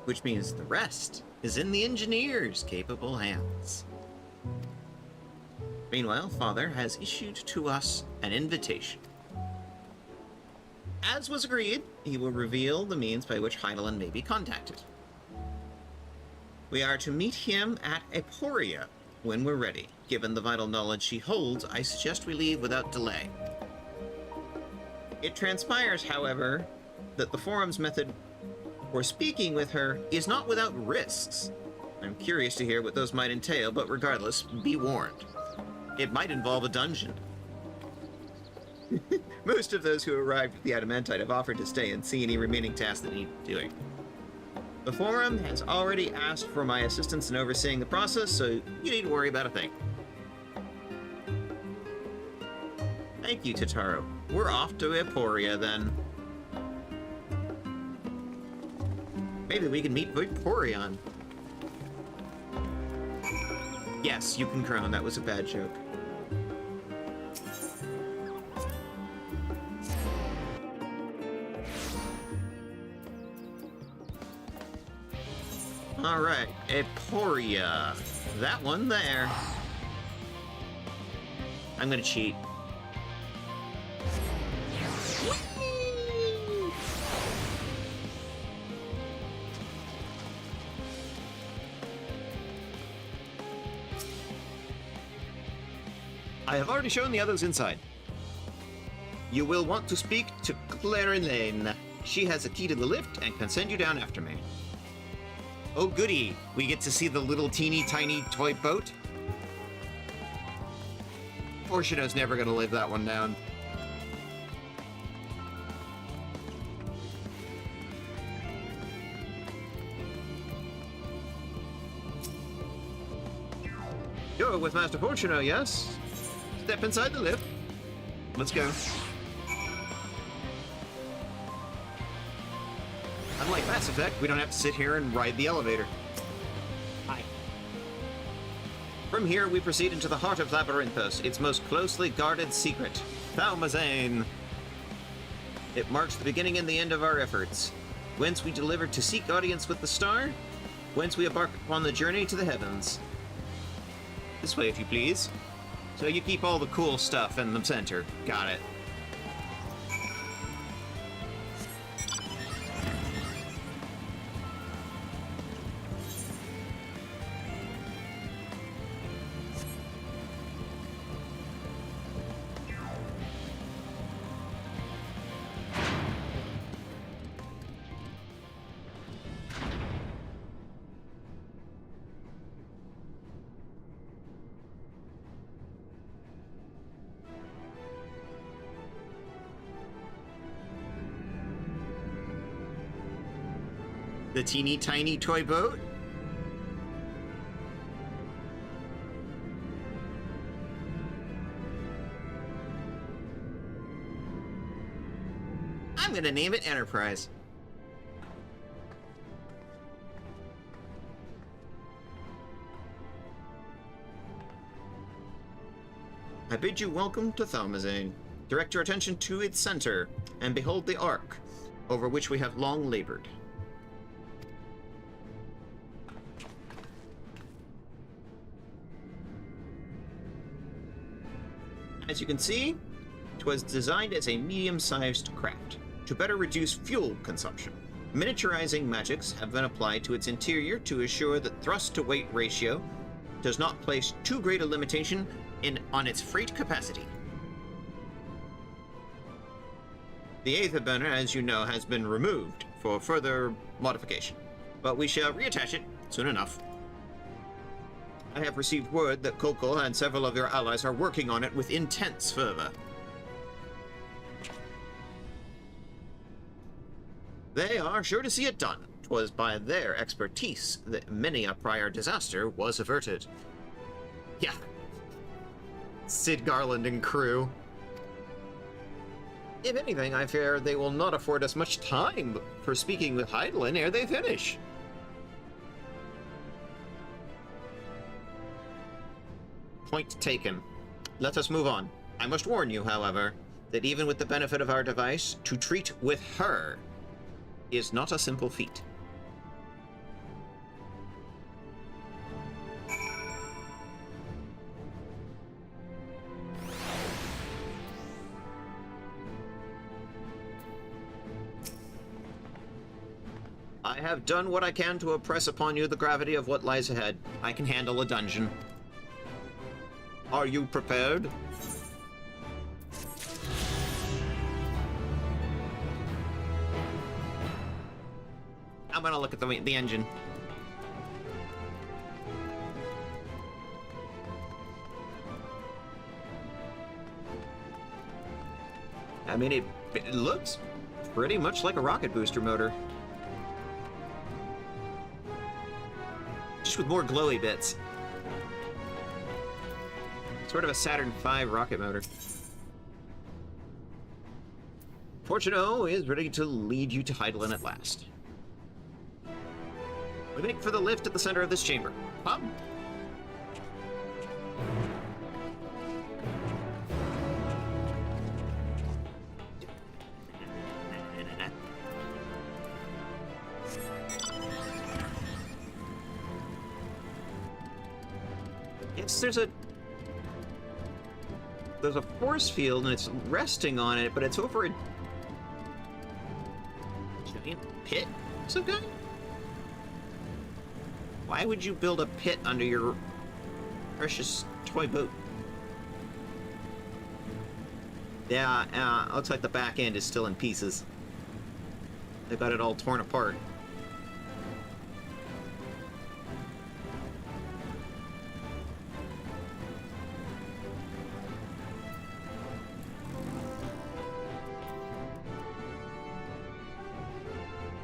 which means the rest is in the engineers' capable hands. Meanwhile, Father has issued to us an invitation. As was agreed, he will reveal the means by which Hrothgal may be contacted. We are to meet him at Emporia when we're ready. Given the vital knowledge she holds, I suggest we leave without delay. It transpires, however, that the forum's method for speaking with her is not without risks. I'm curious to hear what those might entail, but regardless, be warned. It might involve a dungeon. Most of those who arrived at the Adamantite have offered to stay and see any remaining tasks that need doing. The Forum has already asked for my assistance in overseeing the process, so you need to worry about a thing. Thank you, Totaro. We're off to Emporia, then. Maybe we can meet Vaporeon. Yes, you can crown. That was a bad joke. Alright, Emporia. That one there. I'm gonna cheat. I have already shown the others inside. You will want to speak to Clarillaine. She has a key to the lift and can send you down after me. Oh goody, we get to see the little teeny tiny toy boat? Fortuno's never gonna live that one down. You're with Master Fortuno, yes? Step inside the lift. Let's go. Unlike Mass Effect, we don't have to sit here and ride the elevator. Hi. From here, we proceed into the heart of Labyrinthos, its most closely guarded secret, Thalmazane. It marks the beginning and the end of our efforts. Whence we deliver to seek audience with the star, whence we embark upon the journey to the heavens. This way, if you please. So you keep all the cool stuff in the center. Got it. The teeny tiny toy boat? I'm gonna name it Enterprise. I bid you welcome to Thalmazane. Direct your attention to its center, and behold the Ark, over which we have long labored. As you can see, it was designed as a medium-sized craft to better reduce fuel consumption. Miniaturizing magics have been applied to its interior to assure that thrust-to-weight ratio does not place too great a limitation on its freight capacity. The Aether burner, as you know, has been removed for further modification, but we shall reattach it soon enough. I have received word that Kokol and several of your allies are working on it with intense fervor. They are sure to see it done. 'Twas by their expertise that many a prior disaster was averted. Yeah. Sid Garland and crew. If anything, I fear they will not afford us much time for speaking with Heidelin ere they finish. Point taken. Let us move on. I must warn you, however, that even with the benefit of our device, to treat with her is not a simple feat. I have done what I can to impress upon you the gravity of what lies ahead. I can handle a dungeon. Are you prepared? I'm gonna look at the engine. I mean, it looks pretty much like a rocket booster motor. Just with more glowy bits. Sort of a Saturn V rocket motor. Fortuno is ready to lead you to Hydlin at last. We make for the lift at the center of this chamber. Come. Yes, there's a force field and it's resting on it, but it's over a giant pit of some kind? Why would you build a pit under your precious toy boat? Yeah, looks like the back end is still in pieces. They got it all torn apart.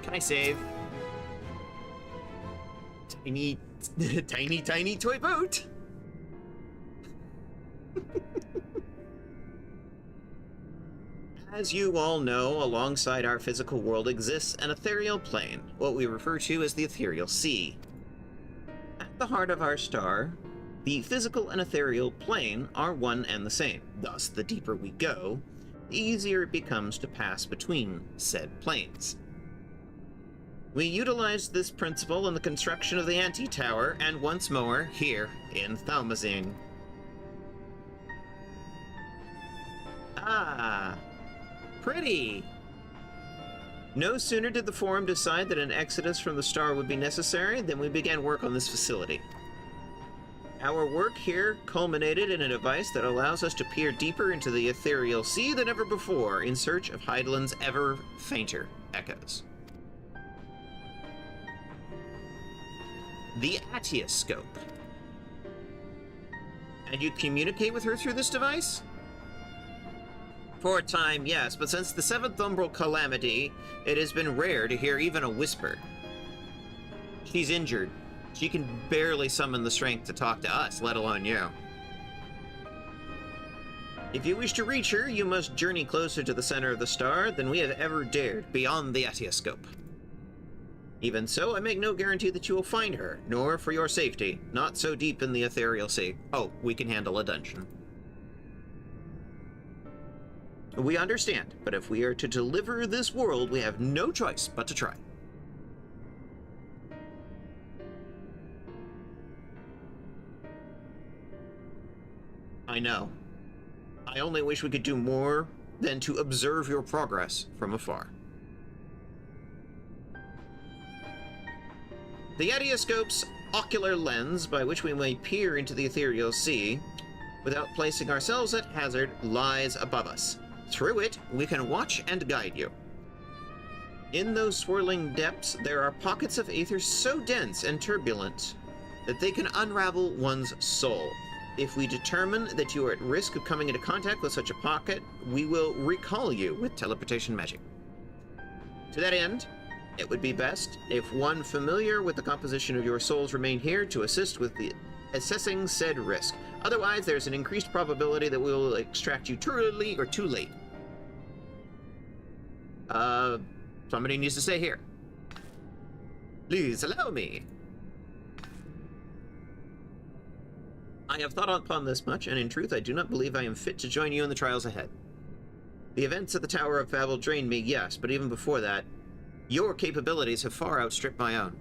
Can I save? Tiny, tiny toy boat. As you all know, alongside our physical world exists an ethereal plane, what we refer to as the ethereal sea. At the heart of our star, the physical and ethereal plane are one and the same. Thus, the deeper we go, the easier it becomes to pass between said planes. We utilized this principle in the construction of the anti-tower, and once more, here in Thalmazine. Ah, pretty! No sooner did the Forum decide that an exodus from the star would be necessary than we began work on this facility. Our work here culminated in a device that allows us to peer deeper into the ethereal sea than ever before in search of Hydlin's ever fainter echoes. The Atioscope. And you communicate with her through this device? For a time, yes, but since the 7th Umbral Calamity, it has been rare to hear even a whisper. She's injured. She can barely summon the strength to talk to us, let alone you. If you wish to reach her, you must journey closer to the center of the star than we have ever dared, beyond the Atioscope. Even so, I make no guarantee that you will find her, nor for your safety, not so deep in the ethereal sea. Oh, we can handle a dungeon. We understand, but if we are to deliver this world, we have no choice but to try. I know. I only wish we could do more than to observe your progress from afar. The Atioscope's ocular lens, by which we may peer into the ethereal sea, without placing ourselves at hazard, lies above us. Through it, we can watch and guide you. In those swirling depths, there are pockets of aether so dense and turbulent that they can unravel one's soul. If we determine that you are at risk of coming into contact with such a pocket, we will recall you with teleportation magic. To that end, it would be best if one familiar with the composition of your souls remained here to assist with the assessing said risk. Otherwise, there's an increased probability that we will extract you too early or too late. Somebody needs to stay here. Please allow me. I have thought upon this much, and in truth, I do not believe I am fit to join you in the trials ahead. The events at the Tower of Babel drained me, yes, but even before that, your capabilities have far outstripped my own.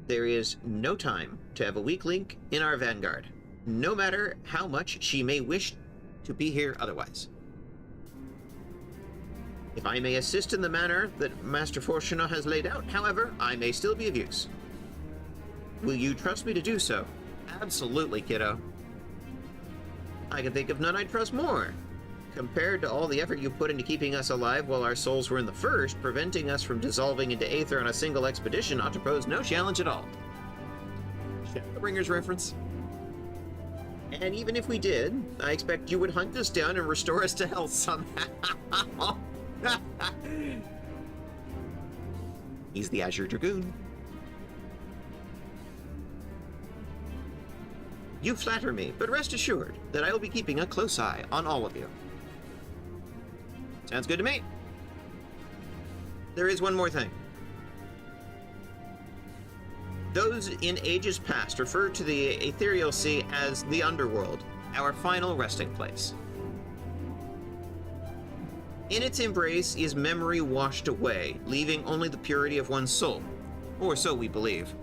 There is no time to have a weak link in our vanguard, no matter how much she may wish to be here otherwise. If I may assist in the manner that Master Fortuna has laid out, however, I may still be of use. Will you trust me to do so? Absolutely, kiddo. I can think of none I'd trust more. Compared to all the effort you put into keeping us alive while our souls were in the first, preventing us from dissolving into aether on a single expedition ought to pose no challenge at all. Shadowbringers reference. And even if we did, I expect you would hunt us down and restore us to health somehow. He's the Azure Dragoon. You flatter me, but rest assured that I will be keeping a close eye on all of you. Sounds good to me. There is one more thing. Those in ages past referred to the Ethereal Sea as the Underworld, our final resting place. In its embrace is memory washed away, leaving only the purity of one's soul, or so we believe.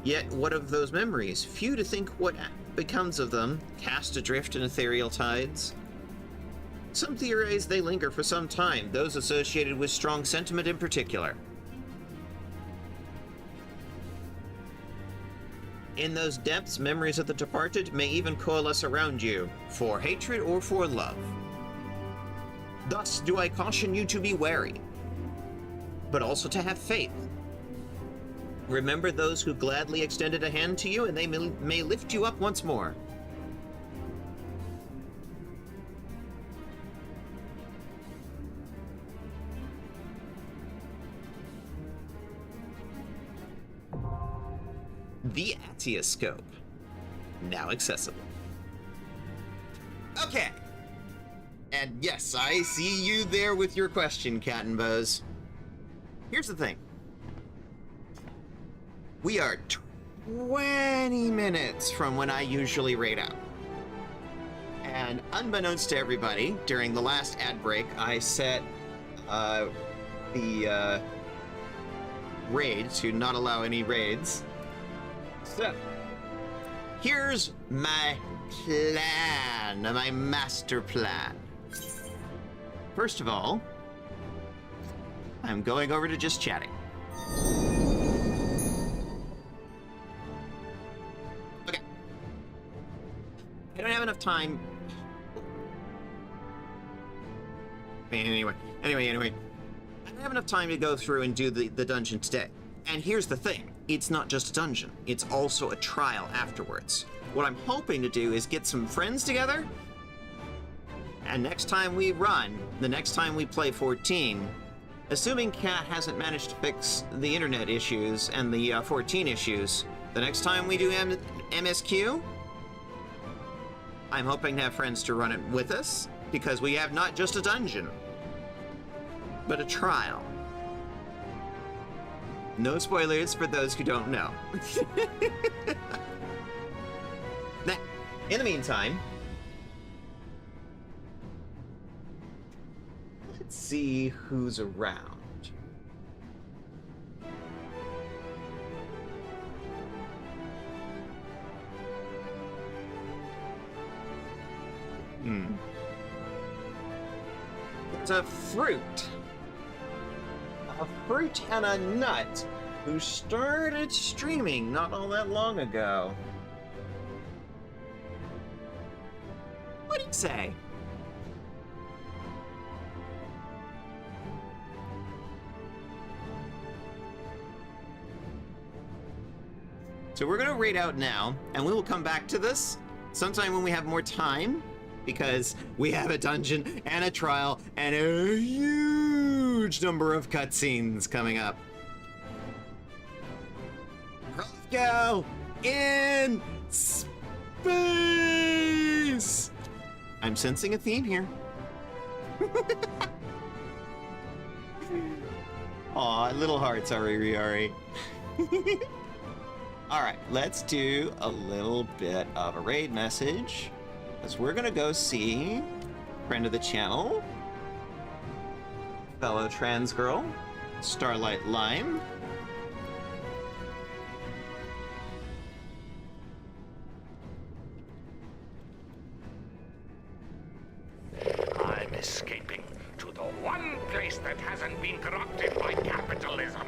Yet what of those memories? Few to think what becomes of them, cast adrift in ethereal tides. Some theorize they linger for some time, those associated with strong sentiment in particular. In those depths, memories of the departed may even coalesce around you, for hatred or for love. Thus do I caution you to be wary, but also to have faith. Remember those who gladly extended a hand to you, and they may lift you up once more. The Atioscope, now accessible. Okay. And yes, I see you there with your question, Cat and Bose. Here's the thing. We are 20 minutes from when I usually raid out. And unbeknownst to everybody, during the last ad break, I set the raid to not allow any raids. So, here's my plan, my master plan. First of all, I'm going over to just chatting. Okay. I don't have enough time. Anyway. I don't have enough time to go through and do the dungeon today. And here's the thing. It's not just a dungeon. It's also a trial afterwards. What I'm hoping to do is get some friends together, and next time we run, the next time we play 14, assuming Cat hasn't managed to fix the internet issues and the 14 issues, the next time we do MSQ, I'm hoping to have friends to run it with us, because we have not just a dungeon, but a trial. No spoilers for those who don't know. Now, in the meantime, let's see who's around. There's a fruit and a nut who started streaming not all that long ago. What do you say? So we're gonna raid out now, and we will come back to this sometime when we have more time, because we have a dungeon and a trial and a huge number of cutscenes coming up. Hrothgal in space! I'm sensing a theme here. Aw, little hearts, Ari. Alright, let's do a little bit of a raid message, because we're gonna go see friend of the channel, fellow trans girl, Starlight Lime. I'm escaping to the one place that hasn't been corrupted by capitalism.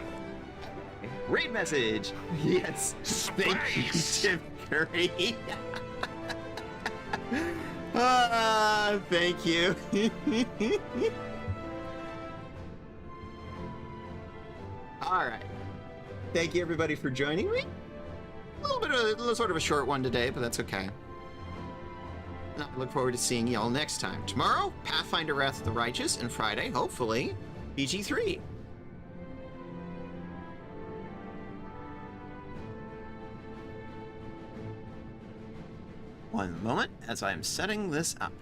Raid message! Yes, thank you, Tim Curry. Thank you. Alright. Thank you everybody for joining me. A little bit of sort of a short one today, but that's okay. and I look forward to seeing y'all next time. Tomorrow, Pathfinder Wrath of the Righteous, and Friday, hopefully, PG3. One moment as I'm setting this up.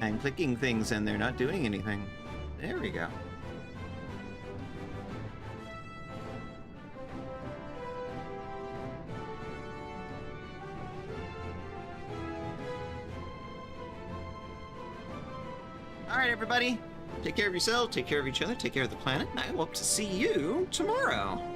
I'm clicking things and they're not doing anything. There we go. All right, everybody. Take care of yourself, take care of each other, take care of the planet, and I hope to see you tomorrow.